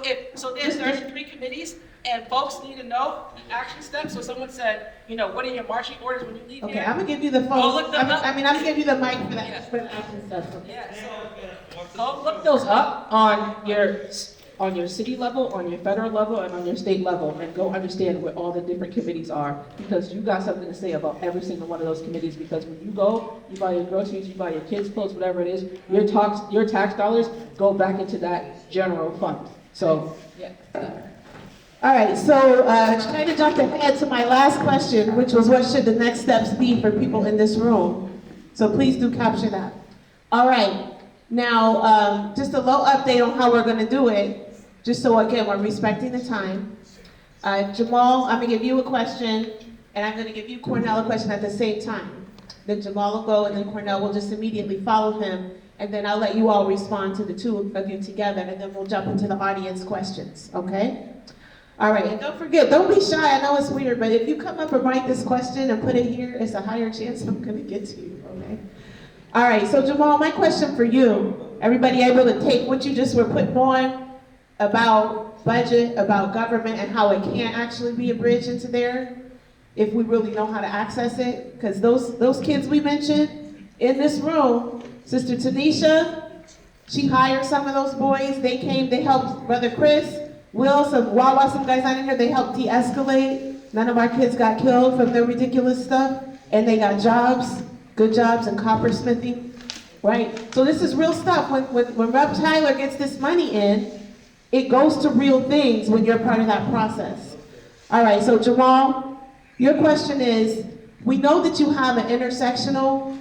there's 33 committees, and folks need to know action steps. So someone said, what are your marching orders when you leave here? Okay, I'm gonna give you the phone. I'm gonna give you the mic for that, for the action steps. Yeah, so go look those up on your city level, on your federal level, and on your state level, and go understand what all the different committees are, because you got something to say about every single one of those committees, because when you go, you buy your groceries, you buy your kids' clothes, whatever it is, your tax dollars go back into that general fund. So, yeah. All right, so kind of jumped ahead to my last question, which was what should the next steps be for people in this room? So please do capture that. All right, now just a little update on how we're going to do it, just so again we're respecting the time. Jamal, I'm going to give you a question, and I'm going to give you Cornell a question at the same time. Then Jamal will go, and then Cornell will just immediately follow him, and then I'll let you all respond to the two of you together, and then we'll jump into the audience questions, okay? All right, and don't forget, don't be shy. I know it's weird, but if you come up and write this question and put it here, it's a higher chance I'm gonna get to you, okay? All right, so Jamal, my question for you, everybody able to take what you just were putting on about budget, about government, and how it can't actually be a bridge into there if we really know how to access it? Because those kids we mentioned in this room, Sister Tanisha, she hired some of those boys. They came, they helped Brother Chris, Will, some Wawa, some guys out in here, they helped de-escalate. None of our kids got killed from their ridiculous stuff, and they got jobs, good jobs in coppersmithing, right? So this is real stuff. When Rep. Tyler gets this money in, it goes to real things when you're part of that process. All right, so Jamal, your question is, we know that you have an intersectional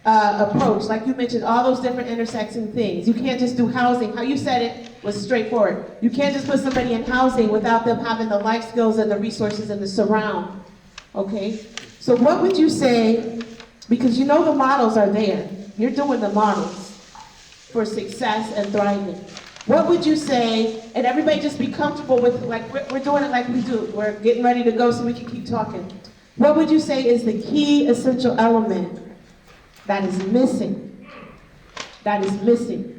approach, like you mentioned, all those different intersecting things. You can't just do housing. How you said it was straightforward. You can't just put somebody in housing without them having the life skills and the resources and the surround, okay? So what would you say, because you know the models are there. You're doing the models for success and thriving. What would you say, and everybody just be comfortable with, like, we're doing it like we do. We're getting ready to go so we can keep talking. What would you say is the key essential element that is missing? That is missing.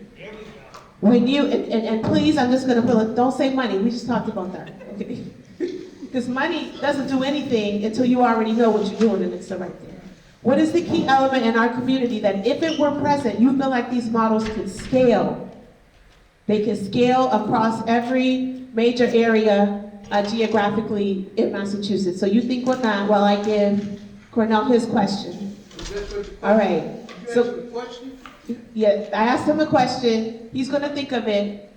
When you, and please, I'm just gonna put, don't say money, we just talked about that, okay? Because money doesn't do anything until you already know what you're doing and it's right there. What is the key element in our community that if it were present, you feel like these models could scale? They can scale across every major area geographically in Massachusetts. So you think on that while I give Cornell his question. All right. So, yeah, I asked him a question. He's going to think of it.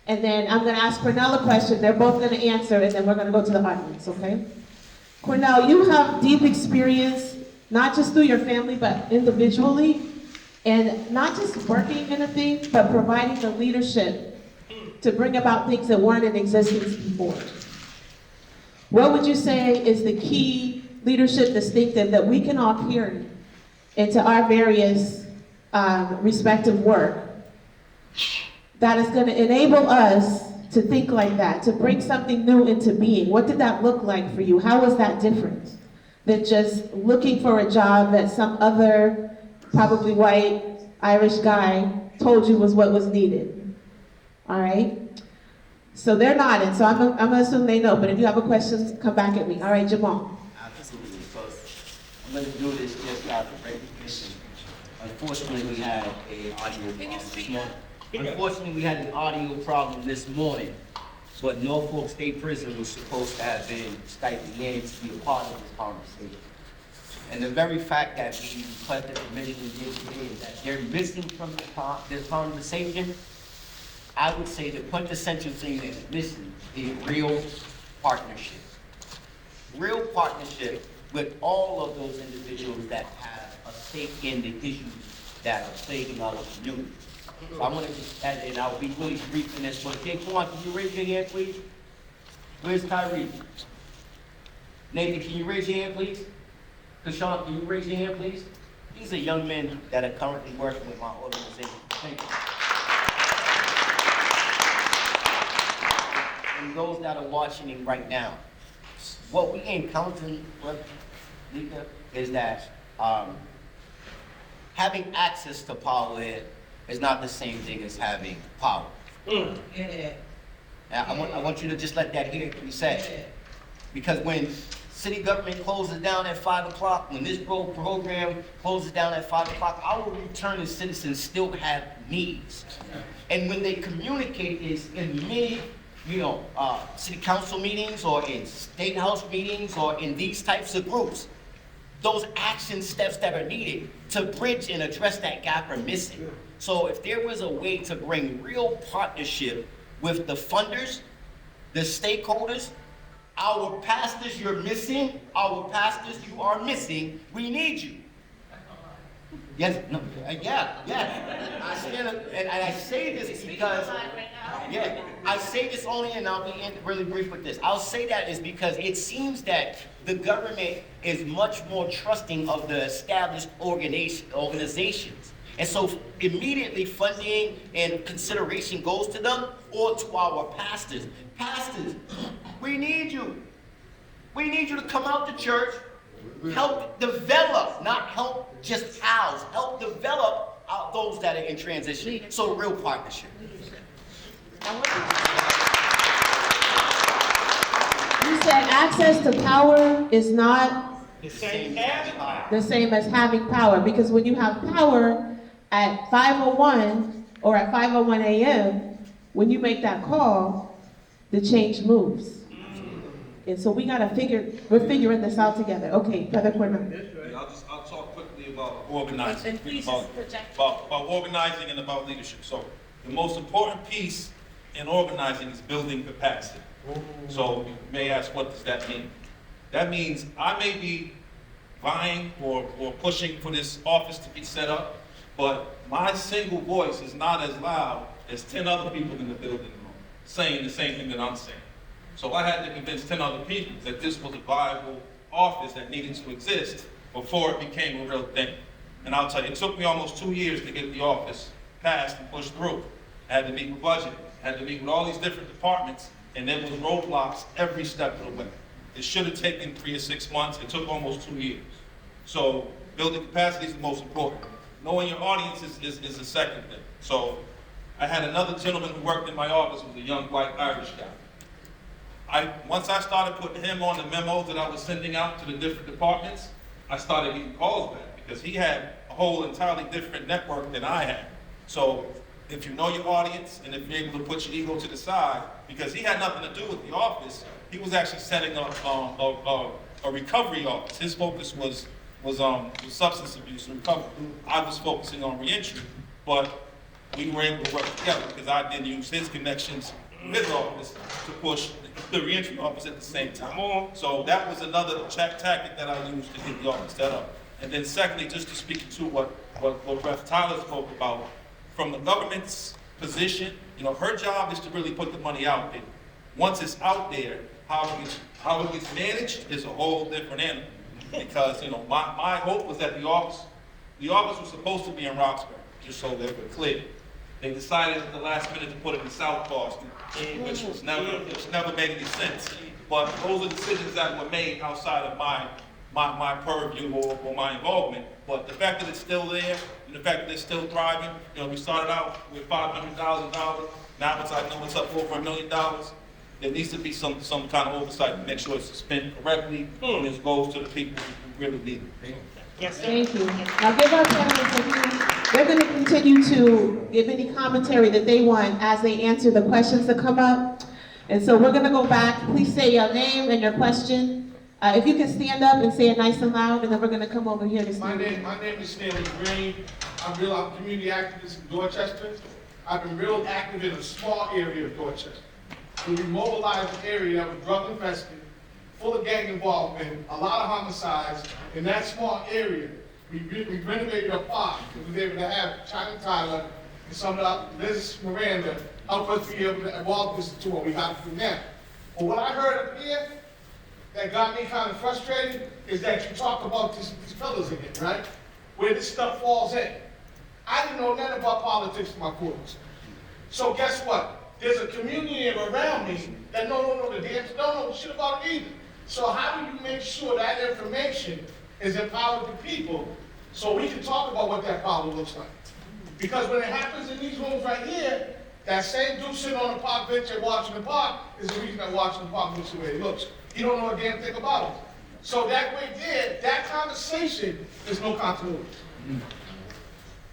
And then I'm going to ask Cornell a question. They're both going to answer, and then we're going to go to the audience, okay? Cornell, you have deep experience, not just through your family, but individually, and not just working in a thing, but providing the leadership to bring about things that weren't in existence before. What would you say is the key leadership distinctive that we can all carry into our various respective work that is going to enable us to think like that, to bring something new into being? What did that look like for you? How was that different than just looking for a job that some other, probably white, Irish guy told you was what was needed? All right? So they're nodding, so I'm gonna assume they know, but if you have a question, come back at me. All right, Jamal. Absolutely, because I'm gonna do this just out of recognition. Unfortunately, we had an audio problem this morning. Unfortunately, we had an audio problem this morning, but Norfolk State Prison was supposed to have been Skyping in to be a part of this conversation. And the very fact that we requested permission here today is that they're missing from this conversation. I would say the quintessential thing that is missing is real partnership. Real partnership with all of those individuals that have a stake in the issues that are plaguing our community. So I want to just add, and I'll be really brief in this, but Jay, come on, can you raise your hand, please? Where's Tyree? Nathan, can you raise your hand, please? Kashawn, can you raise your hand, please? These are young men that are currently working with my organization. Thank you. And those that are watching it right now, what we encountering with Lika is that having access to power is not the same thing as having power. Yeah. I want you to just let that hear be said. Because when city government closes down at 5 o'clock, when this program closes down at 5 o'clock, our returning citizens still have needs. And when they communicate is in many city council meetings or in state house meetings or in these types of groups, those action steps that are needed to bridge and address that gap are missing. So if there was a way to bring real partnership with the funders, the stakeholders, our pastors you're missing, our pastors you are missing, we need you. Yes, no, yeah. I stand up, and I say this because, I say this only, and I'll be really brief with this. I'll say that is because it seems that the government is much more trusting of the established organizations. And so immediately funding and consideration goes to them or to our pastors. Pastors, we need you. We need you to come out to church, help develop, not help just house, help develop those that are in transition. So real partnership. You said access to power is not The same as having power, because when you have power at 5:01 or at 5:01 a.m., when you make that call, the change moves. And so we're figuring this out together. Okay, Brother Cornell. Yeah, I'll talk quickly about organizing, about organizing and about leadership. So the most important piece in organizing is building capacity. So you may ask, what does that mean? That means I may be vying or pushing for this office to be set up, but my single voice is not as loud as 10 other people in the building room saying the same thing that I'm saying. So I had to convince 10 other people that this was a viable office that needed to exist before it became a real thing. And I'll tell you, it took me almost 2 years to get the office passed and pushed through. I had to meet with budget, I had to meet with all these different departments, and there was roadblocks every step of the way. It should have taken 3 or 6 months, it took almost 2 years. So building capacity is the most important. Knowing your audience is the second thing. So I had another gentleman who worked in my office who was a young white Irish guy. Once I started putting him on the memos that I was sending out to the different departments, I started getting calls back because he had a whole entirely different network than I had. So if you know your audience and if you're able to put your ego to the side, because he had nothing to do with the office, he was actually setting up a recovery office. His focus was substance abuse and recovery. I was focusing on reentry, but we were able to work together because I didn't use his connections in his office to push the reentry office at the same time. So that was another tactic that I used to get the office set up. And then secondly, just to speak to what Rev. Tyler spoke about, from the government's position, you know, her job is to really put the money out there. Once it's out there, how it gets managed is a whole different animal. Because, you know, my hope was that the office was supposed to be in Roxbury, just so they were clear. They decided at the last minute to put it in South Boston, which never made any sense. But those are decisions that were made outside of my purview or my involvement. But the fact that it's still there, and the fact that it's still thriving, you know, we started out with $500,000. Now I know it's up over $1 million. There needs to be some kind of oversight to make sure it's spent correctly and it goes to the people who really need it. Yes, thank you. Now give our panelists a few. They're going to continue to give any commentary that they want as they answer the questions that come up. And so we're going to go back. Please say your name and your question. If you can stand up and say it nice and loud, and then we're going to come over here to My name is Stanley Green. I'm a community activist in Dorchester. I've been real active in a small area of Dorchester. We mobilized an area that was drug infested, full of gang involvement, a lot of homicides. In that small area, we renovated a park. We was able to have China Tyler and some of Liz Miranda help us be able to evolve this to what we got to do now. But what I heard up here that got me kind of frustrated is that you talk about these fellas again, right? Where this stuff falls in. I didn't know nothing about politics in my 40s. So guess what? There's a community around me that don't know shit about it either. So how do you make sure that information is empowered to people so we can talk about what that power looks like? Because when it happens in these rooms right here, that same dude sitting on the park bench at Washington Park is the reason that Washington Park looks the way it looks. He don't know a damn thing about it. So that way there, that conversation is no continuity.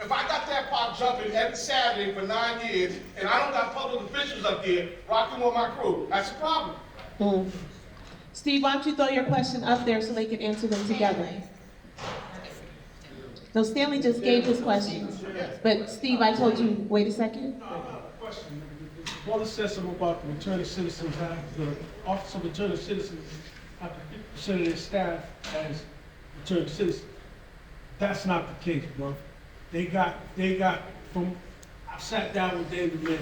If I got that park jumping every Saturday for 9 years, and I don't got public officials up there rocking with my crew, that's a problem. Steve, why don't you throw your question up there so they can answer them together? No, Stanley just gave his question. But Steve, I told you, wait a second. Question. The brother said something about the returning citizens, the Office of Returning Citizens have 50% of their staff as returning citizens. That's not the case, bro. They got from, I sat down with David Mayer.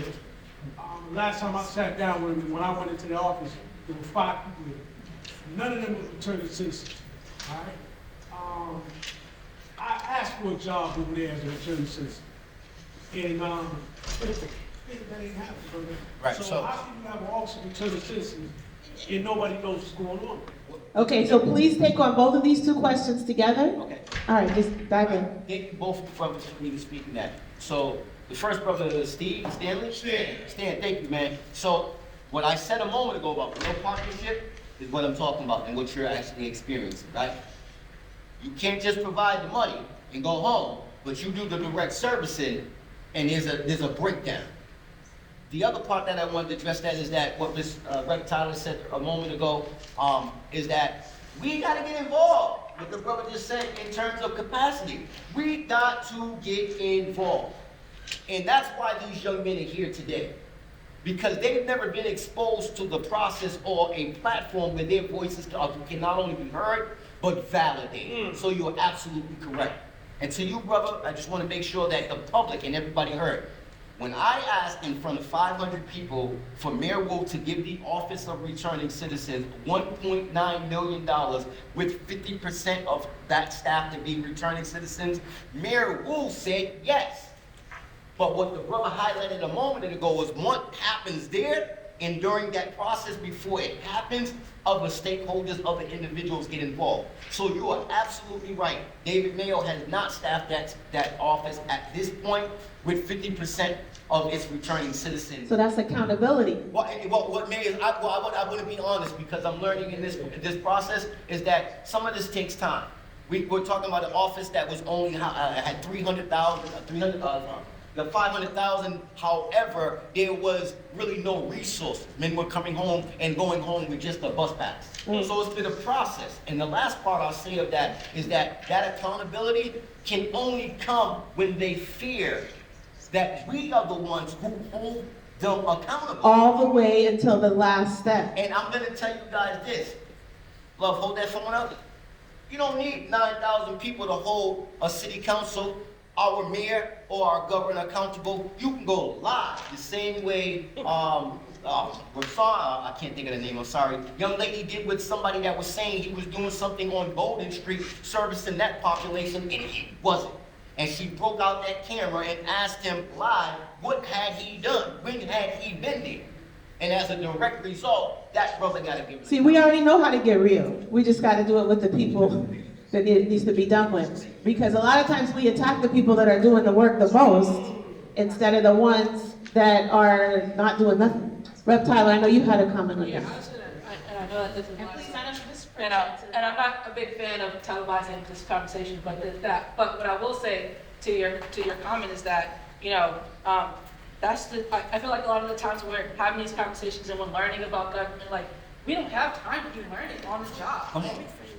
Last time I sat down with him, when I went into the office, there were 5 people there. None of them were returning citizens, all right? I asked for a job over there as a returning citizen. And, that ain't happening, brother. Right, So how can you have an office of returning citizens and nobody knows what's going on? Okay, so please take on both of these 2 questions together. Okay. All right, just dive in. Thank you both for me to speak in that. So the first brother is Stanley? Stan, thank you, man. So what I said a moment ago about real partnership is what I'm talking about and what you're actually experiencing, right? You can't just provide the money and go home, but you do the direct servicing and there's a breakdown. The other part that I wanted to address that is that what Ms. Rev. Tyler said a moment ago, is that we gotta get involved. What the brother just said in terms of capacity. We got to get involved. And that's why these young men are here today. Because they've never been exposed to the process or a platform where their voices can not only be heard, but validated. So you're absolutely correct. And to you, brother, I just want to make sure that the public and everybody heard. When I asked in front of 500 people for Mayor Wu to give the Office of Returning Citizens $1.9 million with 50% of that staff to be returning citizens, Mayor Wu said yes. But what the brother highlighted a moment ago was what happens there, and during that process before it happens, other stakeholders, other individuals get involved. So you are absolutely right. David Mayo has not staffed that office at this point with 50% of its returning citizens. So that's accountability. Well, what may is, I want to be honest because I'm learning in this process is that some of this takes time. We're talking about an office that was only, had 300,000, the 500,000, however, there was really no resources. Men were coming home and going home with just a bus pass. So it's been a process. And the last part I'll say of that is that accountability can only come when they fear that we are the ones who hold them accountable. All the way until the last step. And I'm gonna tell you guys this. Love, hold that phone up. You don't need 9,000 people to hold a city council, our mayor, or our governor accountable. You can go live the same way, I can't think of the name, I'm sorry. Young lady did with somebody that was saying he was doing something on Golden Street, servicing that population, and he wasn't. And she broke out that camera and asked him live, what had he done? When had he been there? And as a direct result, that brother gotta give it. See, we already know how to get real. We just gotta do it with the people that it needs to be done with. Because a lot of times we attack the people that are doing the work the most instead of the ones that are not doing nothing. Rep. Tyler, I know you had a comment on Yeah, this. and I know that this is and I'm not a big fan of televising this conversation, but what I will say to your comment is that, I feel like a lot of the times we're having these conversations and we're learning about government, like, we don't have time to do learning on the job.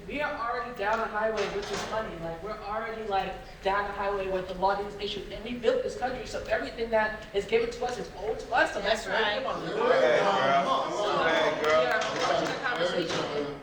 We are already down the highway with this money, like, we're already like down the highway with a lot of these issues, and we built this country, so everything that is given to us is owed to us, so that's right.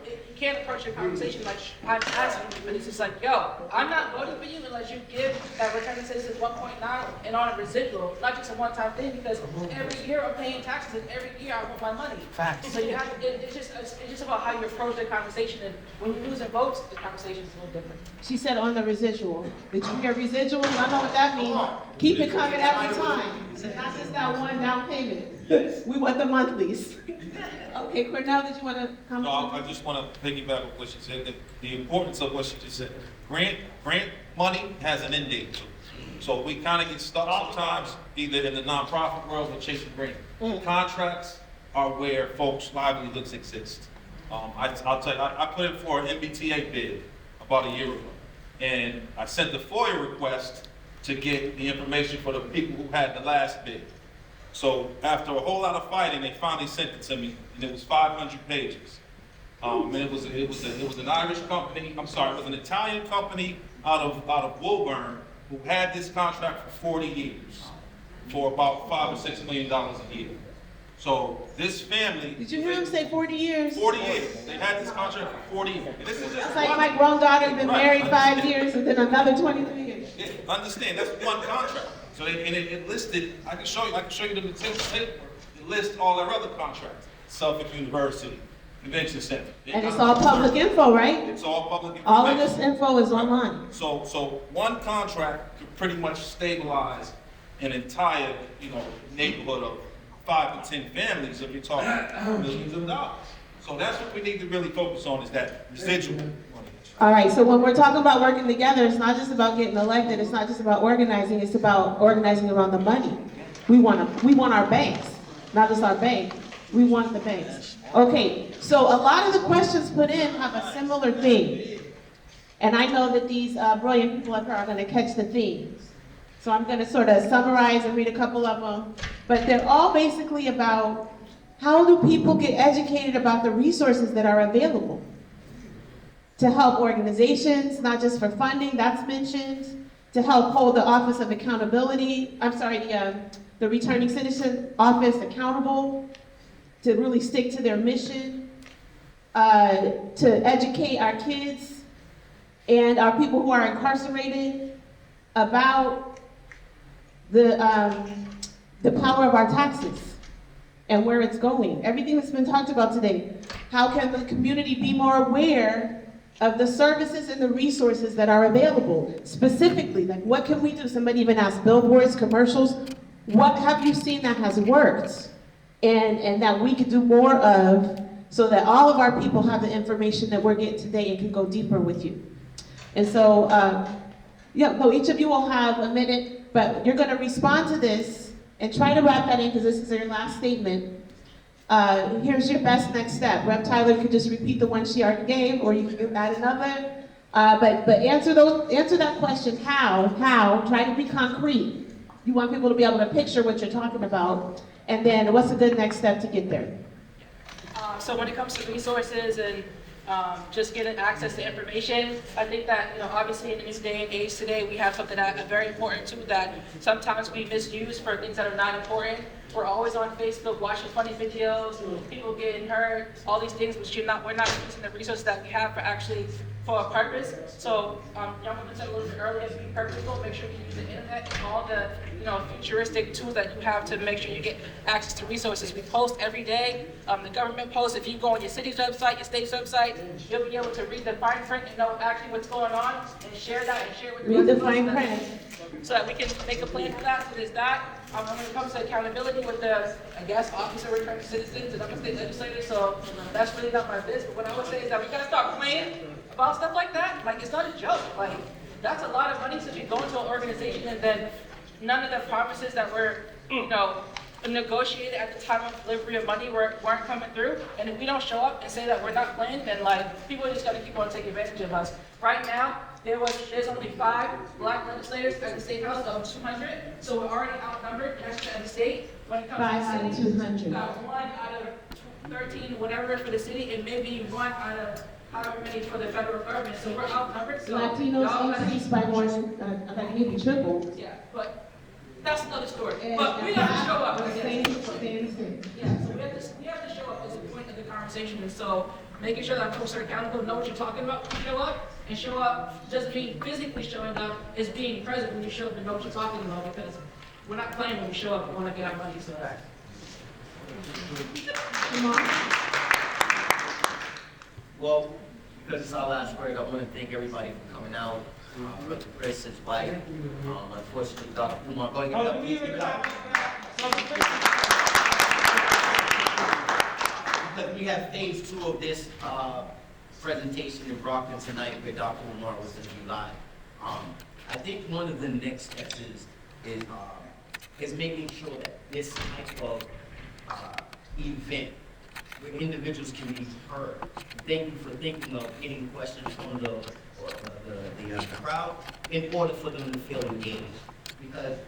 You can't approach your conversation like I'm asking you, but it's just like, yo, I'm not voting for you unless you give that returning citizens 1.9 and on a residual, not just a one-time thing, because every year I'm paying taxes and every year I want my money. Facts. So you have to, it's just about how you approach the conversation, and when you lose in votes, the conversation is a little different. She said on the residual. Did you hear residual? I know what that means. Keep it coming every time. Not just that one down payment. We want the monthlies. Okay, Cornell, did you want to comment? No, I just want to piggyback with what she said, the importance of what she just said. Grant money has an end date. So we kind of get stuck sometimes, either in the nonprofit world or chasing grant. Contracts are where folks' livelihoods exist. I'll tell you, I put in for an MBTA bid about a year ago. And I sent the FOIA request to get the information for the people who had the last bid. So after a whole lot of fighting, they finally sent it to me, and it was 500 pages. And it was an Irish company. I'm sorry, it was an Italian company out of Woburn who had this contract for 40 years, for about $5 or $6 million a year. So this family. Did you hear him say 40 years? 40 years. They had this contract for 40 years. And this is just It's like my grown daughter been married 5 years and then another 23 years. Yeah, understand, that's one contract. So it listed, I can show you the material paper. It lists all their other contracts. Suffolk University, Convention Center. And it's all public info, right? It's all public information. All of this info is online. So one contract could pretty much stabilize an entire, neighborhood of 5 to 10 families if you're talking millions of dollars. So that's what we need to really focus on, is that residual money. All right, so when we're talking about working together, it's not just about getting elected, it's not just about organizing, it's about organizing around the money. We want our banks, not just our bank, we want the banks. Okay, so a lot of the questions put in have a similar theme. And I know that these brilliant people up here are gonna catch the themes. So I'm gonna sort of summarize and read a couple of them, but they're all basically about how do people get educated about the resources that are available to help organizations, not just for funding, that's mentioned, to help hold the Office of Accountability, the Returning Citizen Office accountable, to really stick to their mission, to educate our kids and our people who are incarcerated about the power of our taxes and where it's going. Everything that's been talked about today. How can the community be more aware of the services and the resources that are available? Specifically, like what can we do? Somebody even asked billboards, commercials. What have you seen that has worked and that we could do more of so that all of our people have the information that we're getting today and can go deeper with you? And so, each of you will have a minute, but you're gonna respond to this and try to wrap that in because this is your last statement. Here's your best next step. Rep. Tyler could just repeat the one she already gave, or you can add another. But answer that question, how, try to be concrete. You want people to be able to picture what you're talking about, and then what's a good next step to get there? So when it comes to resources and just getting access to information, I think that, obviously in this day and age today, we have something that is very important too, that sometimes we misuse for things that are not important. We're always on Facebook watching funny videos, people getting hurt, all these things which we're not using the resources that we have for a purpose. So, young women said a little bit earlier, be purposeful, make sure you use the internet and all the, futuristic tools that you have to make sure you get access to resources. We post every day, the government posts. If you go on your city's website, your state's website, you'll be able to read the fine print and know actually what's going on and share that and share with the Read the rest of us fine print. so that we can make a plan for that. So there's that. When it comes to accountability with the, officer returning citizens, and I'm a state legislator, so that's really not my business. But what I would say is that we gotta start playing about stuff like that. Like, it's not a joke. Like, that's a lot of money to be going to an organization and then none of the promises that were, negotiated at the time of delivery of money weren't coming through. And if we don't show up and say that we're not playing, then people are just gonna keep on taking advantage of us. Right now, there's only 5 black legislators at the state house of 200, so we're already outnumbered actually at the state. When it comes 5 out to of the city, 200. we got 1 out of 13, whatever for the city, and maybe 1 out of however many for the federal government. So we're outnumbered. So y'all Latinos gotta- increased by more than maybe triple. Yeah, but that's another story. And But we have to show up. I Same, guess. same. Yeah, so we have to show up as a point of the conversation, and so making sure that folks are accountable, know what you're talking about when you show up, and show up doesn't mean physically showing up, is being present when you show up and know what you're talking about, because we're not playing when we show up, we wanna get our money, so that. Well, because it's our last word, I want to thank everybody for coming out. Brother Chris, his wife, unfortunately, Dr. Kumar, go ahead, give it up. Because we have phase 2 of this presentation in Brockton tonight, where Dr. Kumar was going to be live. I think one of the next steps is making sure that this type of event where individuals can be heard. Thank you for thinking of getting questions from the crowd in order for them to feel engaged. Because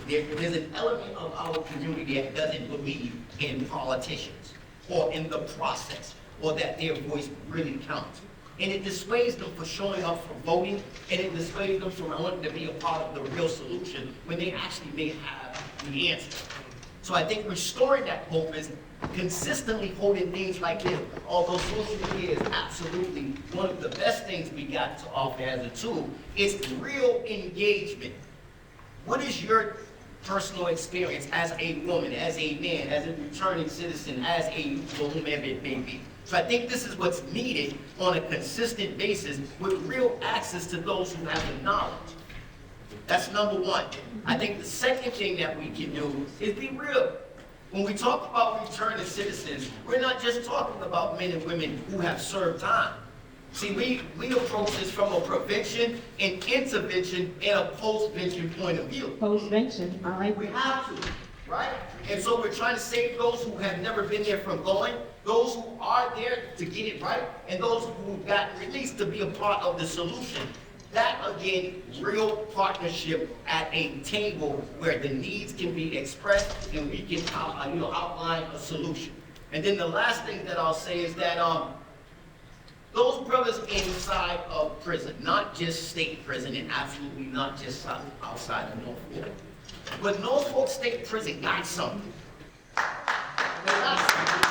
there's an element of our community that doesn't believe in politicians or in the process or that their voice really counts. And it dissuades them for showing up for voting, and it dissuades them from wanting to be a part of the real solution when they actually may have the answer. So I think restoring that hope is consistently holding things like this. Although social media is absolutely one of the best things we got to offer as a tool, it's real engagement. What is your personal experience as a woman, as a man, as a returning citizen, as a youth, or whomever it may be? So I think this is what's needed on a consistent basis with real access to those who have the knowledge. That's number one. I think the second thing that we can do is be real. When we talk about returning citizens, we're not just talking about men and women who have served time. See, we approach this from a prevention and intervention and a post-vention point of view. Post-vention, all right. We have to, right? And so we're trying to save those who have never been there from going, those who are there to get it right, and those who got released to be a part of the solution. That, again, real partnership at a table where the needs can be expressed and we can outline a solution. And then the last thing that I'll say is that those brothers inside of prison, not just state prison and absolutely not just outside of Norfolk, but Norfolk State Prison got something. They got something.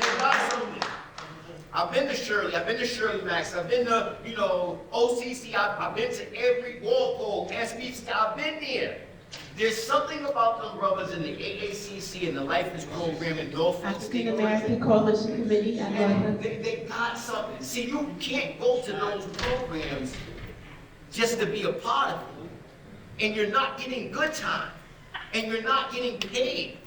They got something. I've been to Shirley Max, I've been to, OCC, I've been to every Walpole, SBC, I've been there. There's something about them brothers in the AACC and the Life is Program in Norfolk State. African American Coalition Committee. And they got something. See, you can't go to those programs just to be a part of them. And you're not getting good time. And you're not getting paid.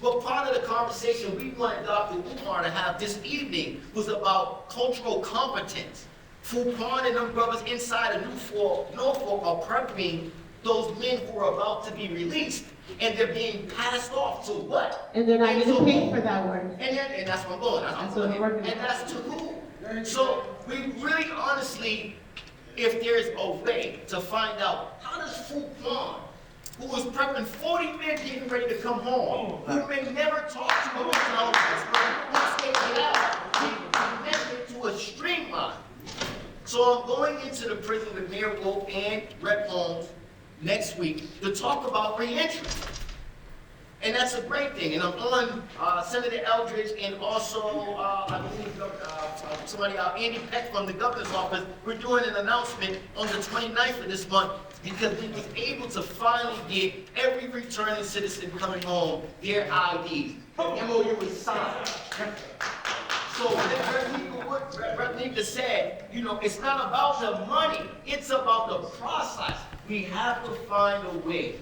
But part of the conversation we wanted Dr. Umar to have this evening was about cultural competence. Fupon and them brothers inside of Norfolk are prepping those men who are about to be released. And they're being passed off to what? And they're not getting paid for that work. And that's what I'm going. That's what they're working on. And that's to who? So we really honestly, if there's a way to find out, how does Fu Kwan, who was prepping 40 men getting ready to come home, who may never talk to a hotel, who stayed out, connected to a streamline. So I'm going into the prison with Mayor Wolf and Rep. Holmes next week to talk about reentry. And that's a great thing. And I'm on Senator Eldridge and also, I believe, somebody, Andy Peck from the governor's office. We're doing an announcement on the 29th of this month because we was able to finally get every returning citizen coming home their IDs. The MOU was signed. So what Rep. Nika said, you know, it's not about the money, it's about the process. We have to find a way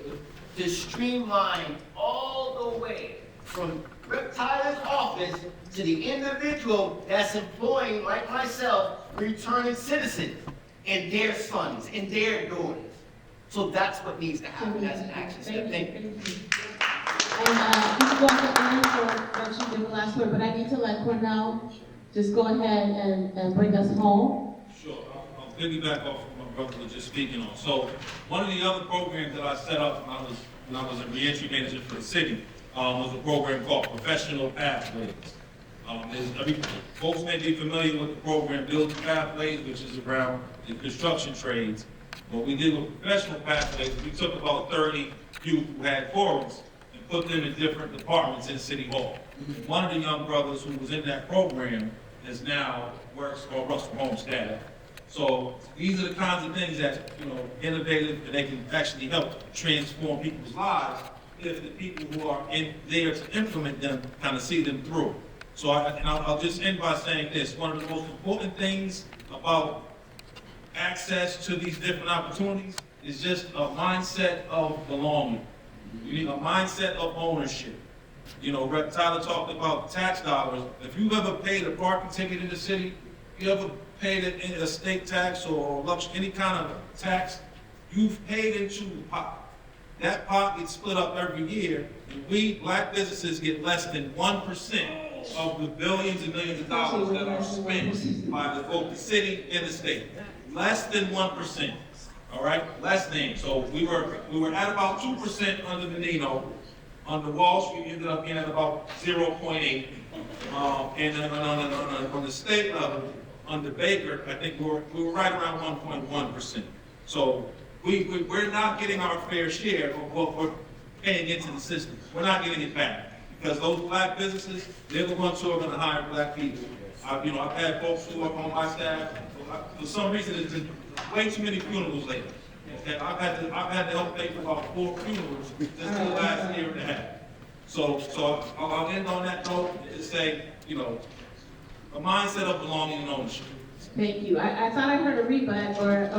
to streamline all the way from Rep. Tyler's office to the individual that's employing, like myself, returning citizens and their sons and their daughters. So that's what needs to happen as an action step. Thank you. And you can go to Aaron for let you give the last word, but I need to let Cornell just go ahead and bring us home. Sure, I'll piggyback off of what my brother was just speaking on. So one of the other programs that I set up when I was a reentry manager for the city was a program called Professional Pathways. Folks may be familiar with the program Build Pathways, which is around the construction trades. What we did with Professional Pathways, we took about 30 youth who had quarries and put them in different departments in City Hall. One of the young brothers who was in that program is now works for Russell Holmes staff. So these are the kinds of things that, you know, innovative, and they can actually help transform people's lives if the people who are in there to implement them kind of see them through. So I'll just end by saying this. One of the most important things about access to these different opportunities is just a mindset of belonging. You need a mindset of ownership. You know, Rep. Tyler talked about tax dollars. If you've ever paid a parking ticket in the city, you ever paid a state tax or any kind of tax, you've paid into the pot. That pot gets split up every year, and we, black businesses, get less than 1% of the billions and millions of dollars that are spent by both the city and the state. Less than 1%, all right? Less than. So we were at about 2% under Menino. Under Walsh, we ended up being at about 0.8. And then on the state level, under Baker, I think we were right around 1.1%. So we're not getting our fair share of what we're paying into the system. We're not getting it back. Because those black businesses, they're the ones who are going to hire black people. I've had folks who work on my staff. For some reason, there's been way too many funerals lately. And I've had to help pay for about 4 funerals just in the last year and a half. So I'll end on that note and just say, you know, a mindset of belonging and ownership. Thank you. I thought I heard a rebut or a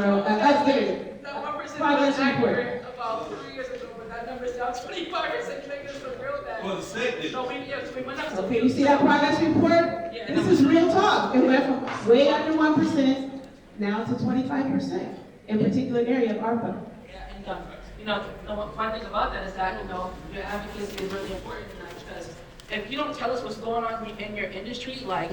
progress report. About 3 years ago, but that number is down 25%, making us a real bad. Well, the state did. So we went up to. Okay, you see that progress report? Yeah. This is real talk. It went from way under 1% now to 25% in particular area of ARPA. Yeah, and you know, one thing about that is that, you know, your advocacy is really important in that, because if you don't tell us what's going on in your industry, like,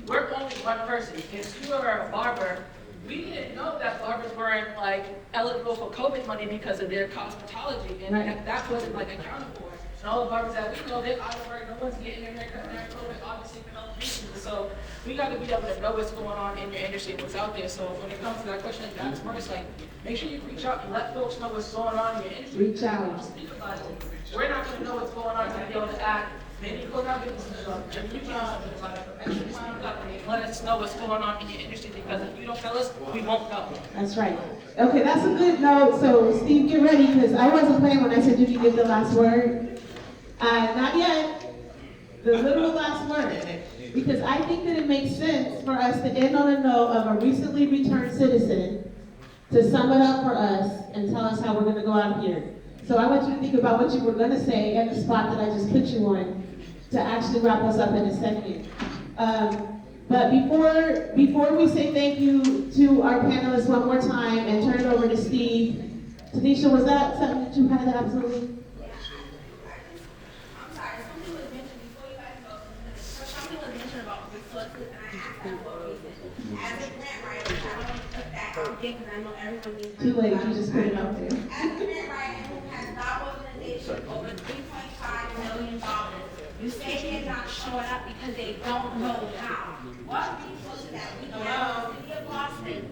we're only one person. If you are a barber, we didn't know that barbers weren't like eligible for COVID money because of their cosmetology, and that wasn't like accounted for. And all the barbers that we know, they're out of work, no one's getting their haircut, and they're COVID, obviously, for health reasons. So we got to be able to know what's going on in your industry and what's out there. So when it comes to that question, that's first, like, make sure you reach out and let folks know what's going on in your industry. Reach out. Speak about it. We're not going to know what's going on to be able to act. Maybe go down businesses, if you can, let us know what's going on in your industry, because if you don't tell us, we won't know. That's right. Okay, that's a good note. So Steve, get ready, because I wasn't playing when I said, did you give the last word? Not yet. The literal last word. Because I think that it makes sense for us to end on a note of a recently returned citizen to sum it up for us and tell us how we're going to go out here. So I want you to think about what you were going to say at the spot that I just put you on to actually wrap us up in a second. But before we say thank you to our panelists one more time and turn it over to Steve, Tanisha, was that something that you had absolutely? I'm sorry, something was mentioned before you guys go. Something was mentioned about resources, and I asked that for a reason. get, because I know everyone needs. Too late, you just put it out there. Estimate Right Who has not organization over $3.5 million. You say they're not showing up because they don't know how. What resources that we have in the city of Boston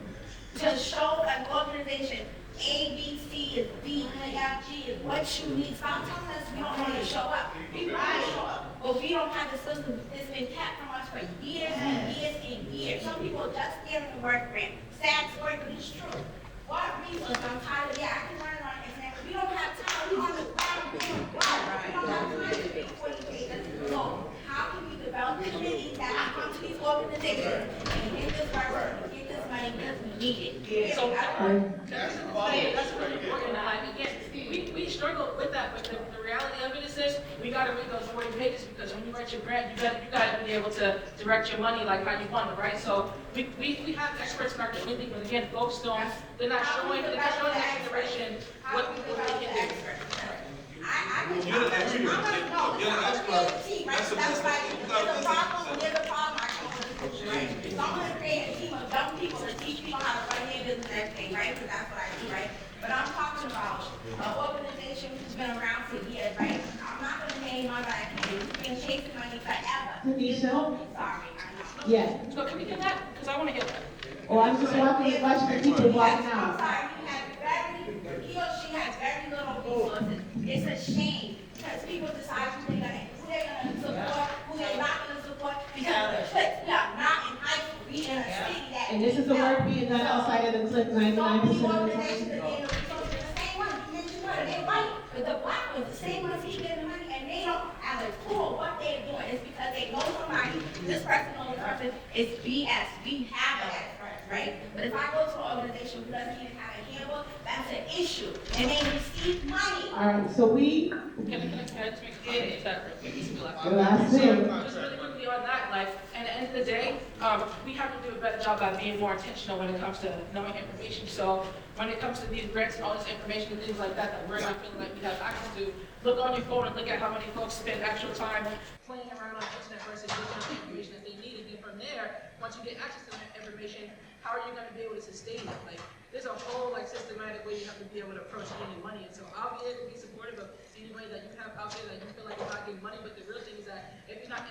to show an organization A, B, C is B, E, F, G is what you need. Stop telling us we don't want to show up. We want to show up, but we don't have the system. It's been kept from us for years and years and years. Some people just stealing the work grant. Sad story, but it's true. What resources? I'm tired of I can run it on exam. We don't have time. We have a problem. We don't have time to pay 40 pages. So how can we develop committees that come to these organizations and get this work, get this money because we need it? So, that's really important, like, again, we struggle with that, but the reality of it is this, we gotta read those 40 pages, because when you write your grant, you gotta be able to direct your money like how you want it, right? So, we have experts in our community, but again, folks they're not showing the next generation what we can do. You're the expert. You're the expert. That's why there's a problem, I come with the solution, right? So I'm gonna create a team of young people to teach people how to run their business and everything, right? Because that's what I do, right? But I'm talking about an organization who's been around for years, right? I'm not gonna name my guy, who's been chasing money forever. Tanisha? Sorry, I know. Yeah. So can we get that? Because I wanna hear that. Oh, I'm just watching the people walking I'm out. sorry, he or she has very little resources. It's a shame because people decide who they're gonna support, who they're not gonna support, because of the clicks. We are not in high school, we in a city that. And this is the work being done outside of the clip 99% of the time. Organizations that get the resources, the same ones, you mentioned one, they white, but the black ones, the same ones he getting money, and they don't have a clue what they're doing. It's because they know somebody, this person knows this person, it's BS. We have an expert, right? But if I go to an organization who doesn't even have a handbook, that's an issue, and they receive money. All right, so we, Can I just make a comment to that real quick? the last thing. Just really quickly on that, like, at the end of the day, we have to do a better job at being more intentional when it comes to knowing information. So when it comes to these grants and all this information and things like that that we're not feeling like we have access to, look on your phone and look at how many folks spend actual time playing around on the internet versus looking at the information that they need. And then from there, once you get access to that information, how are you going to be able to sustain it? Like, there's a whole systematic way you have to be able to approach getting money. And so I'll be able to be supportive of anybody that you have out there that you feel like is not getting money. But the real thing is that if you're not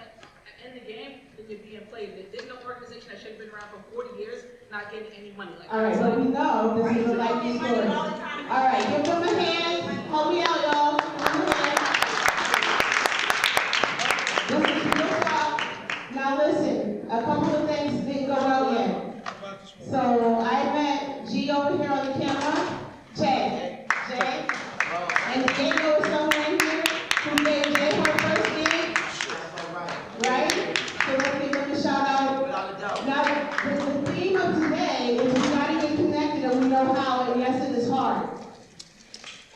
in the game, then you're being played. There's no organization that should have been around for 40 years not getting any money. Like, All right, so we know this is a likely story. All right, give them a hand. Hold me out, y'all. Hold me out. Listen, good talk. Now listen, a couple of things didn't go well yet. So I met G over here on the camera, Jay, and Diego is somewhere in here who gave Jay her first gig, right? So let's give them a shout out. Now, the theme of today is we gotta get connected and we know how, and yes, it is hard.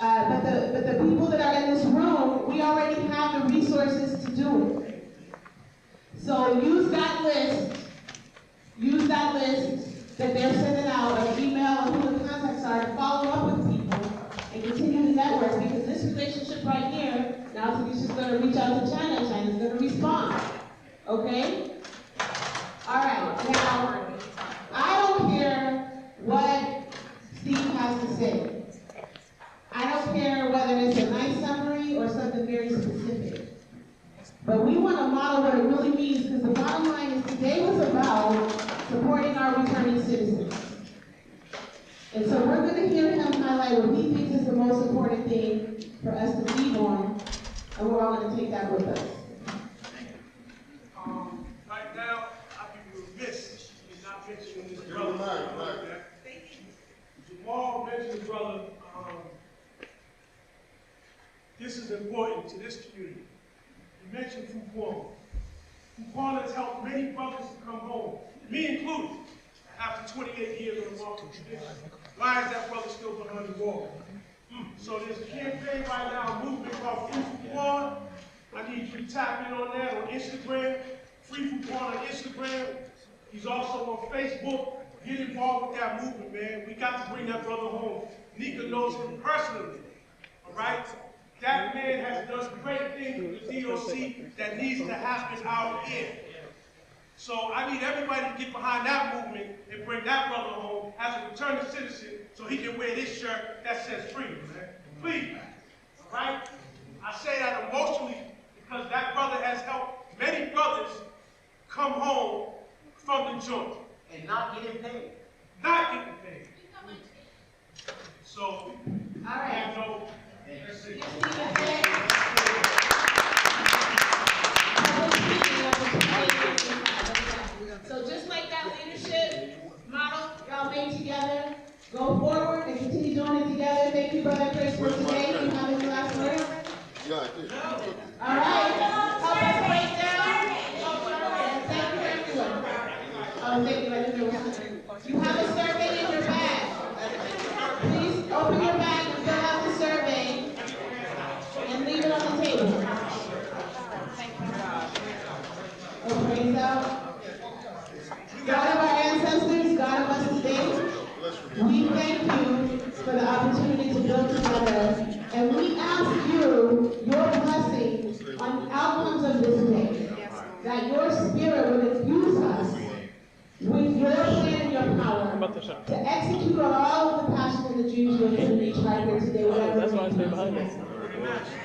But the people that are in this room, we already have the resources to do it. So use that list that they're sending out, an email and who the contacts are, to follow up with people and continue to network, because this relationship right here, now Tanisha's gonna reach out to China, and China's gonna respond, okay? All right, now, I don't care what Steve has to say. I don't care whether it's a nice summary or something very specific. But we want to model what it really means, because the bottom line is today was about supporting our returning citizens. And so we're going to hear him highlight what he thinks is the most important thing for us to lead on, and we're all going to take that with us. Right now, I'd be remiss in not mentioning this brother. Jamal mentioned his brother. This is important to this community. You mentioned Fuquan. Fuquan has helped many brothers to come home, me included, after 28 years on the market tradition. Why is that brother still behind the wall? So there's a campaign right now, a movement called Free Fuquan. I need you to tap in on that on Instagram. Free Fuquan on Instagram. He's also on Facebook. Get involved with that movement, man. We got to bring that brother home. Nika knows him personally, all right? That man has done great things with the DOC that needs to happen out here. So I need everybody to get behind that movement and bring that brother home as a returning citizen so he can wear this shirt that says freedom, man. Please, all right? I say that emotionally because that brother has helped many brothers come home from the joint. And not getting paid. Not getting paid. So, All I right. have no, that's it. So just like that leadership model y'all made together, go forward and continue doing it together. Thank you, Brother Chris, for today. You have any last words? All right. Help us break down. Thank you, everyone. Oh, thank you. I didn't know what happened. You have a survey in your bag. Please open your bag and fill out the survey and leave it on the table. Oh, praise God. God of our ancestors, God of us today, we thank you for the opportunity to build together, and we ask you your blessing on outcomes of this day, that your spirit would infuse us with your plan and your power to execute on all of the passion and the dreams you have put in each right here today, whatever. That's why I stay behind this.